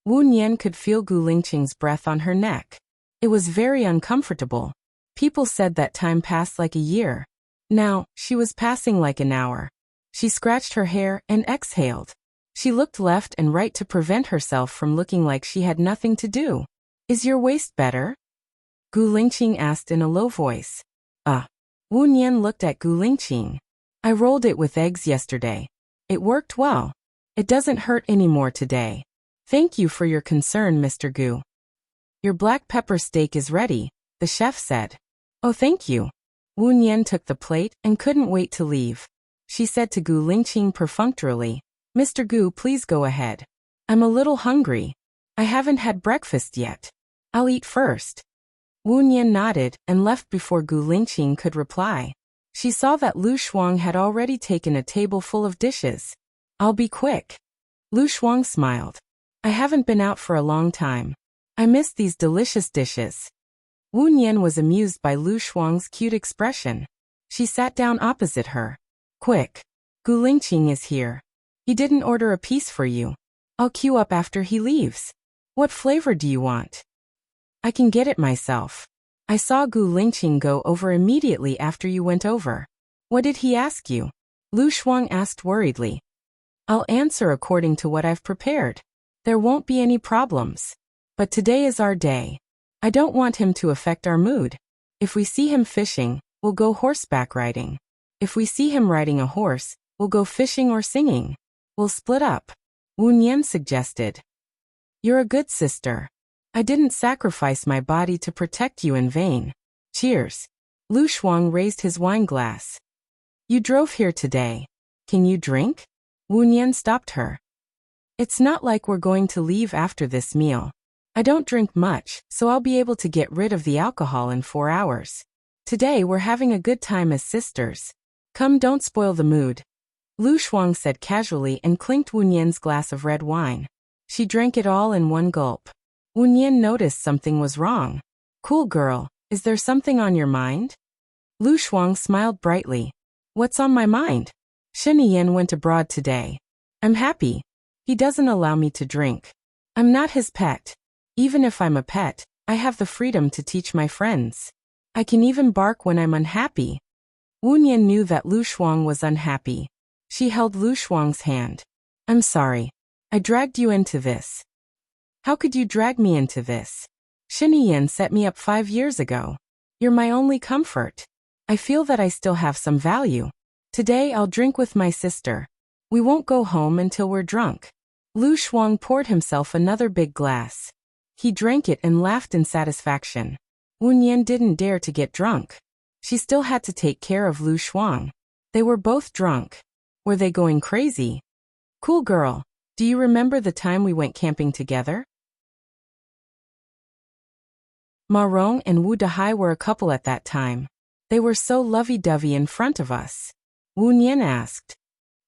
Wu Nian could feel Gu Lingqing's breath on her neck. It was very uncomfortable. People said that time passed like a year. Now, she was passing like an hour. She scratched her hair and exhaled. She looked left and right to prevent herself from looking like she had nothing to do. "Is your waist better?" Gu Lingqing asked in a low voice. Wu Nian looked at Gu Lingqing. "I rolled it with eggs yesterday. It worked well. It doesn't hurt anymore today. Thank you for your concern, Mr. Gu." "Your black pepper steak is ready," the chef said. "Oh, thank you." Wu Nian took the plate and couldn't wait to leave. She said to Gu Lingqing perfunctorily, "Mr. Gu, please go ahead. I'm a little hungry. I haven't had breakfast yet. I'll eat first." Wu Nian nodded and left before Gu Lingqing could reply. She saw that Lu Shuang had already taken a table full of dishes. "I'll be quick." Lu Shuang smiled. "I haven't been out for a long time. I miss these delicious dishes." Wu Nian was amused by Lu Shuang's cute expression. She sat down opposite her. "Quick. Gu Lingqing is here. He didn't order a piece for you. I'll queue up after he leaves. What flavor do you want?" "I can get it myself." I saw Gu Lingqing go over immediately after you went over. What did he ask you? Lu Shuang asked worriedly. I'll answer according to what I've prepared. There won't be any problems. But today is our day. I don't want him to affect our mood. If we see him fishing, we'll go horseback riding. If we see him riding a horse, we'll go fishing or singing. We'll split up. Wu Nian suggested. You're a good sister. I didn't sacrifice my body to protect you in vain. Cheers. Lu Shuang raised his wine glass. You drove here today. Can you drink? Wu Nian stopped her. It's not like we're going to leave after this meal. I don't drink much, so I'll be able to get rid of the alcohol in 4 hours. Today we're having a good time as sisters. Come, don't spoil the mood. Lu Shuang said casually and clinked Wu Nian's glass of red wine. She drank it all in one gulp. Wu Nian noticed something was wrong. Cool girl, is there something on your mind? Lu Shuang smiled brightly. What's on my mind? Shen Yan went abroad today. I'm happy. He doesn't allow me to drink. I'm not his pet. Even if I'm a pet, I have the freedom to teach my friends. I can even bark when I'm unhappy. Wu Nian knew that Lu Shuang was unhappy. She held Lu Shuang's hand. I'm sorry. I dragged you into this. How could you drag me into this? Shen Yan set me up 5 years ago. You're my only comfort. I feel that I still have some value. Today I'll drink with my sister. We won't go home until we're drunk. Lu Shuang poured himself another big glass. He drank it and laughed in satisfaction. Wu Nian didn't dare to get drunk. She still had to take care of Lu Shuang. They were both drunk. Were they going crazy? Cool girl, do you remember the time we went camping together? Ma Rong and Wu Dehai were a couple at that time. They were so lovey-dovey in front of us. Wu Nian asked.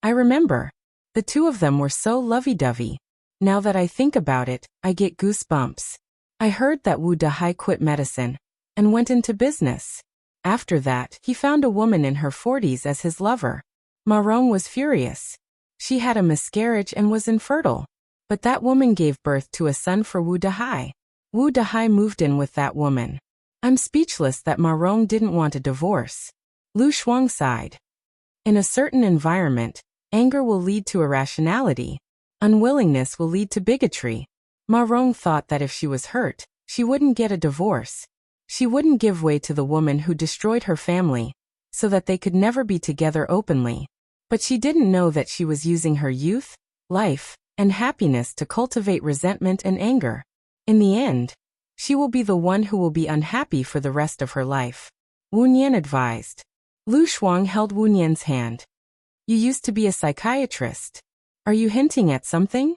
I remember. The two of them were so lovey-dovey. Now that I think about it, I get goosebumps. I heard that Wu Dehai quit medicine and went into business. After that, he found a woman in her 40s as his lover. Ma Rong was furious. She had a miscarriage and was infertile. But that woman gave birth to a son for Wu Dehai. Wu Dehai moved in with that woman. I'm speechless that Ma Rong didn't want a divorce. Lu Shuang sighed. In a certain environment, anger will lead to irrationality. Unwillingness will lead to bigotry. Ma Rong thought that if she was hurt, she wouldn't get a divorce. She wouldn't give way to the woman who destroyed her family, so that they could never be together openly. But she didn't know that she was using her youth, life, and happiness to cultivate resentment and anger. In the end, she will be the one who will be unhappy for the rest of her life. Wu Nian advised. Lu Shuang held Wu Nian's hand. You used to be a psychiatrist. Are you hinting at something?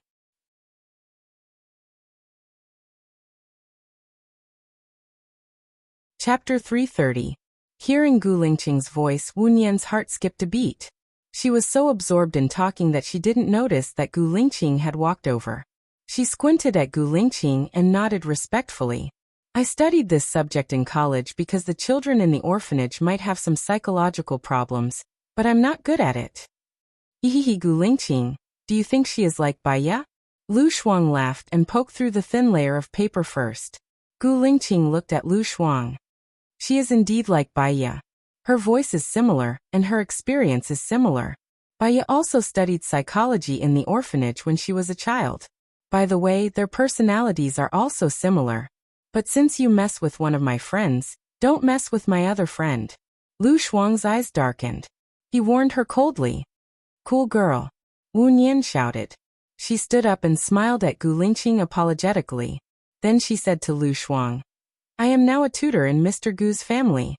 Chapter 330. Hearing Gu Lingqing's voice, Wu Nian's heart skipped a beat. She was so absorbed in talking that she didn't notice that Gu Lingqing had walked over. She squinted at Gu Lingqing and nodded respectfully. I studied this subject in college because the children in the orphanage might have some psychological problems, but I'm not good at it. Hehehe, Gu Lingqing, do you think she is like Baiya? Lu Shuang laughed and poked through the thin layer of paper first. Gu Lingqing looked at Lu Shuang. She is indeed like Baiya. Her voice is similar, and her experience is similar. Baiya also studied psychology in the orphanage when she was a child. By the way, their personalities are also similar. But since you mess with one of my friends, don't mess with my other friend. Lu Shuang's eyes darkened. He warned her coldly. Cool girl. Wu Nian shouted. She stood up and smiled at Gu Lingqing apologetically. Then she said to Lu Shuang, I am now a tutor in Mr. Gu's family.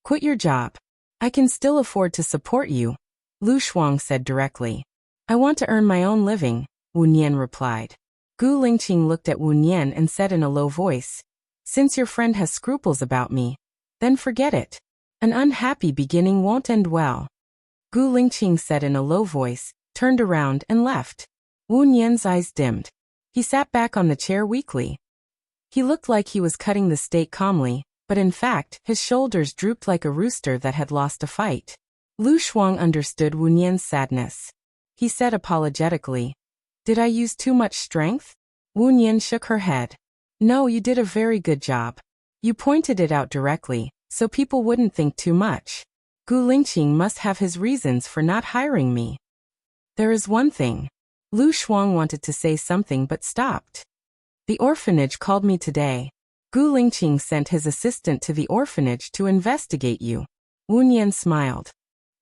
Quit your job. I can still afford to support you. Lu Shuang said directly. I want to earn my own living, Wu Nian replied. Gu Lingqing looked at Wu Nian and said in a low voice, Since your friend has scruples about me, then forget it. An unhappy beginning won't end well. Gu Lingqing said in a low voice, turned around and left. Wu Nian's eyes dimmed. He sat back on the chair weakly. He looked like he was cutting the steak calmly, but in fact, his shoulders drooped like a rooster that had lost a fight. Lu Shuang understood Wu Nian's sadness. He said apologetically, Did I use too much strength? Wu Nian shook her head. No, you did a very good job. You pointed it out directly, so people wouldn't think too much. Gu Lingqing must have his reasons for not hiring me. There is one thing. Lu Shuang wanted to say something but stopped. The orphanage called me today. Gu Lingqing sent his assistant to the orphanage to investigate you. Wu Nian smiled.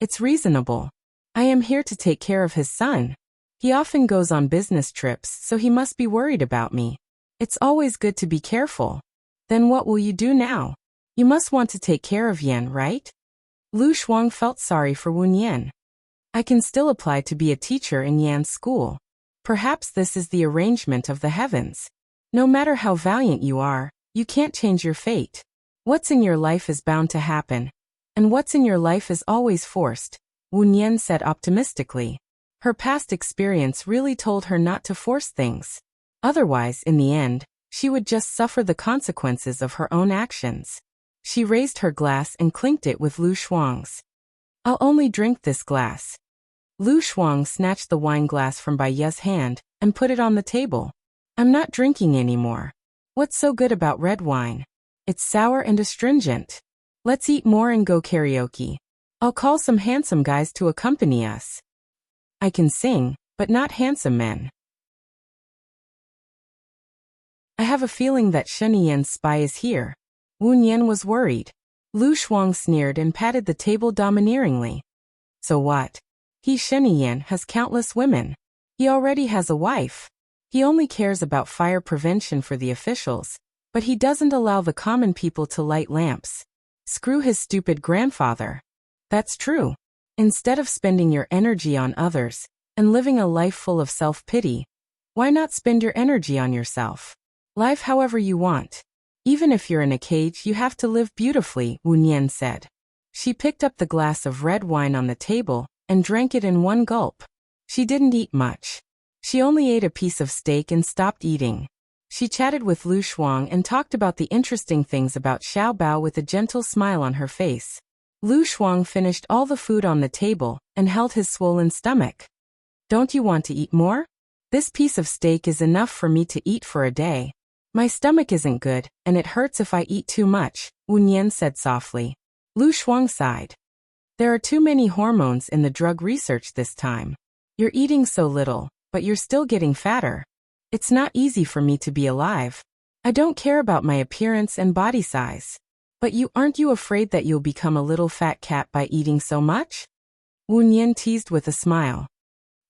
It's reasonable. I am here to take care of his son. He often goes on business trips, so he must be worried about me. It's always good to be careful. Then what will you do now? You must want to take care of Yan, right? Lu Shuang felt sorry for Wu Nian. I can still apply to be a teacher in Yan's school. Perhaps this is the arrangement of the heavens. No matter how valiant you are, you can't change your fate. What's in your life is bound to happen. And what's in your life is always forced, Wu Nian said optimistically. Her past experience really told her not to force things. Otherwise, in the end, she would just suffer the consequences of her own actions. She raised her glass and clinked it with Lu Shuang's. I'll only drink this glass. Lu Shuang snatched the wine glass from Bai Ye's hand and put it on the table. I'm not drinking anymore. What's so good about red wine? It's sour and astringent. Let's eat more and go karaoke. I'll call some handsome guys to accompany us. I can sing, but not handsome men. I have a feeling that Sheniyan's spy is here. Wu Nian was worried. Lu Shuang sneered and patted the table domineeringly. So what? Sheniyan has countless women. He already has a wife. He only cares about fire prevention for the officials, but he doesn't allow the common people to light lamps. Screw his stupid grandfather. That's true. Instead of spending your energy on others and living a life full of self-pity, why not spend your energy on yourself? Live however you want. Even if you're in a cage, you have to live beautifully, Wu Nian said. She picked up the glass of red wine on the table and drank it in one gulp. She didn't eat much. She only ate a piece of steak and stopped eating. She chatted with Lu Shuang and talked about the interesting things about Xiao Bao with a gentle smile on her face. Lu Shuang finished all the food on the table and held his swollen stomach. Don't you want to eat more? This piece of steak is enough for me to eat for a day. My stomach isn't good, and it hurts if I eat too much, Wu Nian said softly. Lu Shuang sighed. There are too many hormones in the drug research this time. You're eating so little, but you're still getting fatter. It's not easy for me to be alive. I don't care about my appearance and body size. But aren't you afraid that you'll become a little fat cat by eating so much? Wu Nian teased with a smile.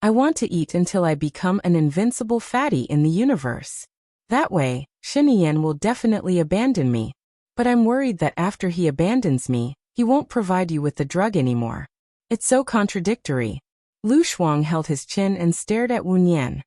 I want to eat until I become an invincible fatty in the universe. That way, Sheniyan will definitely abandon me. But I'm worried that after he abandons me, he won't provide you with the drug anymore. It's so contradictory. Lu Shuang held his chin and stared at Wu Nian.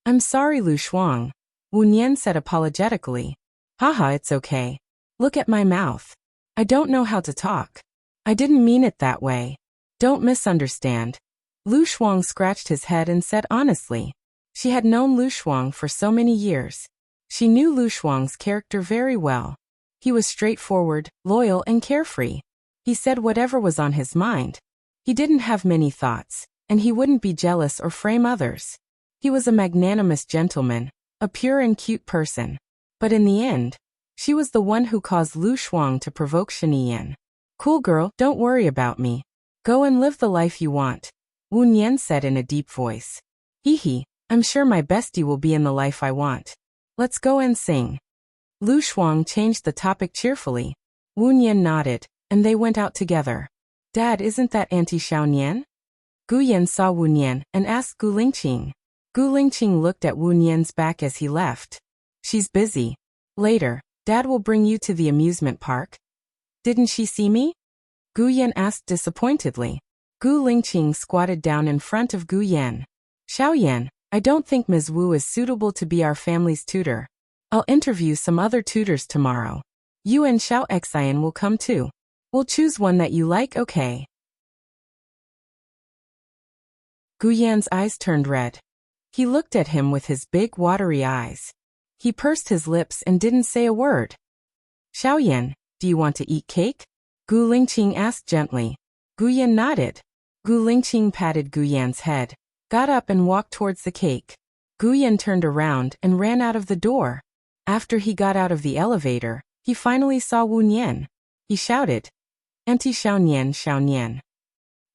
I'm sorry, Lu Shuang, Wu Nian said apologetically. Haha, it's okay. Look at my mouth. I don't know how to talk. I didn't mean it that way. Don't misunderstand. Lu Shuang scratched his head and said honestly. She had known Lu Shuang for so many years. She knew Lu Shuang's character very well. He was straightforward, loyal, and carefree. He said whatever was on his mind. He didn't have many thoughts, and he wouldn't be jealous or frame others. He was a magnanimous gentleman, a pure and cute person. But in the end, she was the one who caused Lu Shuang to provoke Sheniyan. Cool girl, don't worry about me. Go and live the life you want, Wu Nian said in a deep voice. Hee, I'm sure my bestie will be in the life I want. Let's go and sing. Lu Shuang changed the topic cheerfully. Wu Nian nodded, and they went out together. Dad, isn't that Auntie Xiao Nian? Gu Yan saw Wu Nian and asked Gu Lingqing. Gu Lingqing looked at Wu Nian's back as he left. She's busy. Later, Dad will bring you to the amusement park. Didn't she see me? Gu Yan asked disappointedly. Gu Lingqing squatted down in front of Gu Yan. Xiao Yan, I don't think Ms. Wu is suitable to be our family's tutor. I'll interview some other tutors tomorrow. You and Xiao Xian will come too. We'll choose one that you like, okay? Gu Yan's eyes turned red. He looked at him with his big watery eyes. He pursed his lips and didn't say a word. Xiao Yan, do you want to eat cake? Gu Lingqing asked gently. Gu Yan nodded. Gu Lingqing patted Gu Yan's head, got up and walked towards the cake. Gu Yan turned around and ran out of the door. After he got out of the elevator, He finally saw Wu Nian. He shouted, "Auntie Xiao Nian, Xiao Nian."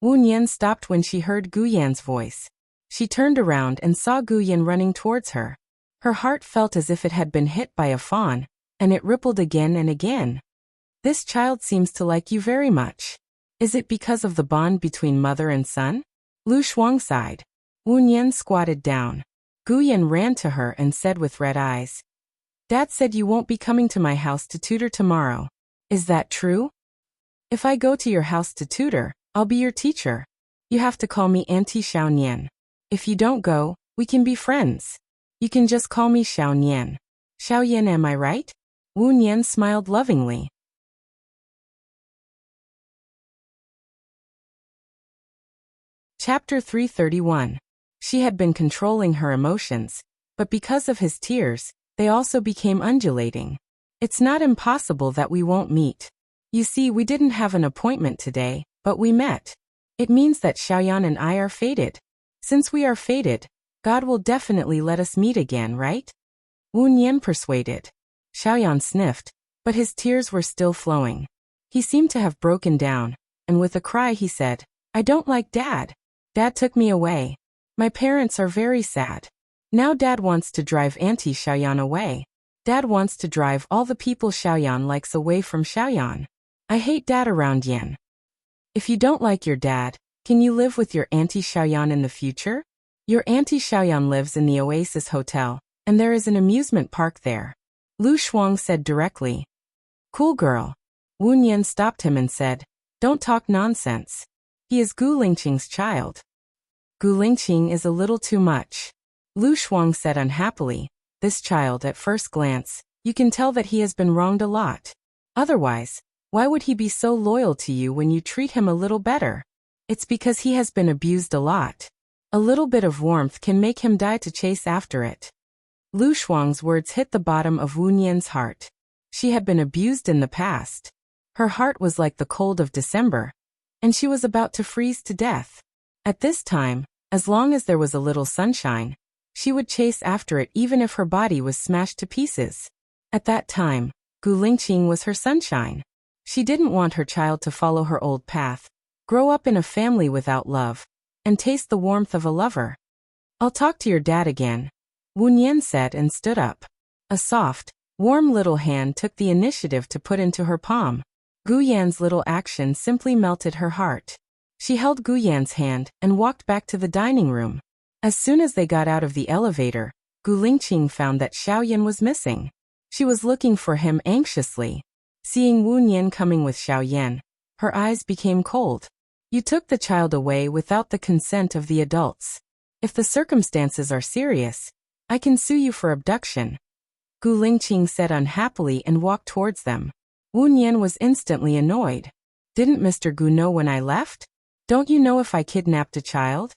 Wu Nian stopped when she heard Gu Yan's voice. She turned around and saw Gu Yan running towards her. Her heart felt as if it had been hit by a fawn, and it rippled again and again. "This child seems to like you very much. Is it because of the bond between mother and son?" Lu Shuang sighed. Wu Nian squatted down. Gu Yan ran to her and said with red eyes, "Dad said you won't be coming to my house to tutor tomorrow. Is that true? If I go to your house to tutor, I'll be your teacher. You have to call me Auntie Xiao Nian. If you don't go, we can be friends. You can just call me Xiao Nian. Xiao Yan, am I right?" Wu Nian smiled lovingly. Chapter 331. She had been controlling her emotions, but because of his tears, they also became undulating. "It's not impossible that we won't meet. You see, we didn't have an appointment today, but we met. It means that Xiaoyan and I are fated. Since we are fated, God will definitely let us meet again, right?" Wu Nian persuaded. Xiaoyan sniffed, but his tears were still flowing. He seemed to have broken down, and with a cry he said, "I don't like Dad. Dad took me away. My parents are very sad. Now Dad wants to drive Auntie Xiaoyan away. Dad wants to drive all the people Xiaoyan likes away from Xiaoyan. I hate Dad around Yan. If you don't like your dad, can you live with your Auntie Xiaoyan in the future? Your Auntie Xiaoyan lives in the Oasis Hotel, and there is an amusement park there." Lu Shuang said directly. "Cool girl." Wu Nian stopped him and said, "Don't talk nonsense. He is Gu Lingqing's child." "Gu Lingqing is a little too much," Lu Shuang said unhappily. "This child, at first glance, you can tell that he has been wronged a lot. Otherwise, why would he be so loyal to you when you treat him a little better? It's because he has been abused a lot. A little bit of warmth can make him die to chase after it." Lu Shuang's words hit the bottom of Wu Nian's heart. She had been abused in the past. Her heart was like the cold of December, and she was about to freeze to death. At this time, as long as there was a little sunshine, she would chase after it even if her body was smashed to pieces. At that time, Gu Lingqing was her sunshine. She didn't want her child to follow her old path, grow up in a family without love, and taste the warmth of a lover. "I'll talk to your dad again," Wu Nian said and stood up. A soft, warm little hand took the initiative to put into her palm. Gu Yan's little action simply melted her heart. She held Gu Yan's hand and walked back to the dining room. As soon as they got out of the elevator, Gu Lingqing found that Xiaoyan was missing. She was looking for him anxiously. Seeing Wu Nian coming with Xiaoyan, her eyes became cold. "You took the child away without the consent of the adults. If the circumstances are serious, I can sue you for abduction," Gu Lingqing said unhappily and walked towards them. Wu Nian was instantly annoyed. "Didn't Mr. Gu know when I left? Don't you know if I kidnapped a child?"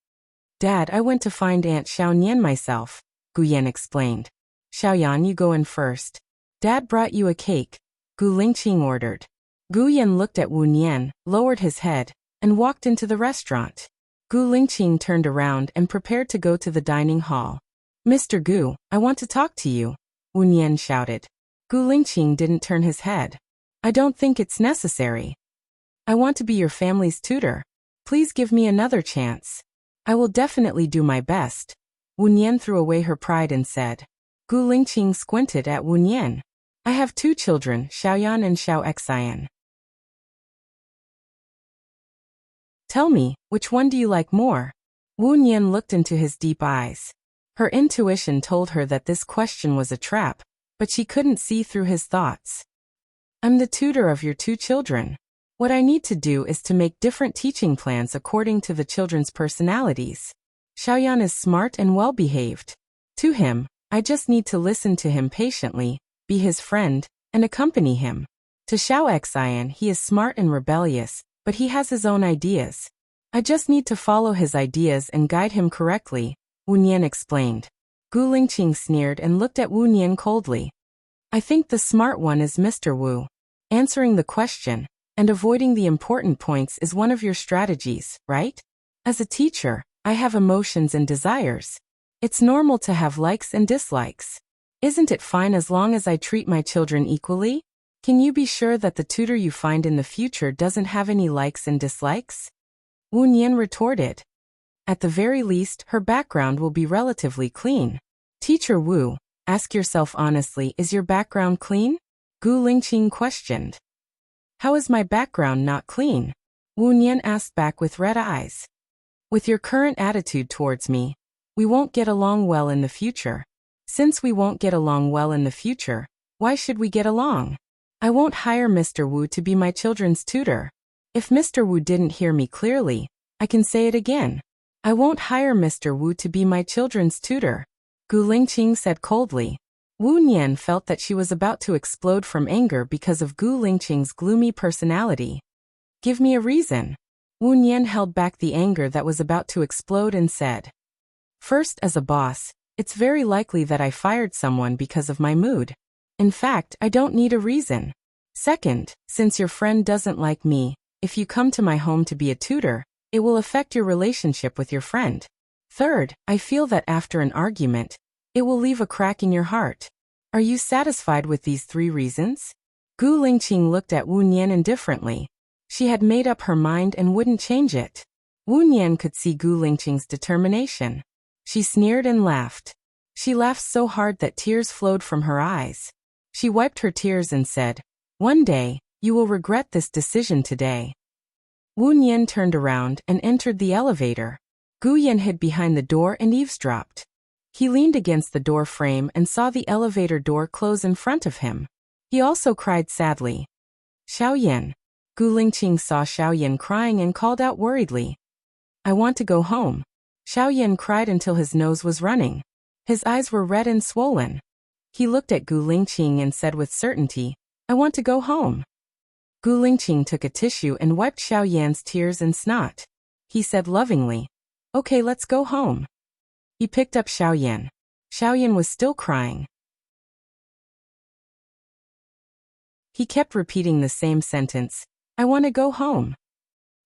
"Dad, I went to find Aunt Xiao Nian myself," Gu Yan explained. "Xiaoyan, you go in first. Dad brought you a cake," Gu Lingqing ordered. Gu Yan looked at Wu Nian, lowered his head, and walked into the restaurant. Gu Lingqing turned around and prepared to go to the dining hall. "Mr. Gu, I want to talk to you," Wu Nian shouted. Gu Lingqing didn't turn his head. "I don't think it's necessary. I want to be your family's tutor. Please give me another chance. I will definitely do my best." Wu Nian threw away her pride and said. Gu Lingqing squinted at Wu Nian. "I have two children, Xiaoyan and Xiao Xian. Tell me, which one do you like more?" Wu Nian looked into his deep eyes. Her intuition told her that this question was a trap, but she couldn't see through his thoughts. "I'm the tutor of your two children. What I need to do is to make different teaching plans according to the children's personalities. Xiaoyan is smart and well-behaved. To him, I just need to listen to him patiently, be his friend, and accompany him. To Xiao Xian, he is smart and rebellious, but he has his own ideas. I just need to follow his ideas and guide him correctly," Wu Nian explained. Gu Lingqing sneered and looked at Wu Nian coldly. "I think the smart one is Mr. Wu. Answering the question and avoiding the important points is one of your strategies, right? As a teacher, I have emotions and desires. It's normal to have likes and dislikes. Isn't it fine as long as I treat my children equally? Can you be sure that the tutor you find in the future doesn't have any likes and dislikes? Wu Nian retorted. At the very least, her background will be relatively clean. Teacher Wu, ask yourself honestly, is your background clean? Gu Lingqing questioned. How is my background not clean? Wu Nian asked back with red eyes. With your current attitude towards me, we won't get along well in the future. Since we won't get along well in the future, why should we get along? I won't hire Mr. Wu to be my children's tutor. If Mr. Wu didn't hear me clearly, I can say it again. I won't hire Mr. Wu to be my children's tutor, Gu Lingqing said coldly. Wu Nian felt that she was about to explode from anger because of Gu Lingqing's gloomy personality. Give me a reason. Wu Nian held back the anger that was about to explode and said. First, as a boss, it's very likely that I fired someone because of my mood. In fact, I don't need a reason. Second, since your friend doesn't like me, if you come to my home to be a tutor, it will affect your relationship with your friend. Third, I feel that after an argument, it will leave a crack in your heart. Are you satisfied with these 3 reasons? Gu Lingqing looked at Wu Nian indifferently. She had made up her mind and wouldn't change it. Wu Nian could see Gu Lingqing's determination. She sneered and laughed. She laughed so hard that tears flowed from her eyes. She wiped her tears and said, One day, you will regret this decision today. Wu Nian turned around and entered the elevator. Gu Yan hid behind the door and eavesdropped. He leaned against the door frame and saw the elevator door close in front of him. He also cried sadly. Xiaoyan. Gu Lingqing saw Xiaoyan crying and called out worriedly. I want to go home. Xiaoyan cried until his nose was running. His eyes were red and swollen. He looked at Gu Lingqing and said with certainty, I want to go home. Gu Lingqing took a tissue and wiped Xiaoyan's tears and snot. He said lovingly, Okay, let's go home. He picked up Xiaoyan. Xiaoyan was still crying. He kept repeating the same sentence, I want to go home.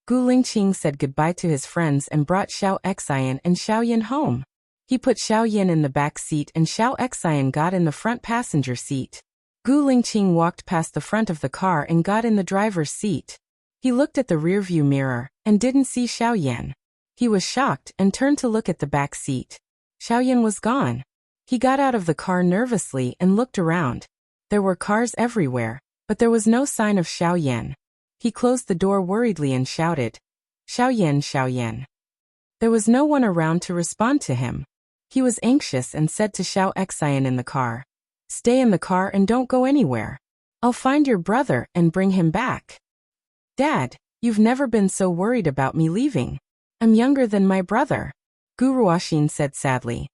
Gu Lingqing said goodbye to his friends and brought Xiao Xian and Xiaoyan home. He put Xiaoyan in the back seat and Xiao Xian got in the front passenger seat. Gu Lingqing walked past the front of the car and got in the driver's seat. He looked at the rearview mirror and didn't see Xiaoyan. He was shocked and turned to look at the back seat. Xiaoyan was gone. He got out of the car nervously and looked around. There were cars everywhere, but there was no sign of Xiaoyan. He closed the door worriedly and shouted, Xiaoyan, Xiaoyan. There was no one around to respond to him. He was anxious and said to Xiao Xian in the car, Stay in the car and don't go anywhere. I'll find your brother and bring him back. Dad, you've never been so worried about me leaving. I'm younger than my brother, Gu Ruoxin said sadly.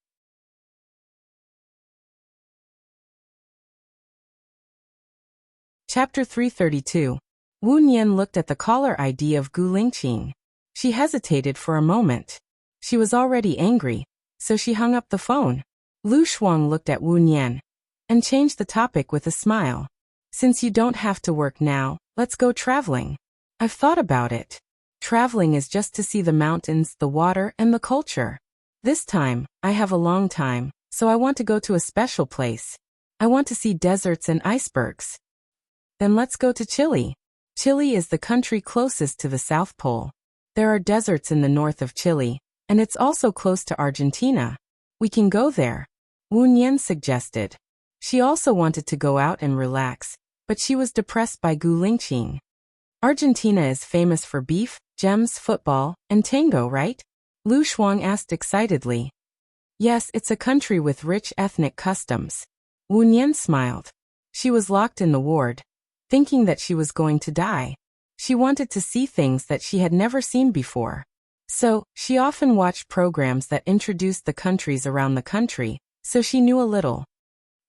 Chapter 332. Wu Nian looked at the caller ID of Gu Lingqing. She hesitated for a moment. She was already angry, so she hung up the phone. Lu Shuang looked at Wu Nian and changed the topic with a smile. Since you don't have to work now, let's go traveling. I've thought about it. Traveling is just to see the mountains, the water, and the culture. This time, I have a long time, so I want to go to a special place. I want to see deserts and icebergs. Then let's go to Chile. Chile is the country closest to the South Pole. There are deserts in the north of Chile, and it's also close to Argentina. We can go there, Wu Nian suggested. She also wanted to go out and relax, but she was depressed by Gu Lingqing. Argentina is famous for beef, gems, football, and tango, right? Lu Shuang asked excitedly. Yes, it's a country with rich ethnic customs. Wu Nian smiled. She was locked in the ward, thinking that she was going to die. She wanted to see things that she had never seen before. So, she often watched programs that introduced the countries around the country, so she knew a little.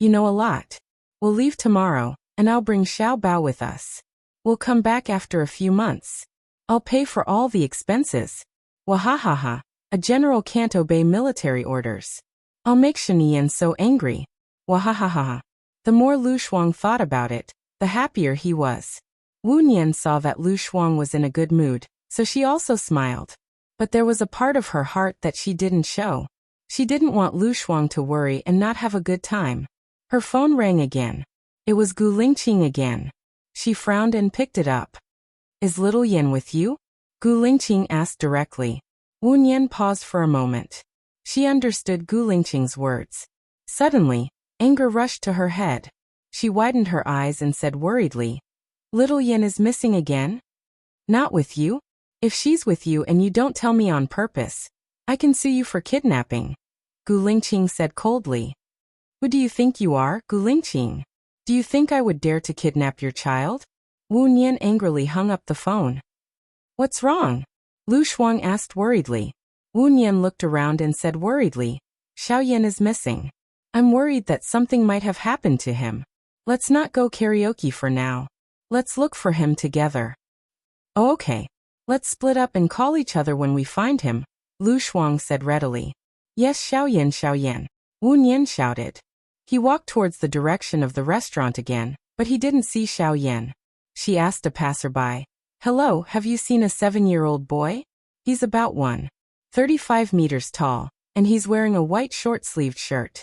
You know a lot. We'll leave tomorrow, and I'll bring Xiao Bao with us. We'll come back after a few months. I'll pay for all the expenses. Wahahaha, a general can't obey military orders. I'll make Shinian so angry. Wahahaha. The more Lu Shuang thought about it, the happier he was. Wu Nian saw that Lu Shuang was in a good mood, so she also smiled. But there was a part of her heart that she didn't show. She didn't want Lu Shuang to worry and not have a good time. Her phone rang again. It was Gu Lingqing again. She frowned and picked it up. Is little Yan with you? Gu Lingqing asked directly. Wu Nian paused for a moment. She understood Gu Lingqing's words. Suddenly, anger rushed to her head. She widened her eyes and said worriedly, Little Yan is missing again? Not with you? If she's with you and you don't tell me on purpose, I can sue you for kidnapping, Gu Lingqing said coldly. Who do you think you are, Gu Lingqing? Do you think I would dare to kidnap your child? Wu Nian angrily hung up the phone. What's wrong? Lu Shuang asked worriedly. Wu Nian looked around and said worriedly, Xiaoyan is missing. I'm worried that something might have happened to him. Let's not go karaoke for now. Let's look for him together. Oh, okay. Let's split up and call each other when we find him, Lu Shuang said readily. Yes, Xiaoyan, Xiaoyan, Wu Nian shouted. He walked towards the direction of the restaurant again, but he didn't see Xiaoyan. She asked a passerby, Hello, have you seen a 7-year-old boy? He's about 1.35 meters tall, and he's wearing a white short-sleeved shirt.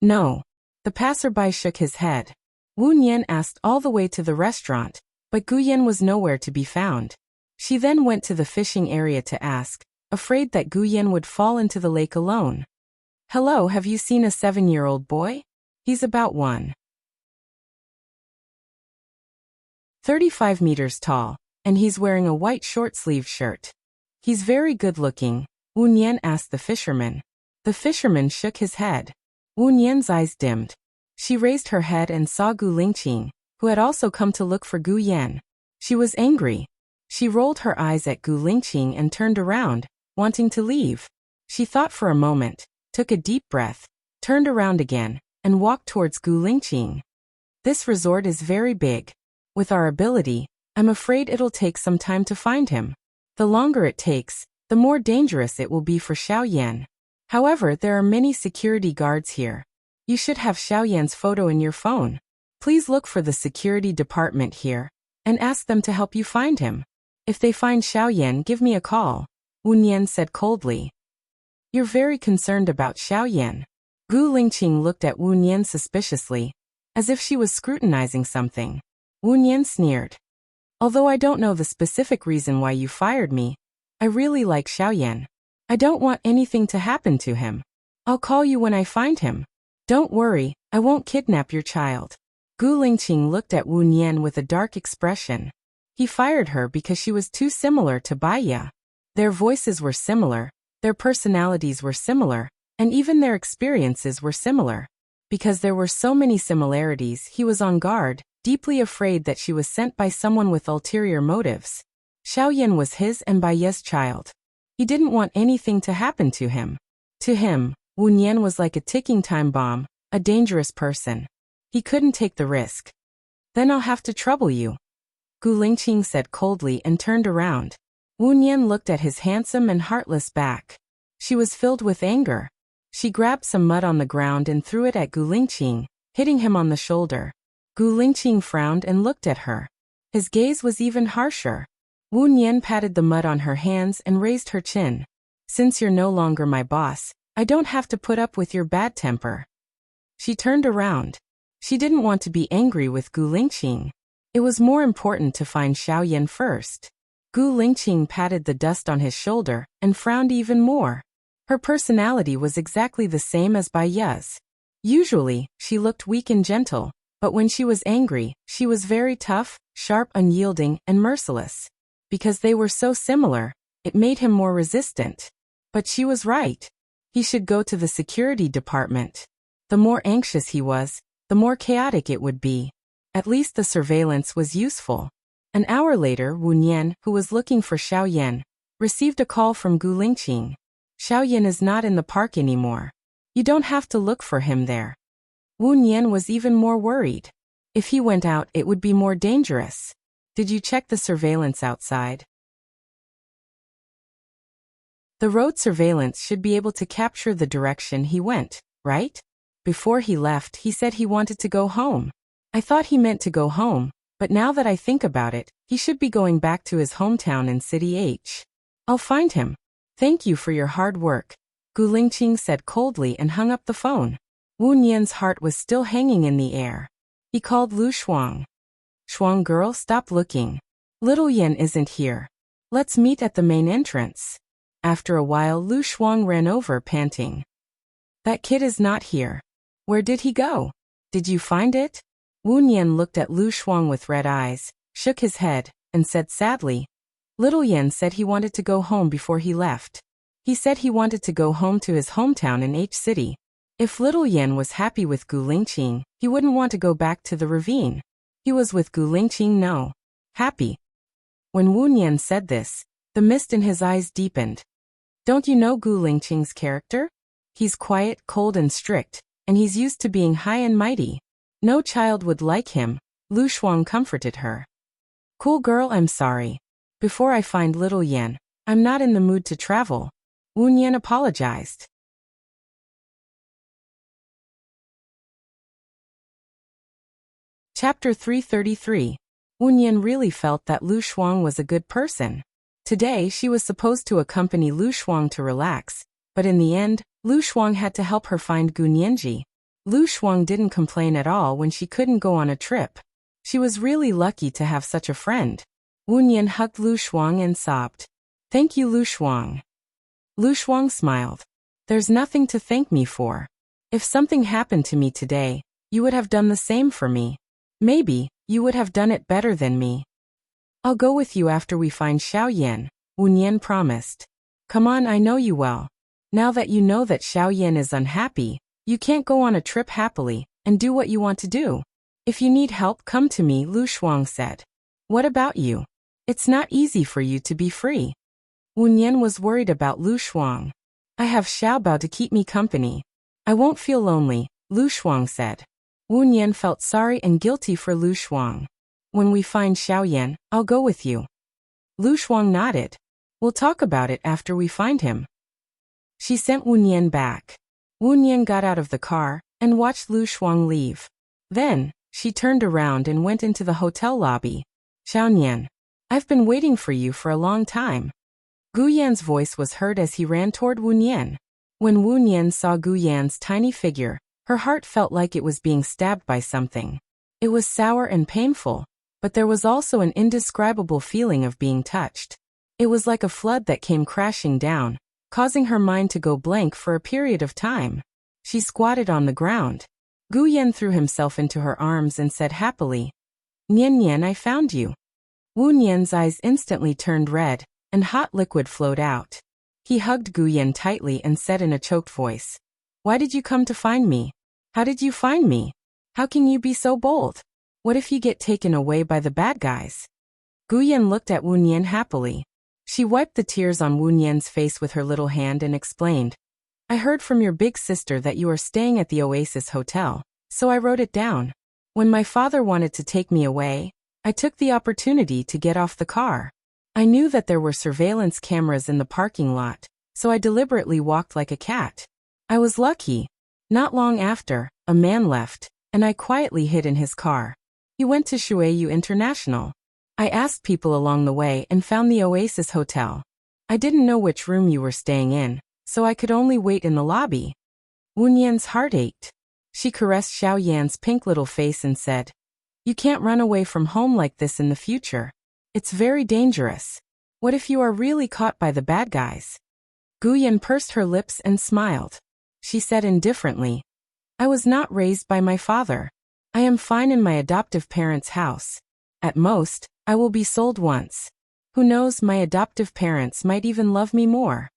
No. The passerby shook his head. Wu Nian asked all the way to the restaurant, but Gu Yan was nowhere to be found. She then went to the fishing area to ask, afraid that Gu Yan would fall into the lake alone. Hello, have you seen a 7-year-old boy? He's about 1.35 meters tall, and he's wearing a white short-sleeved shirt. He's very good-looking, Wu Nian asked the fisherman. The fisherman shook his head. Wu Nian's eyes dimmed. She raised her head and saw Gu Lingqing, who had also come to look for Gu Yan. She was angry. She rolled her eyes at Gu Lingqing and turned around, wanting to leave. She thought for a moment, took a deep breath, turned around again, and walked towards Gu Lingqing. This resort is very big. With our ability, I'm afraid it'll take some time to find him. The longer it takes, the more dangerous it will be for Xiaoyan. However, there are many security guards here. You should have Xiaoyan's photo in your phone. Please look for the security department here, and ask them to help you find him. If they find Xiaoyan, give me a call, Wu Nian said coldly. You're very concerned about Xiaoyan. Gu Lingqing looked at Wu Nian suspiciously, as if she was scrutinizing something. Wu Nian sneered. Although I don't know the specific reason why you fired me, I really like Xiaoyan. I don't want anything to happen to him. I'll call you when I find him. Don't worry, I won't kidnap your child. Gu Lingqing looked at Wu Nian with a dark expression. He fired her because she was too similar to Baiya. Their voices were similar, their personalities were similar, and even their experiences were similar. Because there were so many similarities, he was on guard, deeply afraid that she was sent by someone with ulterior motives. Xiaoyan was his and Baiya's child. He didn't want anything to happen to him. To him, Wu Nian was like a ticking time bomb, a dangerous person. He couldn't take the risk. Then I'll have to trouble you, Gu Lingqing said coldly and turned around. Wu Nian looked at his handsome and heartless back. She was filled with anger. She grabbed some mud on the ground and threw it at Gu Lingqing, hitting him on the shoulder. Gu Lingqing frowned and looked at her. His gaze was even harsher. Wu Nian patted the mud on her hands and raised her chin. Since you're no longer my boss, I don't have to put up with your bad temper. She turned around. She didn't want to be angry with Gu Lingqing. It was more important to find Xiaoyan first. Gu Lingqing patted the dust on his shoulder and frowned even more. Her personality was exactly the same as Baiya's. Usually, she looked weak and gentle, but when she was angry, she was very tough, sharp, unyielding, and merciless. Because they were so similar, it made him more resistant. But she was right. He should go to the security department. The more anxious he was, the more chaotic it would be. At least the surveillance was useful. An hour later, Wu Nian, who was looking for Xiaoyan, received a call from Gu Lingqing. Xiaoyan is not in the park anymore. You don't have to look for him there. Wu Nian was even more worried. If he went out, it would be more dangerous. Did you check the surveillance outside? The road surveillance should be able to capture the direction he went, right? Before he left, he said he wanted to go home. I thought he meant to go home, but now that I think about it, he should be going back to his hometown in City H. I'll find him. Thank you for your hard work, Gu Lingqing said coldly and hung up the phone. Wu Nian's heart was still hanging in the air. He called Lu Shuang. Shuang girl, stop looking. Little Yan isn't here. Let's meet at the main entrance. After a while, Lu Shuang ran over, panting. That kid is not here. Where did he go? Did you find it? Wu Nian looked at Lu Shuang with red eyes, shook his head, and said sadly, Little Yan said he wanted to go home before he left. He said he wanted to go home to his hometown in H City. If Little Yan was happy with Gu Lingqing, he wouldn't want to go back to the ravine. He was with Gu Lingqing, no. Happy. When Wu Nian said this, the mist in his eyes deepened. Don't you know Gu Lingqing's character? He's quiet, cold and strict, and he's used to being high and mighty. No child would like him, Lu Shuang comforted her. Cool girl, I'm sorry. Before I find Little Yan, I'm not in the mood to travel. Wu Nian apologized. Chapter 333. Wu Nian really felt that Lu Shuang was a good person. Today she was supposed to accompany Lu Shuang to relax, but in the end, Lu Shuang had to help her find Gu Nianji. Lu Shuang didn't complain at all when she couldn't go on a trip. She was really lucky to have such a friend. Wu Nian hugged Lu Shuang and sobbed. Thank you, Lu Shuang. Lu Shuang smiled. There's nothing to thank me for. If something happened to me today, you would have done the same for me. Maybe, you would have done it better than me. I'll go with you after we find Xiao Yan, Wu Nian promised. Come on, I know you well. Now that you know that Xiao Yan is unhappy, you can't go on a trip happily and do what you want to do. If you need help, come to me, Lu Shuang said. What about you? It's not easy for you to be free. Wu Nian was worried about Lu Shuang. I have Xiao Bao to keep me company. I won't feel lonely, Lu Shuang said. Wu Nian felt sorry and guilty for Lu Shuang. When we find Xiao Yan, I'll go with you. Lu Shuang nodded. We'll talk about it after we find him. She sent Wu Nian back. Wu Nian got out of the car and watched Lu Shuang leave. Then, she turned around and went into the hotel lobby. Xiao Nian, I've been waiting for you for a long time. Gu Yan's voice was heard as he ran toward Wu Nian. When Wu Nian saw Gu Yan's tiny figure, her heart felt like it was being stabbed by something. It was sour and painful, but there was also an indescribable feeling of being touched. It was like a flood that came crashing down, causing her mind to go blank for a period of time. She squatted on the ground. Gu Yan threw himself into her arms and said happily, Nian Nian, I found you. Wu Nian's eyes instantly turned red, and hot liquid flowed out. He hugged Gu Yan tightly and said in a choked voice, Why did you come to find me? How did you find me? How can you be so bold? What if you get taken away by the bad guys? Gu Yan looked at Wu Nian happily. She wiped the tears on Wu Nian's face with her little hand and explained, I heard from your big sister that you are staying at the Oasis Hotel, so I wrote it down. When my father wanted to take me away, I took the opportunity to get off the car. I knew that there were surveillance cameras in the parking lot, so I deliberately walked like a cat. I was lucky. Not long after, a man left, and I quietly hid in his car. He went to Shuiyu International. I asked people along the way and found the Oasis Hotel. I didn't know which room you were staying in, so I could only wait in the lobby. Wu Nian's heart ached. She caressed Xiao Yan's pink little face and said, You can't run away from home like this in the future. It's very dangerous. What if you are really caught by the bad guys? Gu Yan pursed her lips and smiled. She said indifferently, I was not raised by my father. I am fine in my adoptive parents' house. At most, I will be sold once. Who knows, my adoptive parents might even love me more.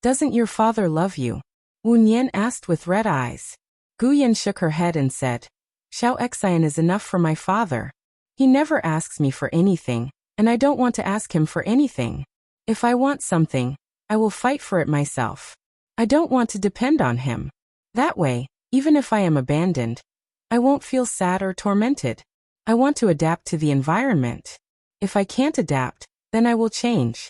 Doesn't your father love you? Wu Nian asked with red eyes. Gu Yan shook her head and said, Xiao Xian is enough for my father. He never asks me for anything, and I don't want to ask him for anything. If I want something, I will fight for it myself. I don't want to depend on him. That way, even if I am abandoned, I won't feel sad or tormented. I want to adapt to the environment. If I can't adapt, then I will change.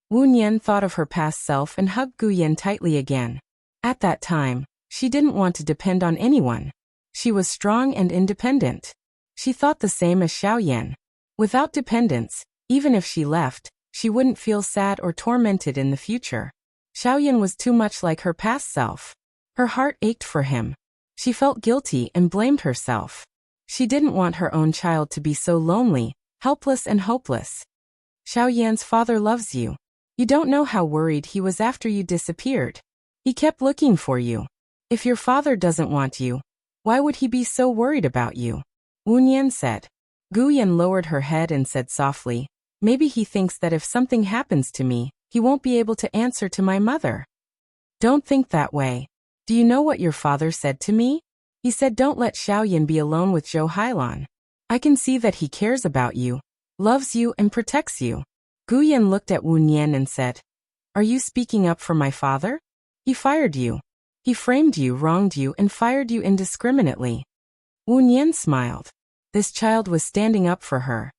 Wu Nian thought of her past self and hugged Gu Yan tightly again. At that time, she didn't want to depend on anyone. She was strong and independent. She thought the same as Xiao Yan. Without dependence, even if she left, she wouldn't feel sad or tormented in the future. Xiao Yan was too much like her past self. Her heart ached for him. She felt guilty and blamed herself. She didn't want her own child to be so lonely, helpless and hopeless. Xiao Yan's father loves you. You don't know how worried he was after you disappeared. He kept looking for you. If your father doesn't want you, why would he be so worried about you? Wu Nian said. Gu Yan lowered her head and said softly, maybe he thinks that if something happens to me, he won't be able to answer to my mother. Don't think that way. Do you know what your father said to me? He said don't let Xiao Yan be alone with Zhou Hailan. I can see that he cares about you, loves you and protects you. Gu Yan looked at Wu Nian and said, are you speaking up for my father? He fired you. He framed you, wronged you and fired you indiscriminately. Wu Nian smiled. This child was standing up for her.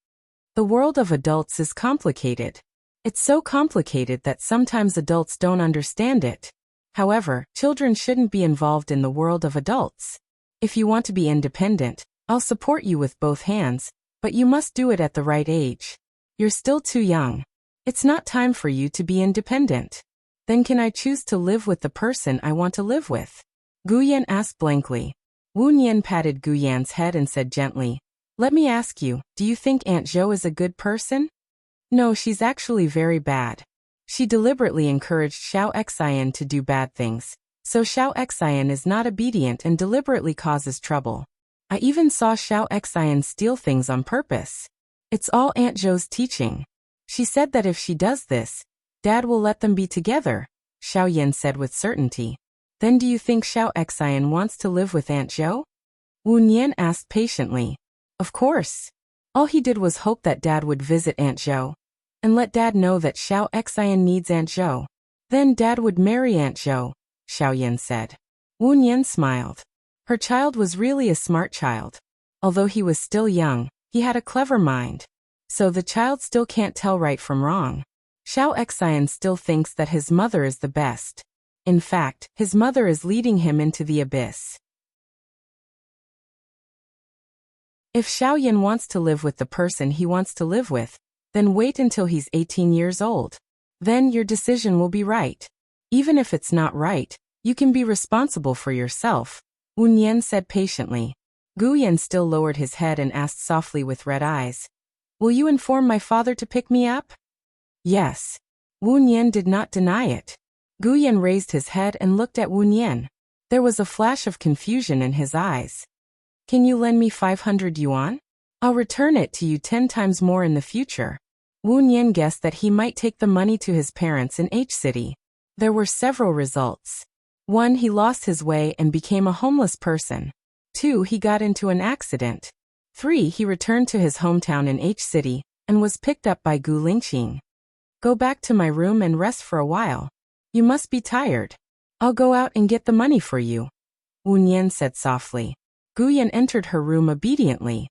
The world of adults is complicated. It's so complicated that sometimes adults don't understand it. However, children shouldn't be involved in the world of adults. If you want to be independent, I'll support you with both hands, but you must do it at the right age. You're still too young. It's not time for you to be independent. Then can I choose to live with the person I want to live with? Gu Yan asked blankly. Wu Nian patted Gu Yan's head and said gently, let me ask you, do you think Aunt Zhou is a good person? No, she's actually very bad. She deliberately encouraged Xiao Xian to do bad things, so Xiao Xian is not obedient and deliberately causes trouble. I even saw Xiao Xian steal things on purpose. It's all Aunt Zhou's teaching. She said that if she does this, Dad will let them be together, Xiao Yan said with certainty. Then do you think Xiao Xian wants to live with Aunt Zhou? Wu Nian asked patiently. Of course. All he did was hope that Dad would visit Aunt Zhou and let Dad know that Xiao Xian needs Aunt Zhou. Then Dad would marry Aunt Zhou, Xiao Yan said. Wu Nian smiled. Her child was really a smart child. Although he was still young, he had a clever mind. So the child still can't tell right from wrong. Xiao Xian still thinks that his mother is the best. In fact, his mother is leading him into the abyss. If Xiao Yan wants to live with the person he wants to live with, then wait until he's 18 years old. Then your decision will be right. Even if it's not right, you can be responsible for yourself, Wu Nian said patiently. Gu Yan still lowered his head and asked softly with red eyes, will you inform my father to pick me up? Yes. Wu Nian did not deny it. Gu Yan raised his head and looked at Wu Nian. There was a flash of confusion in his eyes. Can you lend me 500 yuan? I'll return it to you 10 times more in the future. Wu Nian guessed that he might take the money to his parents in H City. There were several results. 1. He lost his way and became a homeless person. 2. He got into an accident. 3. He returned to his hometown in H City and was picked up by Gu Lingqing. Go back to my room and rest for a while. You must be tired. I'll go out and get the money for you, Wu Nian said softly. Gu Yan entered her room obediently.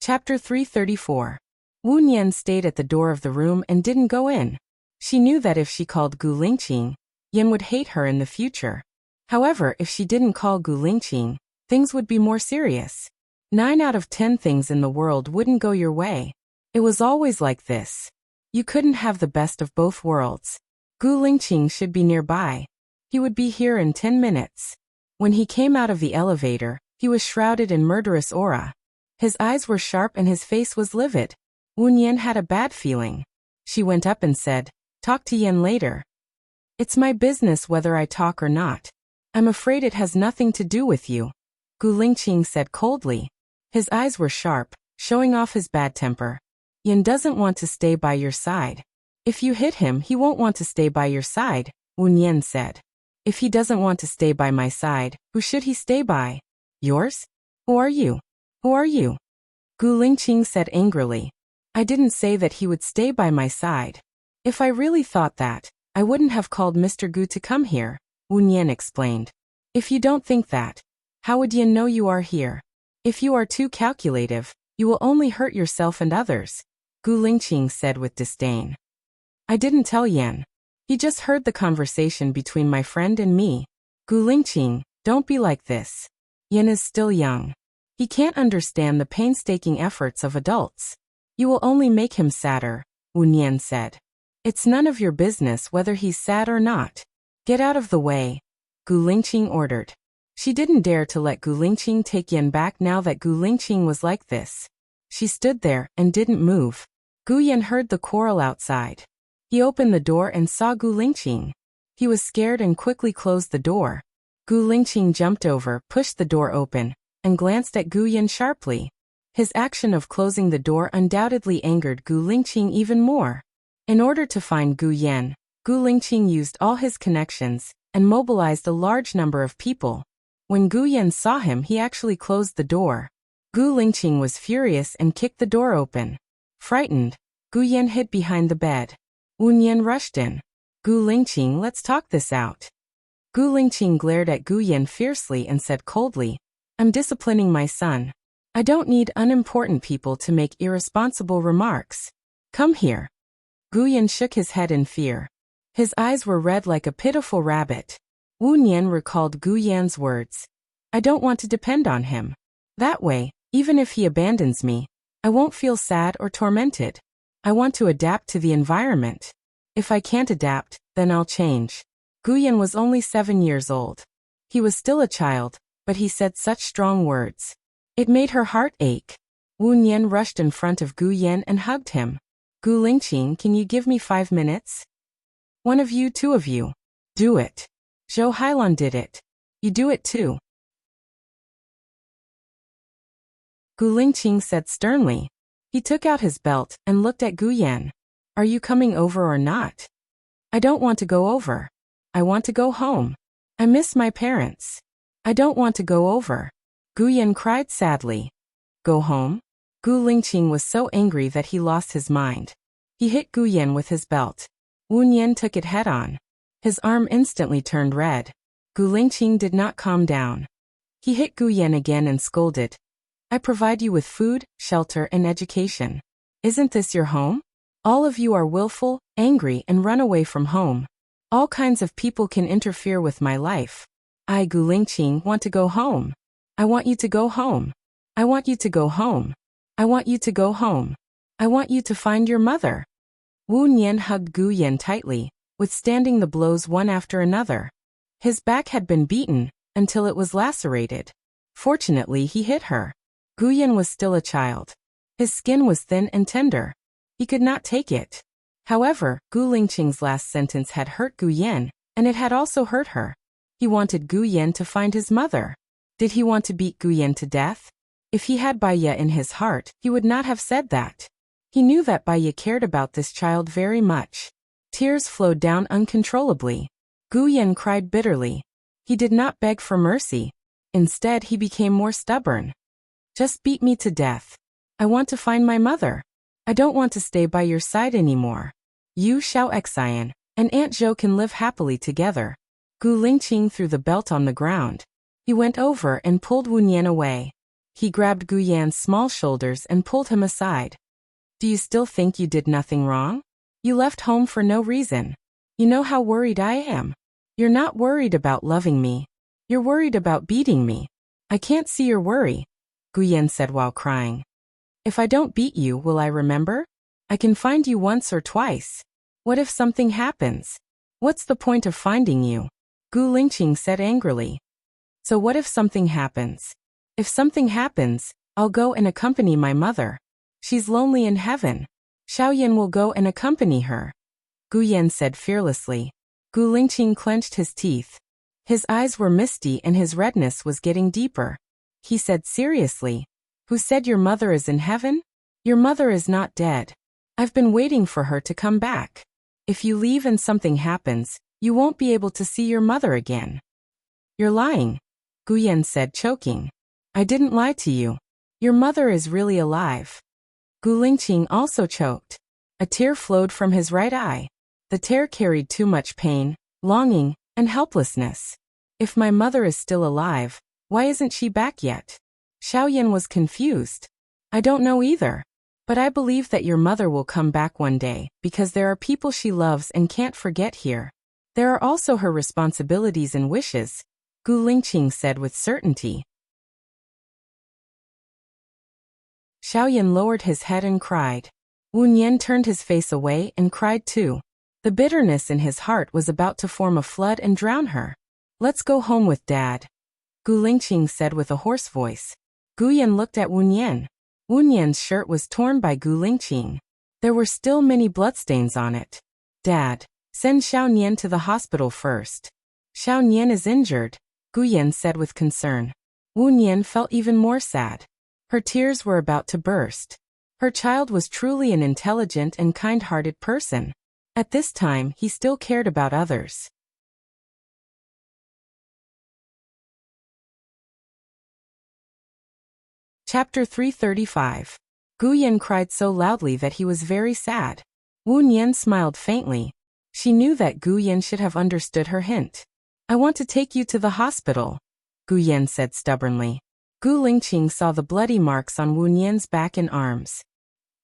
Chapter 334. Wu Nian stayed at the door of the room and didn't go in. She knew that if she called Gu Lingqing, Yan would hate her in the future. However, if she didn't call Gu Lingqing, things would be more serious. 9 out of 10 things in the world wouldn't go your way. It was always like this. You couldn't have the best of both worlds. Gu Lingqing should be nearby. He would be here in 10 minutes. When he came out of the elevator, he was shrouded in murderous aura. His eyes were sharp and his face was livid. Wu Nian had a bad feeling. She went up and said, talk to Yan later. It's my business whether I talk or not. I'm afraid it has nothing to do with you, Gu Lingqing said coldly. His eyes were sharp, showing off his bad temper. Yan doesn't want to stay by your side. If you hit him, he won't want to stay by your side, Wu Nian said. If he doesn't want to stay by my side, who should he stay by? Yours? Who are you? Who are you? Gu Lingqing said angrily. I didn't say that he would stay by my side. If I really thought that, I wouldn't have called Mr. Gu to come here, Wu Nian explained. If you don't think that, how would Yan know you are here? If you are too calculative, you will only hurt yourself and others, Gu Lingqing said with disdain. I didn't tell Yan. He just heard the conversation between my friend and me. Gu Lingqing, don't be like this. Yan is still young. He can't understand the painstaking efforts of adults. You will only make him sadder, Wu Nian said. It's none of your business whether he's sad or not. Get out of the way, Gu Lingqing ordered. She didn't dare to let Gu Lingqing take Yan back now that Gu Lingqing was like this. She stood there and didn't move. Gu Yan heard the quarrel outside. He opened the door and saw Gu Lingqing. He was scared and quickly closed the door. Gu Lingqing jumped over, pushed the door open, and glanced at Gu Yan sharply. His action of closing the door undoubtedly angered Gu Lingqing even more. In order to find Gu Yan, Gu Lingqing used all his connections and mobilized a large number of people. When Gu Yan saw him, he actually closed the door. Gu Lingqing was furious and kicked the door open. Frightened, Gu Yan hid behind the bed. Wu Yan rushed in. Gu Lingqing, let's talk this out. Gu Lingqing glared at Gu Yan fiercely and said coldly, I'm disciplining my son. I don't need unimportant people to make irresponsible remarks. Come here. Gu Yan shook his head in fear. His eyes were red like a pitiful rabbit. Wu Yan recalled Gu Yan's words. I don't want to depend on him. That way, even if he abandons me, I won't feel sad or tormented. I want to adapt to the environment. If I can't adapt, then I'll change. Gu Yan was only 7 years old. He was still a child, but he said such strong words. It made her heart ache. Wu Yan rushed in front of Gu Yan and hugged him. Gu Lingqing, can you give me 5 minutes? One of you, 2 of you. Do it. Zhou Hailan did it. You do it too. Gu Lingqing said sternly. He took out his belt and looked at Gu Yan. Are you coming over or not? I don't want to go over. I want to go home. I miss my parents. I don't want to go over. Gu Yan cried sadly. Go home? Gu Lingqing was so angry that he lost his mind. He hit Gu Yan with his belt. Wu Yan took it head on. His arm instantly turned red. Gu Lingqing did not calm down. He hit Gu Yan again and scolded. I provide you with food, shelter, and education. Isn't this your home? All of you are willful, angry, and run away from home. All kinds of people can interfere with my life. I, Gu Lingqing, want to go home. I want you to go home. I want you to go home. I want you to go home. I want you to find your mother. Wu Yan hugged Gu Yan tightly, withstanding the blows one after another. His back had been beaten until it was lacerated. Fortunately, he hit her. Gu Yan was still a child. His skin was thin and tender. He could not take it. However, Gu Lingqing's last sentence had hurt Gu Yan, and it had also hurt her. He wanted Gu Yan to find his mother. Did he want to beat Gu Yan to death? If he had Baiya in his heart, he would not have said that. He knew that Baiya cared about this child very much. Tears flowed down uncontrollably. Gu Yan cried bitterly. He did not beg for mercy. Instead, he became more stubborn. Just beat me to death. I want to find my mother. I don't want to stay by your side anymore. You, Xiao Xian, and Aunt Zhou can live happily together. Gu Lingqing threw the belt on the ground. He went over and pulled Wu Yan away. He grabbed Gu Yan's small shoulders and pulled him aside. Do you still think you did nothing wrong? You left home for no reason. You know how worried I am. You're not worried about loving me. You're worried about beating me. I can't see your worry, Gu Yan said while crying. If I don't beat you, will I remember? I can find you once or twice. What if something happens? What's the point of finding you? Gu Lingqing said angrily. So what if something happens? If something happens, I'll go and accompany my mother. She's lonely in heaven. Xiaoyan will go and accompany her. Gu Yan said fearlessly. Gu Lingqing clenched his teeth. His eyes were misty and his redness was getting deeper. He said seriously. Who said your mother is in heaven? Your mother is not dead. I've been waiting for her to come back. If you leave and something happens, you won't be able to see your mother again. You're lying, Gu Yan said, choking. I didn't lie to you. Your mother is really alive. Gu Lingqing also choked. A tear flowed from his right eye. The tear carried too much pain, longing, and helplessness. If my mother is still alive, why isn't she back yet? Xiaoyan was confused. I don't know either. But I believe that your mother will come back one day, because there are people she loves and can't forget here. There are also her responsibilities and wishes, Gu Lingqing said with certainty. Xiaoyan lowered his head and cried. Wu Yan turned his face away and cried too. The bitterness in his heart was about to form a flood and drown her. Let's go home with Dad, Gu Lingqing said with a hoarse voice. Gu Yan looked at Wen Yan. Wen Yan's shirt was torn by Gu Lingqing. There were still many bloodstains on it. Dad, send Xiao Nian to the hospital first. Xiao Nian is injured, Gu Yan said with concern. Wen Yan felt even more sad. Her tears were about to burst. Her child was truly an intelligent and kind-hearted person. At this time, he still cared about others. Chapter 335. Gu Yan cried so loudly that he was very sad. Wen Yan smiled faintly. She knew that Gu Yan should have understood her hint. I want to take you to the hospital, Gu Yan said stubbornly. Gu Lingqing saw the bloody marks on Wen Yan's back and arms.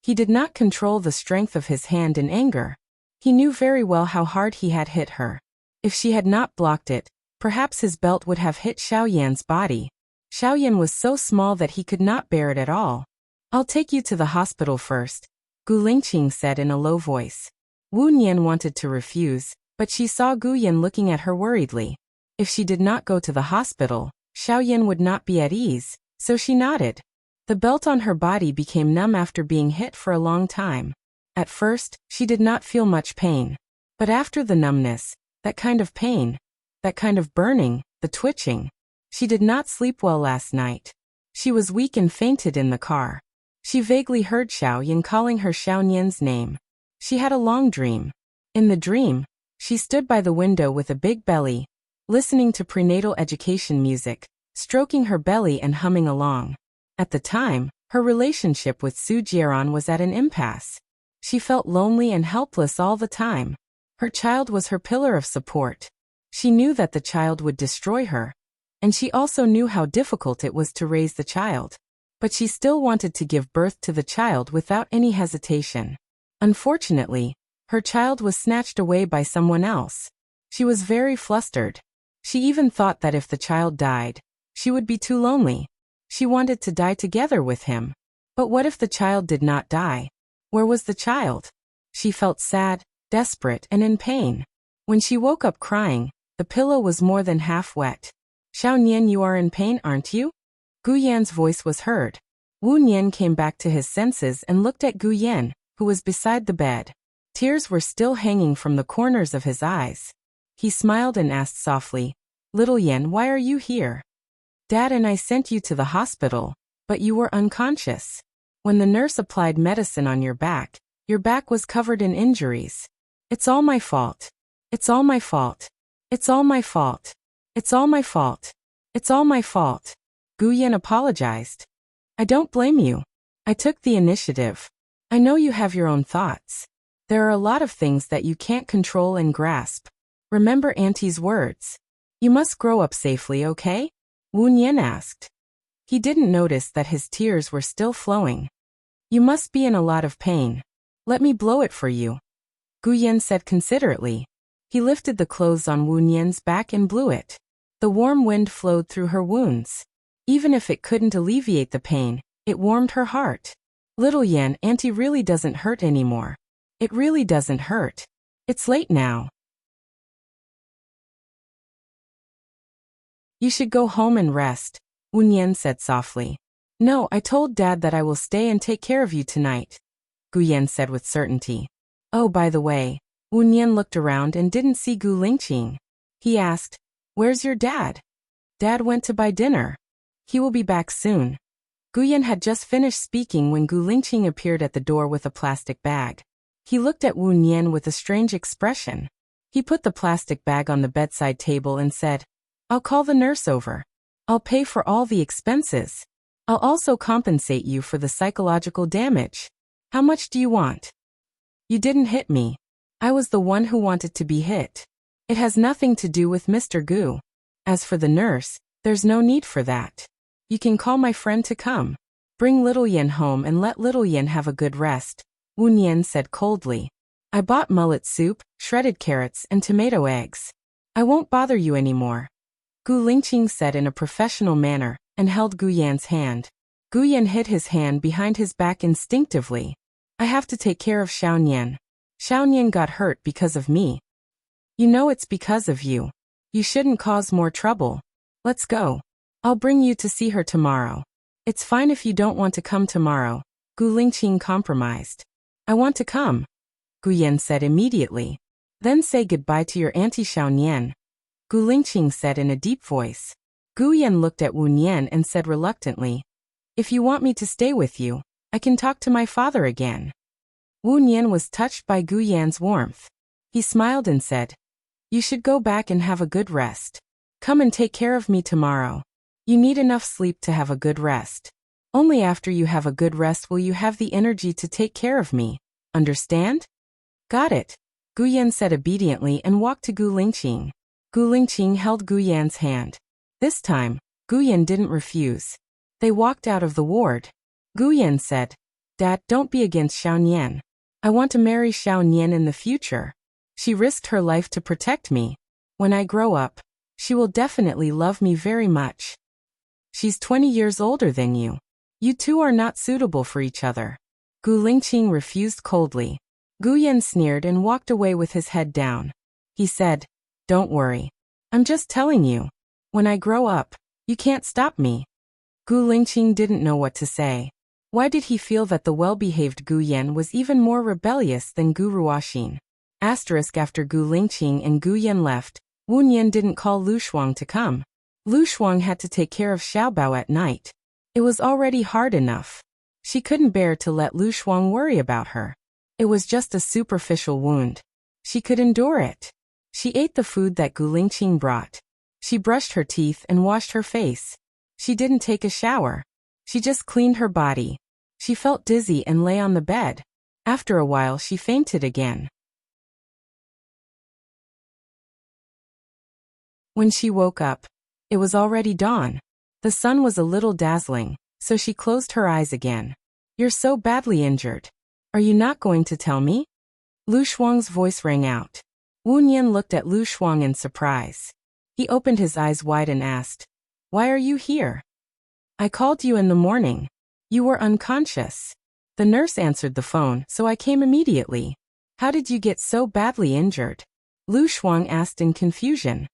He did not control the strength of his hand in anger. He knew very well how hard he had hit her. If she had not blocked it, perhaps his belt would have hit Xiao Yan's body. Xiao Yan was so small that he could not bear it at all. I'll take you to the hospital first, Gu Lingqing said in a low voice. Wen Yan wanted to refuse, but she saw Gu Yan looking at her worriedly. If she did not go to the hospital, Xiao Yan would not be at ease, so she nodded. The belt on her body became numb after being hit for a long time. At first, she did not feel much pain. But after the numbness, that kind of pain, that kind of burning, the twitching. She did not sleep well last night. She was weak and fainted in the car. She vaguely heard Xiao Yan calling her Xiao Nian's name. She had a long dream. In the dream, she stood by the window with a big belly, listening to prenatal education music, stroking her belly and humming along. At the time, her relationship with Su Jieran was at an impasse. She felt lonely and helpless all the time. Her child was her pillar of support. She knew that the child would destroy her, and she also knew how difficult it was to raise the child. But she still wanted to give birth to the child without any hesitation. Unfortunately, her child was snatched away by someone else. She was very flustered. She even thought that if the child died, she would be too lonely. She wanted to die together with him. But what if the child did not die? Where was the child? She felt sad, desperate, and in pain. When she woke up crying, the pillow was more than half wet. Xiao Nian, you are in pain, aren't you? Gu Yan's voice was heard. Wen Yan came back to his senses and looked at Gu Yan, who was beside the bed. Tears were still hanging from the corners of his eyes. He smiled and asked softly, Little Yan, why are you here? Dad and I sent you to the hospital, but you were unconscious. When the nurse applied medicine on your back was covered in injuries. It's all my fault. It's all my fault. It's all my fault. It's all my fault. It's all my fault. Gu Yan apologized. I don't blame you. I took the initiative. I know you have your own thoughts. There are a lot of things that you can't control and grasp. Remember Auntie's words. You must grow up safely, okay? Wen Yan asked. He didn't notice that his tears were still flowing. You must be in a lot of pain. Let me blow it for you, Gu Yan said considerately. He lifted the clothes on Wen Yan's back and blew it. The warm wind flowed through her wounds. Even if it couldn't alleviate the pain, it warmed her heart. Little Yan, Auntie really doesn't hurt anymore. It really doesn't hurt. It's late now. You should go home and rest, Wen Yan said softly. No, I told Dad that I will stay and take care of you tonight, Gu Yan said with certainty. Oh, by the way, Wen Yan looked around and didn't see Gu Lingqing. He asked, Where's your dad? Dad went to buy dinner. He will be back soon. Gu Yan had just finished speaking when Gu Lingqing appeared at the door with a plastic bag. He looked at Wen Yan with a strange expression. He put the plastic bag on the bedside table and said, I'll call the nurse over. I'll pay for all the expenses. I'll also compensate you for the psychological damage. How much do you want? You didn't hit me. I was the one who wanted to be hit. It has nothing to do with Mr. Gu. As for the nurse, there's no need for that. You can call my friend to come. Bring Little Yan home and let Little Yan have a good rest, Wen Yan said coldly. I bought mullet soup, shredded carrots, and tomato eggs. I won't bother you anymore, Gu Lingqing said in a professional manner, and held Gu Yan's hand. Gu Yan hid his hand behind his back instinctively. I have to take care of Xiao Nian. Xiaonian got hurt because of me. You know it's because of you. You shouldn't cause more trouble. Let's go. I'll bring you to see her tomorrow. It's fine if you don't want to come tomorrow, Gu Lingqing compromised. I want to come, Gu Yan said immediately. Then say goodbye to your auntie Xiaonian, Gu Lingqing said in a deep voice. Gu Yan looked at Wu Nian and said reluctantly, if you want me to stay with you, I can talk to my father again. Wu Nian was touched by Gu Yan's warmth. He smiled and said, you should go back and have a good rest. Come and take care of me tomorrow. You need enough sleep to have a good rest. Only after you have a good rest will you have the energy to take care of me. Understand? Got it, Gu Yan said obediently and walked to Gu Lingqing. Gu Lingqing held Gu Yan's hand. This time, Gu Yan didn't refuse. They walked out of the ward. Gu Yan said, Dad, don't be against Xiaonian. I want to marry Xiaonian in the future. She risked her life to protect me. When I grow up, she will definitely love me very much. She's 20 years older than you. You two are not suitable for each other. Gu Lingqing refused coldly. Gu Yan sneered and walked away with his head down. He said, don't worry. I'm just telling you. When I grow up, you can't stop me. Gu Lingqing didn't know what to say. Why did he feel that the well-behaved Gu Yan was even more rebellious than Gu Ruoxin? After Gu Lingqing and Gu Yan left, Wu Nian didn't call Lu Shuang to come. Lu Shuang had to take care of Xiaobao at night. It was already hard enough. She couldn't bear to let Lu Shuang worry about her. It was just a superficial wound. She could endure it. She ate the food that Gu Lingqing brought. She brushed her teeth and washed her face. She didn't take a shower. She just cleaned her body. She felt dizzy and lay on the bed. After a while she fainted again. When she woke up, it was already dawn. The sun was a little dazzling, so she closed her eyes again. You're so badly injured. Are you not going to tell me? Lu Shuang's voice rang out. Wu Nian looked at Lu Shuang in surprise. He opened his eyes wide and asked, why are you here? I called you in the morning. You were unconscious. The nurse answered the phone, so I came immediately. How did you get so badly injured? Lu Shuang asked in confusion.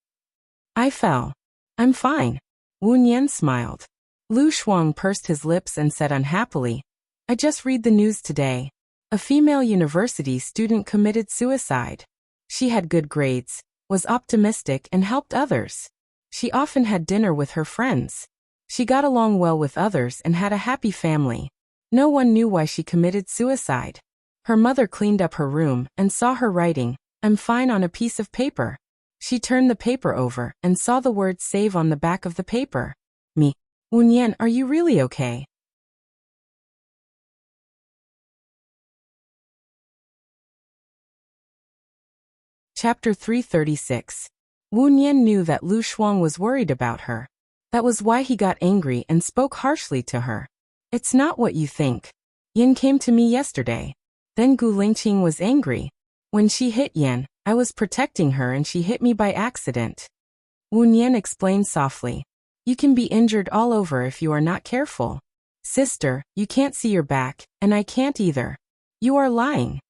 I fell. I'm fine. Wu Nian smiled. Lu Shuang pursed his lips and said unhappily, I just read the news today. A female university student committed suicide. She had good grades, was optimistic and helped others. She often had dinner with her friends. She got along well with others and had a happy family. No one knew why she committed suicide. Her mother cleaned up her room and saw her writing, I'm fine on a piece of paper. She turned the paper over and saw the word save on the back of the paper. Me. Wu Nian, are you really okay? Chapter 336. Wu Nian knew that Lu Shuang was worried about her. That was why he got angry and spoke harshly to her. It's not what you think. Yin came to me yesterday. Then Gu Lingqing was angry. When she hit Yin, I was protecting her and she hit me by accident. Wu Nian explained softly. You can be injured all over if you are not careful. Sister, you can't see your back, and I can't either. You are lying.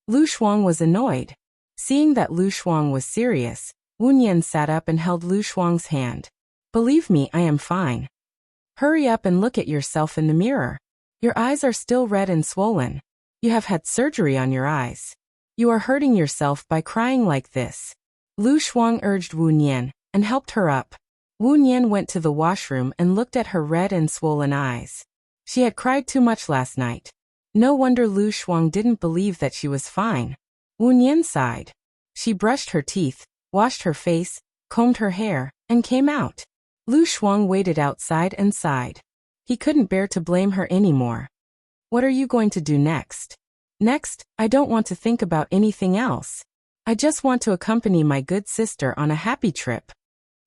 Lu Shuang was annoyed. Seeing that Lu Shuang was serious, Wu Nian sat up and held Lu Shuang's hand. Believe me, I am fine. Hurry up and look at yourself in the mirror. Your eyes are still red and swollen. You have had surgery on your eyes. You are hurting yourself by crying like this. Lu Shuang urged Wu Nian and helped her up. Wu Nian went to the washroom and looked at her red and swollen eyes. She had cried too much last night. No wonder Lu Shuang didn't believe that she was fine. Wu Nian sighed. She brushed her teeth, washed her face, combed her hair, and came out. Lu Shuang waited outside and sighed. He couldn't bear to blame her anymore. What are you going to do next? Next, I don't want to think about anything else. I just want to accompany my good sister on a happy trip.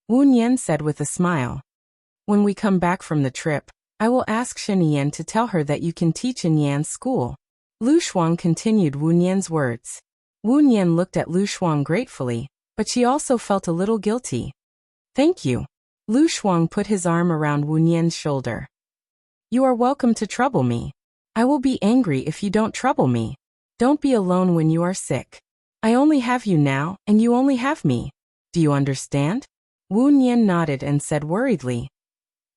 Wu Nian said with a smile. When we come back from the trip, I will ask Shenian to tell her that you can teach in Yan's school. Lu Shuang continued Wu Nian's words. Wu Nian looked at Lu Shuang gratefully, but she also felt a little guilty. Thank you. Lu Shuang put his arm around Wu Nian's shoulder. You are welcome to trouble me. I will be angry if you don't trouble me. Don't be alone when you are sick. I only have you now, and you only have me. Do you understand? Wu Nian nodded and said worriedly,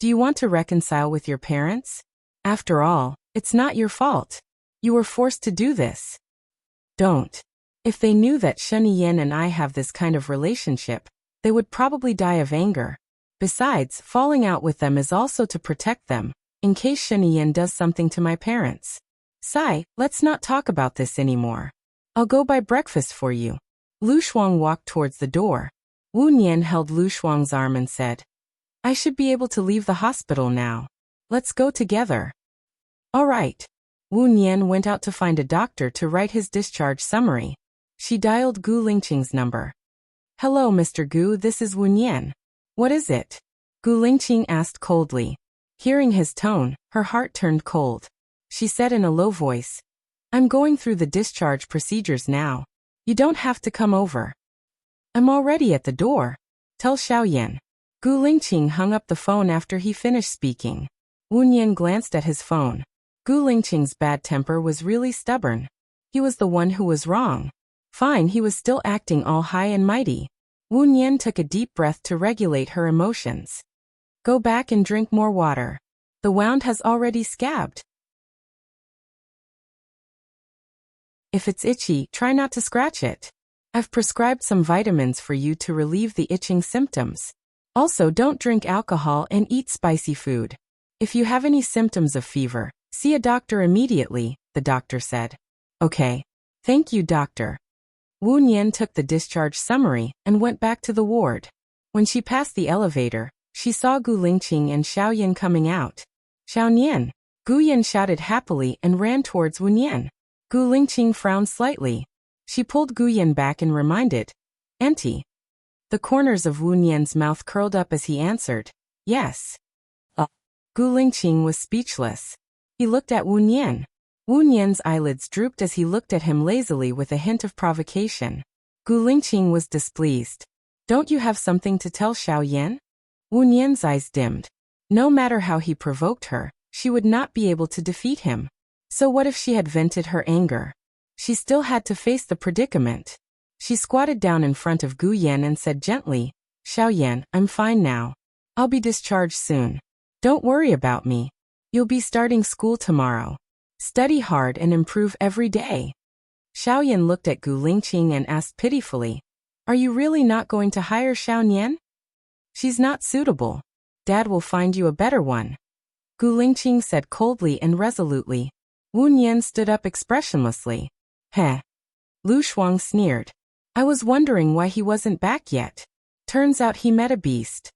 do you want to reconcile with your parents? After all, it's not your fault. You were forced to do this. Don't. If they knew that Sheniyen and I have this kind of relationship, they would probably die of anger. Besides, falling out with them is also to protect them, in case Sheniyen does something to my parents. Sai, let's not talk about this anymore. I'll go buy breakfast for you. Lu Shuang walked towards the door. Wu Nian held Lu Shuang's arm and said, I should be able to leave the hospital now. Let's go together. All right. Wu Nian went out to find a doctor to write his discharge summary. She dialed Gu Lingqing's number. Hello, Mr. Gu, this is Wu Nian. What is it? Gu Lingqing asked coldly. Hearing his tone, her heart turned cold. She said in a low voice, I'm going through the discharge procedures now. You don't have to come over. I'm already at the door. Tell Xiaoyan. Gu Lingqing hung up the phone after he finished speaking. Wu Nian glanced at his phone. Gu Lingqing's bad temper was really stubborn. He was the one who was wrong. Fine, he was still acting all high and mighty. Wu Nian took a deep breath to regulate her emotions. Go back and drink more water. The wound has already scabbed. If it's itchy, try not to scratch it. I've prescribed some vitamins for you to relieve the itching symptoms. Also, don't drink alcohol and eat spicy food. If you have any symptoms of fever, see a doctor immediately, the doctor said. Okay. Thank you, doctor. Wu Nian took the discharge summary and went back to the ward. When she passed the elevator, she saw Gu Lingqing and Xiaoyan coming out. Xiaoyan! Gu Yan shouted happily and ran towards Wu Nian. Gu Lingqing frowned slightly. She pulled Gu Yan back and reminded, Auntie. The corners of Wu Nian's mouth curled up as he answered, yes. Gu Lingqing was speechless. He looked at Wu Nian. Wu Nian's eyelids drooped as he looked at him lazily with a hint of provocation. Gu Lingqing was displeased. Don't you have something to tell Xiaoyan? Wu Nian's eyes dimmed. No matter how he provoked her, she would not be able to defeat him. So what if she had vented her anger? She still had to face the predicament. She squatted down in front of Gu Yan and said gently, Xiaoyan, I'm fine now. I'll be discharged soon. Don't worry about me. You'll be starting school tomorrow. Study hard and improve every day. Xiaoyan looked at Gu Lingqing and asked pitifully, are you really not going to hire Xiaoyan? She's not suitable. Dad will find you a better one. Gu Lingqing said coldly and resolutely. Wu Nian stood up expressionlessly. Heh. Lu Shuang sneered. I was wondering why he wasn't back yet. Turns out he met a beast.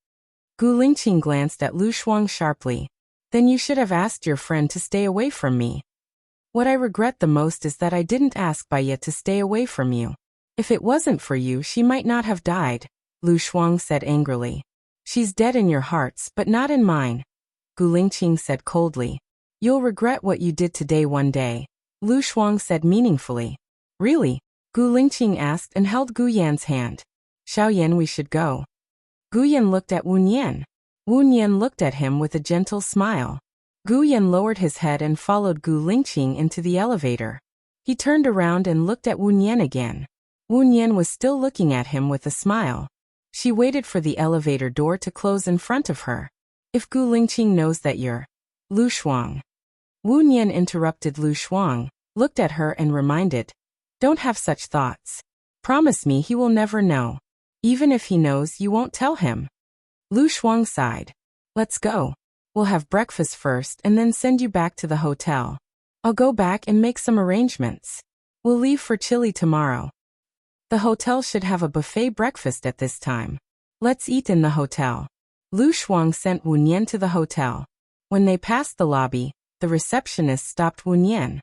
Gu Lingqing glanced at Lu Shuang sharply. Then you should have asked your friend to stay away from me. What I regret the most is that I didn't ask Baiya to stay away from you. If it wasn't for you, she might not have died, Lu Shuang said angrily. She's dead in your hearts, but not in mine, Gu Lingqing said coldly. You'll regret what you did today one day, Lu Shuang said meaningfully. Really? Gu Lingqing asked and held Gu Yan's hand. Xiaoyan, we should go. Gu Yan looked at Wu Nian. Wu Nian looked at him with a gentle smile. Gu Yan lowered his head and followed Gu Lingqing into the elevator. He turned around and looked at Wu Nian again. Wu Nian was still looking at him with a smile. She waited for the elevator door to close in front of her. If Gu Lingqing knows that you're Lu Shuang. Wu Nian interrupted Lu Shuang, looked at her and reminded, don't have such thoughts. Promise me he will never know. Even if he knows, you won't tell him. Lu Shuang sighed. Let's go. We'll have breakfast first and then send you back to the hotel. I'll go back and make some arrangements. We'll leave for Chile tomorrow. The hotel should have a buffet breakfast at this time. Let's eat in the hotel. Lu Shuang sent Wu Nian to the hotel. When they passed the lobby, the receptionist stopped Wu Nian.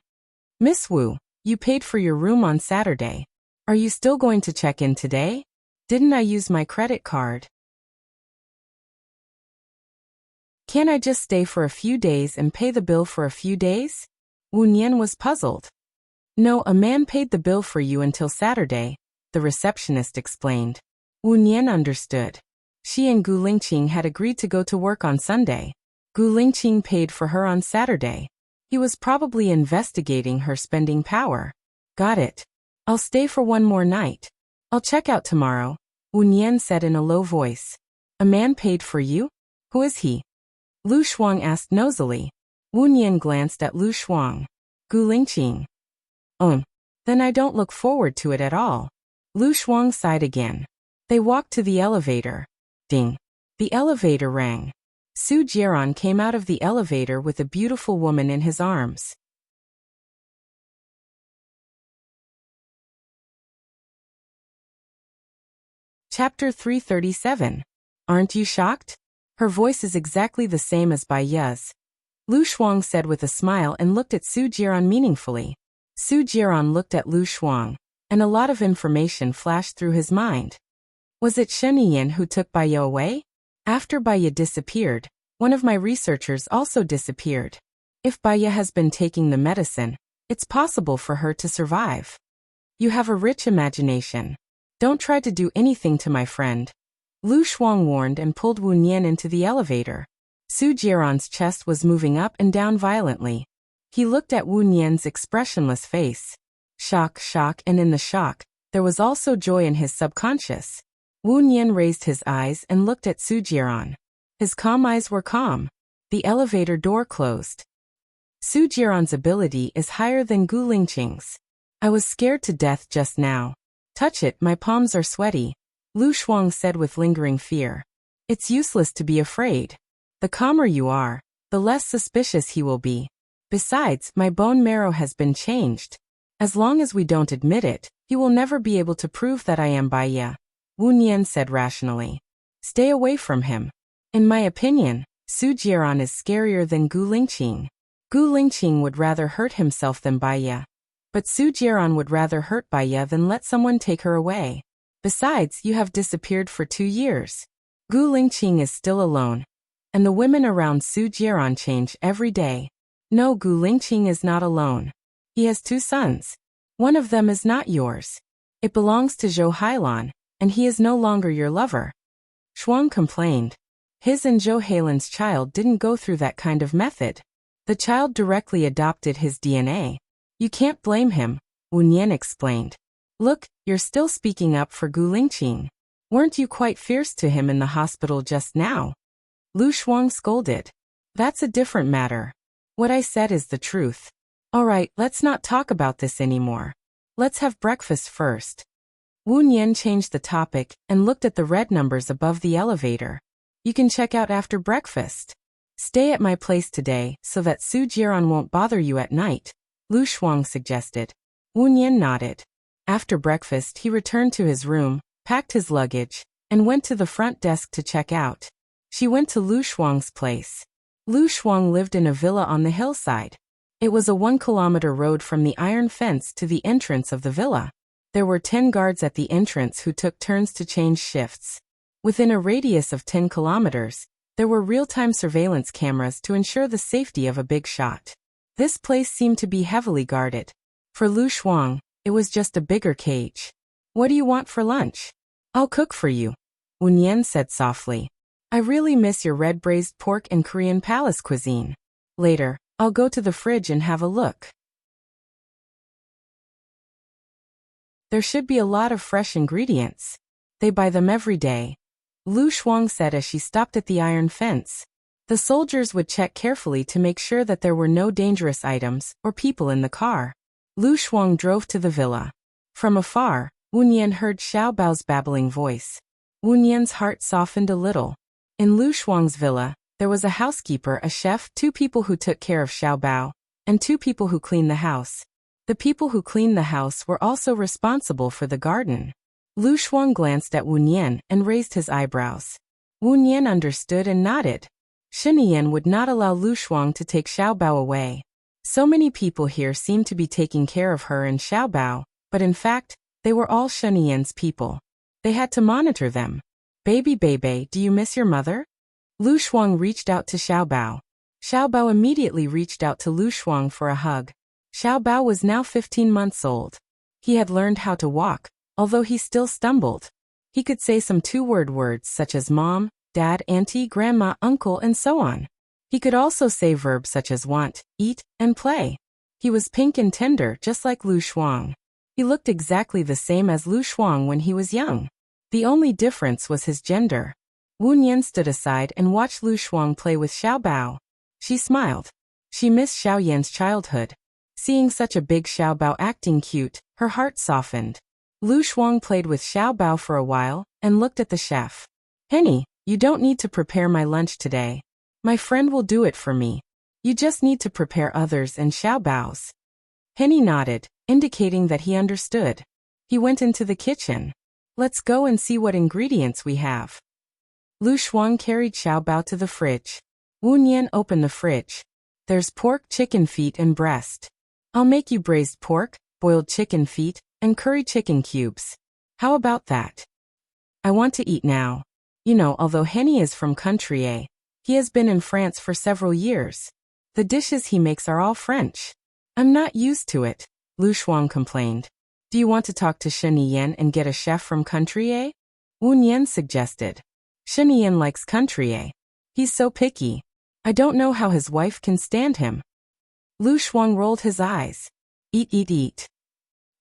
Miss Wu, you paid for your room on Saturday. Are you still going to check in today? Didn't I use my credit card? Can't I just stay for a few days and pay the bill for a few days? Wu Nian was puzzled. No, a man paid the bill for you until Saturday, the receptionist explained. Wu Nian understood. She and Gu Lingqing had agreed to go to work on Sunday. Gu Lingqing paid for her on Saturday. He was probably investigating her spending power. Got it. I'll stay for one more night. I'll check out tomorrow, Wu Nian said in a low voice. A man paid for you? Who is he? Lu Shuang asked nosily. Wu Nian glanced at Lu Shuang. Gu Lingqing. Then I don't look forward to it at all. Lu Shuang sighed again. They walked to the elevator. Ding. The elevator rang. Su Jiran came out of the elevator with a beautiful woman in his arms. Chapter 337. Aren't you shocked? Her voice is exactly the same as Bai Ye's. Lu Shuang said with a smile and looked at Su Jiran meaningfully. Su Jiran looked at Lu Shuang, and a lot of information flashed through his mind. Was it Shen Yin who took Bai Ye away? After Bai Ye disappeared, one of my researchers also disappeared. If Bai Ye has been taking the medicine, it's possible for her to survive. You have a rich imagination. Don't try to do anything to my friend. Lu Shuang warned and pulled Wu Nian into the elevator. Su Jiran's chest was moving up and down violently. He looked at Wu Nian's expressionless face. Shock, and in the shock, there was also joy in his subconscious. Wu Nian raised his eyes and looked at Su Jiran. His calm eyes were calm. The elevator door closed. Su Jiran's ability is higher than Gu Lingqing's. I was scared to death just now. Touch it, my palms are sweaty. Lu Shuang said with lingering fear. It's useless to be afraid. The calmer you are, the less suspicious he will be. Besides, my bone marrow has been changed. As long as we don't admit it, he will never be able to prove that I am Bai Ye. Wu Nian said rationally. Stay away from him. In my opinion, Su Jiran is scarier than Gu Lingqing. Gu Lingqing would rather hurt himself than Bai Ye. But Su Jiran would rather hurt Bai Ye than let someone take her away. Besides, you have disappeared for 2 years. Gu Lingqing is still alone. And the women around Su Jiran change every day. No, Gu Lingqing is not alone. He has 2 sons. One of them is not yours. It belongs to Zhou Hailan, and he is no longer your lover. Shuang complained. His and Zhou Hailan's child didn't go through that kind of method. The child directly adopted his DNA. You can't blame him, Wu Nian explained. Look, you're still speaking up for Gu Lingqing. Weren't you quite fierce to him in the hospital just now? Lu Shuang scolded. That's a different matter. What I said is the truth. All right, let's not talk about this anymore. Let's have breakfast first. Wu Nian changed the topic and looked at the red numbers above the elevator. You can check out after breakfast. Stay at my place today so that Su Jiran won't bother you at night, Lu Shuang suggested. Wu Nian nodded. After breakfast, he returned to his room, packed his luggage, and went to the front desk to check out. She went to Lu Shuang's place. Lu Shuang lived in a villa on the hillside. It was a 1-kilometer road from the iron fence to the entrance of the villa. There were 10 guards at the entrance who took turns to change shifts. Within a radius of 10 kilometers, there were real-time surveillance cameras to ensure the safety of a big shot. This place seemed to be heavily guarded. For Lu Shuang, it was just a bigger cage. What do you want for lunch? I'll cook for you, Wu Nian said softly. I really miss your red braised pork and Korean palace cuisine. Later, I'll go to the fridge and have a look. There should be a lot of fresh ingredients. They buy them every day, Lu Shuang said as she stopped at the iron fence. The soldiers would check carefully to make sure that there were no dangerous items or people in the car. Lu Shuang drove to the villa. From afar, Wu Nian heard Xiao Bao's babbling voice. Wu Nian's heart softened a little. In Lu Shuang's villa, there was a housekeeper, a chef, 2 people who took care of Xiao Bao, and 2 people who cleaned the house. The people who cleaned the house were also responsible for the garden. Lu Shuang glanced at Wu Nian and raised his eyebrows. Wu Nian understood and nodded. Shen Yin would not allow Lu Shuang to take Xiao Bao away. So many people here seemed to be taking care of her and Xiao Bao, but in fact, they were all Shen Yin's people. They had to monitor them. Baby Bebe, do you miss your mother? Lu Shuang reached out to Xiao Bao. Xiao Bao immediately reached out to Lu Shuang for a hug. Xiao Bao was now 15 months old. He had learned how to walk, although he still stumbled. He could say some 2-word words such as mom, dad, auntie, grandma, uncle, and so on. He could also say verbs such as want, eat, and play. He was pink and tender just like Lu Shuang. He looked exactly the same as Lu Shuang when he was young. The only difference was his gender. Wu Nian stood aside and watched Lu Shuang play with Xiao Bao. She smiled. She missed Xiao Yan's childhood. Seeing such a big Xiao Bao acting cute, her heart softened. Lu Shuang played with Xiao Bao for a while and looked at the chef. Henny, you don't need to prepare my lunch today. My friend will do it for me. You just need to prepare others and Xiao Bao's. Henny nodded, indicating that he understood. He went into the kitchen. Let's go and see what ingredients we have. Lu Shuang carried Xiao Bao to the fridge. Wu Nian opened the fridge. There's pork, chicken feet and breast. I'll make you braised pork, boiled chicken feet, and curry chicken cubes. How about that? I want to eat now. You know, although Henny is from country A, he has been in France for several years. The dishes he makes are all French. I'm not used to it, Lu Shuang complained. Do you want to talk to Shen Yan and get a chef from country A? Wu Nian suggested. Shen Yan likes country A. He's so picky. I don't know how his wife can stand him. Lu Shuang rolled his eyes. Eat, eat, eat.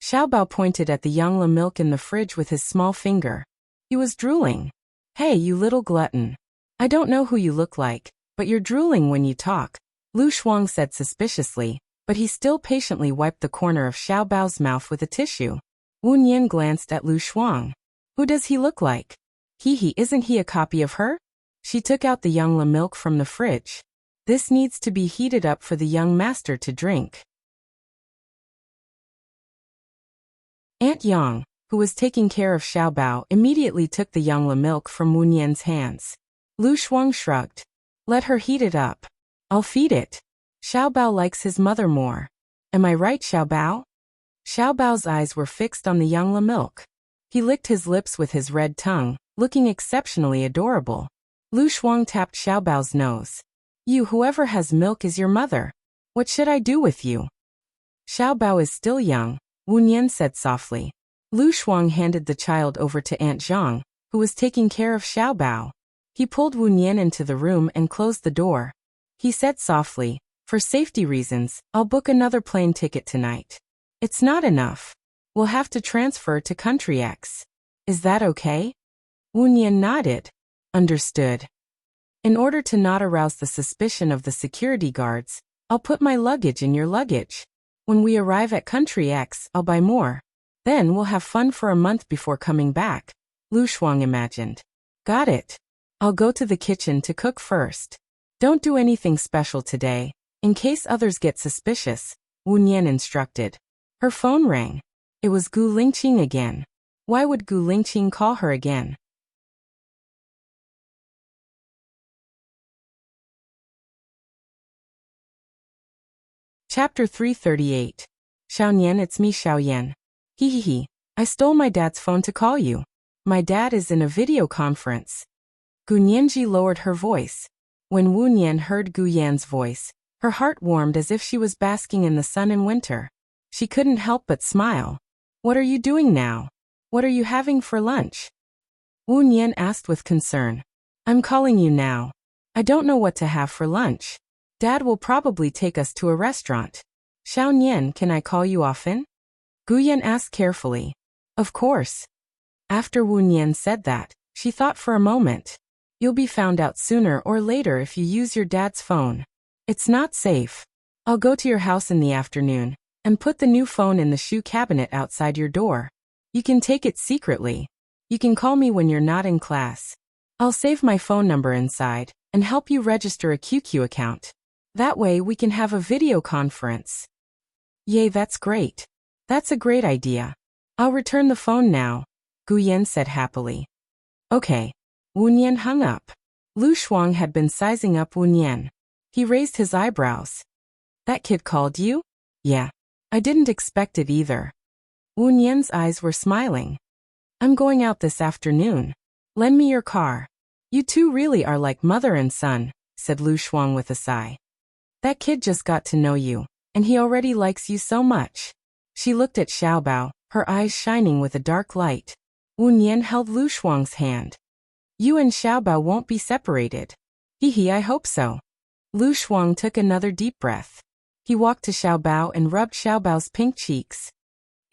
Xiao Bao pointed at the Yangla milk in the fridge with his small finger. He was drooling. Hey, you little glutton. I don't know who you look like, but you're drooling when you talk, Lu Shuang said suspiciously, but he still patiently wiped the corner of Xiao Bao's mouth with a tissue. Wu Nian glanced at Lu Shuang. Who does he look like? Isn't he a copy of her? She took out the Yangla milk from the fridge. This needs to be heated up for the young master to drink. Aunt Yang, who was taking care of Xiao Bao, immediately took the Yangla milk from Wu Nian's hands. Lu Shuang shrugged. Let her heat it up. I'll feed it. Xiao Bao likes his mother more. Am I right, Xiao Bao? Xiao Bao's eyes were fixed on the Yangla milk. He licked his lips with his red tongue, looking exceptionally adorable. Lu Shuang tapped Xiao Bao's nose. You, whoever has milk is your mother. What should I do with you? Xiao Bao is still young, Wu Nian said softly. Lu Shuang handed the child over to Aunt Zhang, who was taking care of Xiao Bao. He pulled Wu Nian into the room and closed the door. He said softly, for safety reasons, I'll book another plane ticket tonight. It's not enough. We'll have to transfer to country X. Is that okay? Wu Nian nodded. Understood. In order to not arouse the suspicion of the security guards, I'll put my luggage in your luggage. When we arrive at country X, I'll buy more. Then we'll have fun for a month before coming back, Lu Shuang imagined. Got it. I'll go to the kitchen to cook first. Don't do anything special today, in case others get suspicious, Wu Nian instructed. Her phone rang. It was Gu Lingqing again. Why would Gu Lingqing call her again? Chapter 338. Xiaoyan, it's me, Xiaoyan. I stole my dad's phone to call you. My dad is in a video conference. Gu Nianji lowered her voice. When Wu Nian heard Gu Yan's voice, her heart warmed as if she was basking in the sun in winter. She couldn't help but smile. What are you doing now? What are you having for lunch? Wu Nian asked with concern. I'm calling you now. I don't know what to have for lunch. Dad will probably take us to a restaurant. Xiaoyan, can I call you often? Gu Yan asked carefully. Of course. After Wu Nian said that, she thought for a moment. You'll be found out sooner or later if you use your dad's phone. It's not safe. I'll go to your house in the afternoon and put the new phone in the shoe cabinet outside your door. You can take it secretly. You can call me when you're not in class. I'll save my phone number inside and help you register a QQ account. That way we can have a video conference. Yay, that's great. That's a great idea. I'll return the phone now, Gu Yan said happily. Okay. Wu Nian hung up. Lu Shuang had been sizing up Wu Nian. He raised his eyebrows. That kid called you? Yeah. I didn't expect it either. Wu Nian's eyes were smiling. I'm going out this afternoon. Lend me your car. You two really are like mother and son, said Lu Shuang with a sigh. That kid just got to know you, and he already likes you so much. She looked at Xiao Bao, her eyes shining with a dark light. Wu Nian held Lu Shuang's hand. You and Xiao Bao won't be separated. I hope so. Lu Shuang took another deep breath. He walked to Xiao Bao and rubbed Xiao Bao's pink cheeks.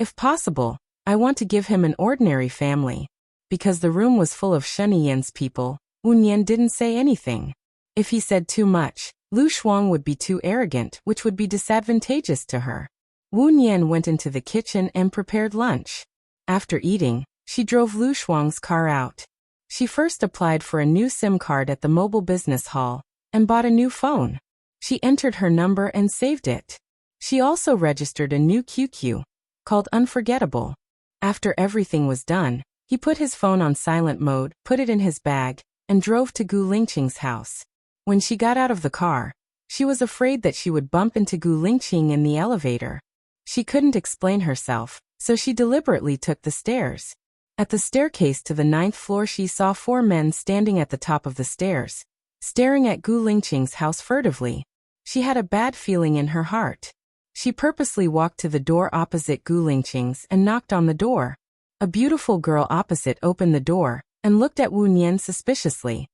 If possible, I want to give him an ordinary family. Because the room was full of Shunyan's people, Wu Nian didn't say anything. If he said too much, Lu Shuang would be too arrogant, which would be disadvantageous to her. Wu Nian went into the kitchen and prepared lunch. After eating, she drove Lu Shuang's car out. She first applied for a new SIM card at the mobile business hall and bought a new phone. She entered her number and saved it. She also registered a new QQ, called Unforgettable. After everything was done, he put his phone on silent mode, put it in his bag, and drove to Gu Lingqing's house. When she got out of the car, she was afraid that she would bump into Gu Lingqing in the elevator. She couldn't explain herself, so she deliberately took the stairs. At the staircase to the 9th floor, she saw 4 men standing at the top of the stairs, staring at Gu Lingqing's house furtively. She had a bad feeling in her heart. She purposely walked to the door opposite Gu Lingqing's and knocked on the door. A beautiful girl opposite opened the door and looked at Wu Nian suspiciously.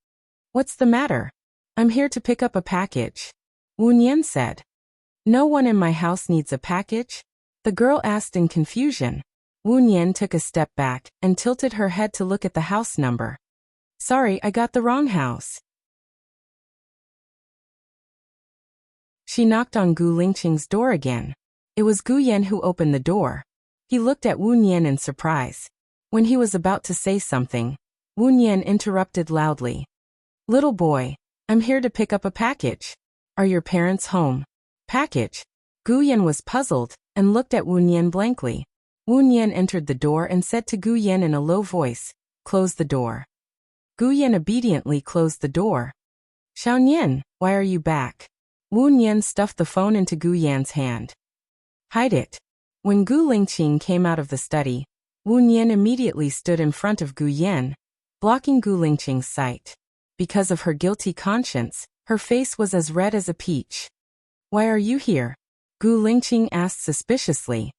"What's the matter?" "I'm here to pick up a package," Wu Nian said. "No one in my house needs a package?" the girl asked in confusion. Wu Nian took a step back and tilted her head to look at the house number. "Sorry, I got the wrong house." She knocked on Gu Lingqing's door again. It was Gu Yan who opened the door. He looked at Wu Nian in surprise. When he was about to say something, Wu Nian interrupted loudly. "Little boy, I'm here to pick up a package. Are your parents home?" "Package?" Gu Yan was puzzled and looked at Wu Nian blankly. Wu Nian entered the door and said to Gu Yan in a low voice, "Close the door." Gu Yan obediently closed the door. "Xiao Nian, why are you back?" Wu Nian stuffed the phone into Gu Yan's hand. "Hide it." When Gu Lingqing came out of the study, Wu Nian immediately stood in front of Gu Yan, blocking Gu Lingqing's sight. Because of her guilty conscience, her face was as red as a peach. "Why are you here?" Gu Lingqing asked suspiciously.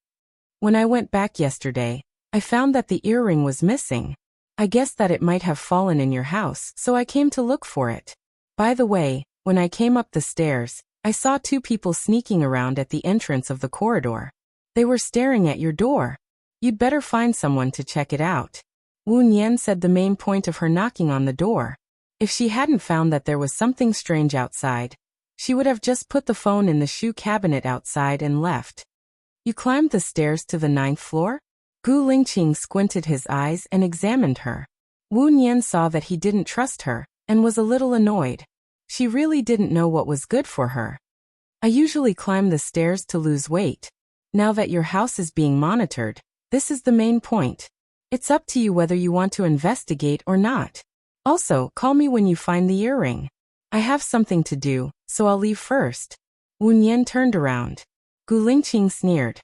"When I went back yesterday, I found that the earring was missing. I guessed that it might have fallen in your house, so I came to look for it. By the way, when I came up the stairs, I saw 2 people sneaking around at the entrance of the corridor. They were staring at your door. You'd better find someone to check it out." Wu Nian said the main point of her knocking on the door. If she hadn't found that there was something strange outside, she would have just put the phone in the shoe cabinet outside and left. "You climbed the stairs to the 9th floor?" Gu Lingqing squinted his eyes and examined her. Wu Nian saw that he didn't trust her and was a little annoyed. She really didn't know what was good for her. "I usually climb the stairs to lose weight. Now that your house is being monitored, this is the main point. It's up to you whether you want to investigate or not. Also, call me when you find the earring. I have something to do, so I'll leave first." Wu Nian turned around. Gu Lingqing sneered.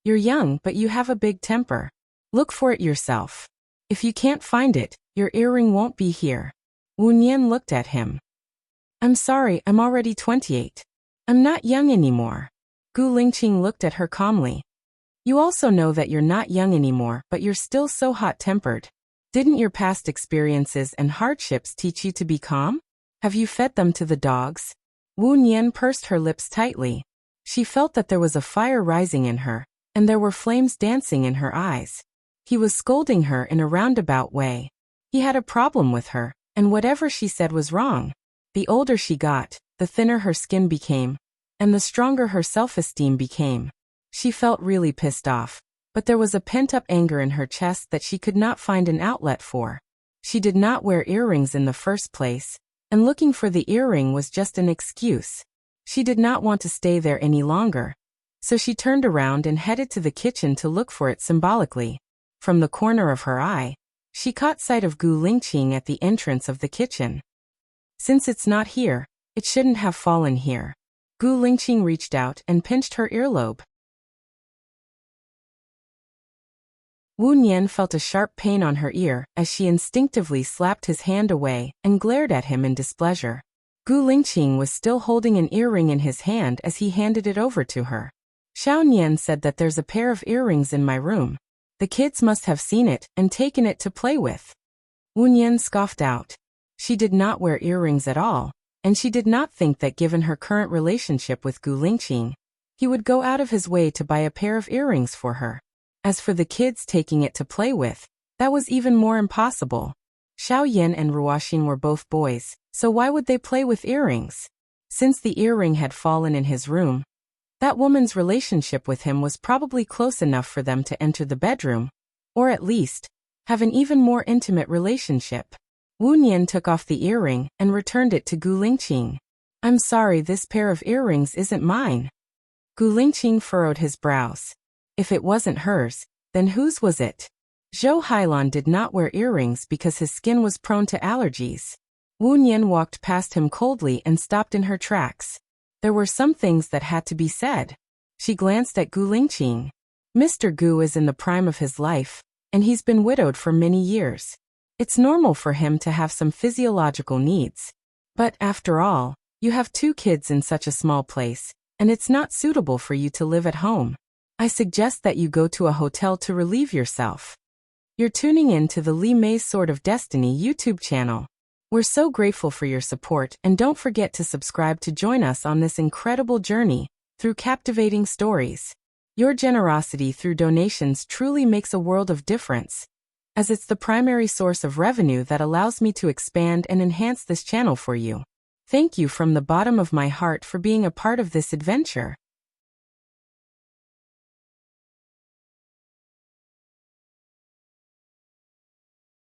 "You're young, but you have a big temper. Look for it yourself. If you can't find it, your earring won't be here." Wu Nian looked at him. "I'm sorry, I'm already 28. I'm not young anymore." Gu Lingqing looked at her calmly. "You also know that you're not young anymore, but you're still so hot-tempered. Didn't your past experiences and hardships teach you to be calm? Have you fed them to the dogs?" Wu Nian pursed her lips tightly. She felt that there was a fire rising in her, and there were flames dancing in her eyes. He was scolding her in a roundabout way. He had a problem with her, and whatever she said was wrong. The older she got, the thinner her skin became, and the stronger her self-esteem became. She felt really pissed off, but there was a pent-up anger in her chest that she could not find an outlet for. She did not wear earrings in the first place, and looking for the earring was just an excuse. She did not want to stay there any longer, so she turned around and headed to the kitchen to look for it symbolically. From the corner of her eye, she caught sight of Gu Lingqing at the entrance of the kitchen. "Since it's not here, it shouldn't have fallen here." Gu Lingqing reached out and pinched her earlobe. Wu Nian felt a sharp pain on her ear as she instinctively slapped his hand away and glared at him in displeasure. Gu Lingqing was still holding an earring in his hand as he handed it over to her. "Xiao Nian said that there's a pair of earrings in my room. The kids must have seen it and taken it to play with." Wu Nian scoffed out. She did not wear earrings at all, and she did not think that given her current relationship with Gu Lingqing, he would go out of his way to buy a pair of earrings for her. As for the kids taking it to play with, that was even more impossible. Xiao Yin and Ruoxin were both boys, so why would they play with earrings? Since the earring had fallen in his room, that woman's relationship with him was probably close enough for them to enter the bedroom, or at least, have an even more intimate relationship. Wu Nian took off the earring and returned it to Gu Lingqing. I'm sorry, this pair of earrings isn't mine. Gu Lingqing furrowed his brows. If it wasn't hers, then whose was it? Zhou Hailan did not wear earrings because his skin was prone to allergies. Wu Nian walked past him coldly and stopped in her tracks. There were some things that had to be said. She glanced at Gu Lingqing. Mr. Gu is in the prime of his life, and he's been widowed for many years. It's normal for him to have some physiological needs. But after all, you have 2 kids in such a small place, and it's not suitable for you to live at home. I suggest that you go to a hotel to relieve yourself. You're tuning in to the Li Mei's Sword of Destiny YouTube channel. We're so grateful for your support, and don't forget to subscribe to join us on this incredible journey through captivating stories. Your generosity through donations truly makes a world of difference, as it's the primary source of revenue that allows me to expand and enhance this channel for you. Thank you from the bottom of my heart for being a part of this adventure.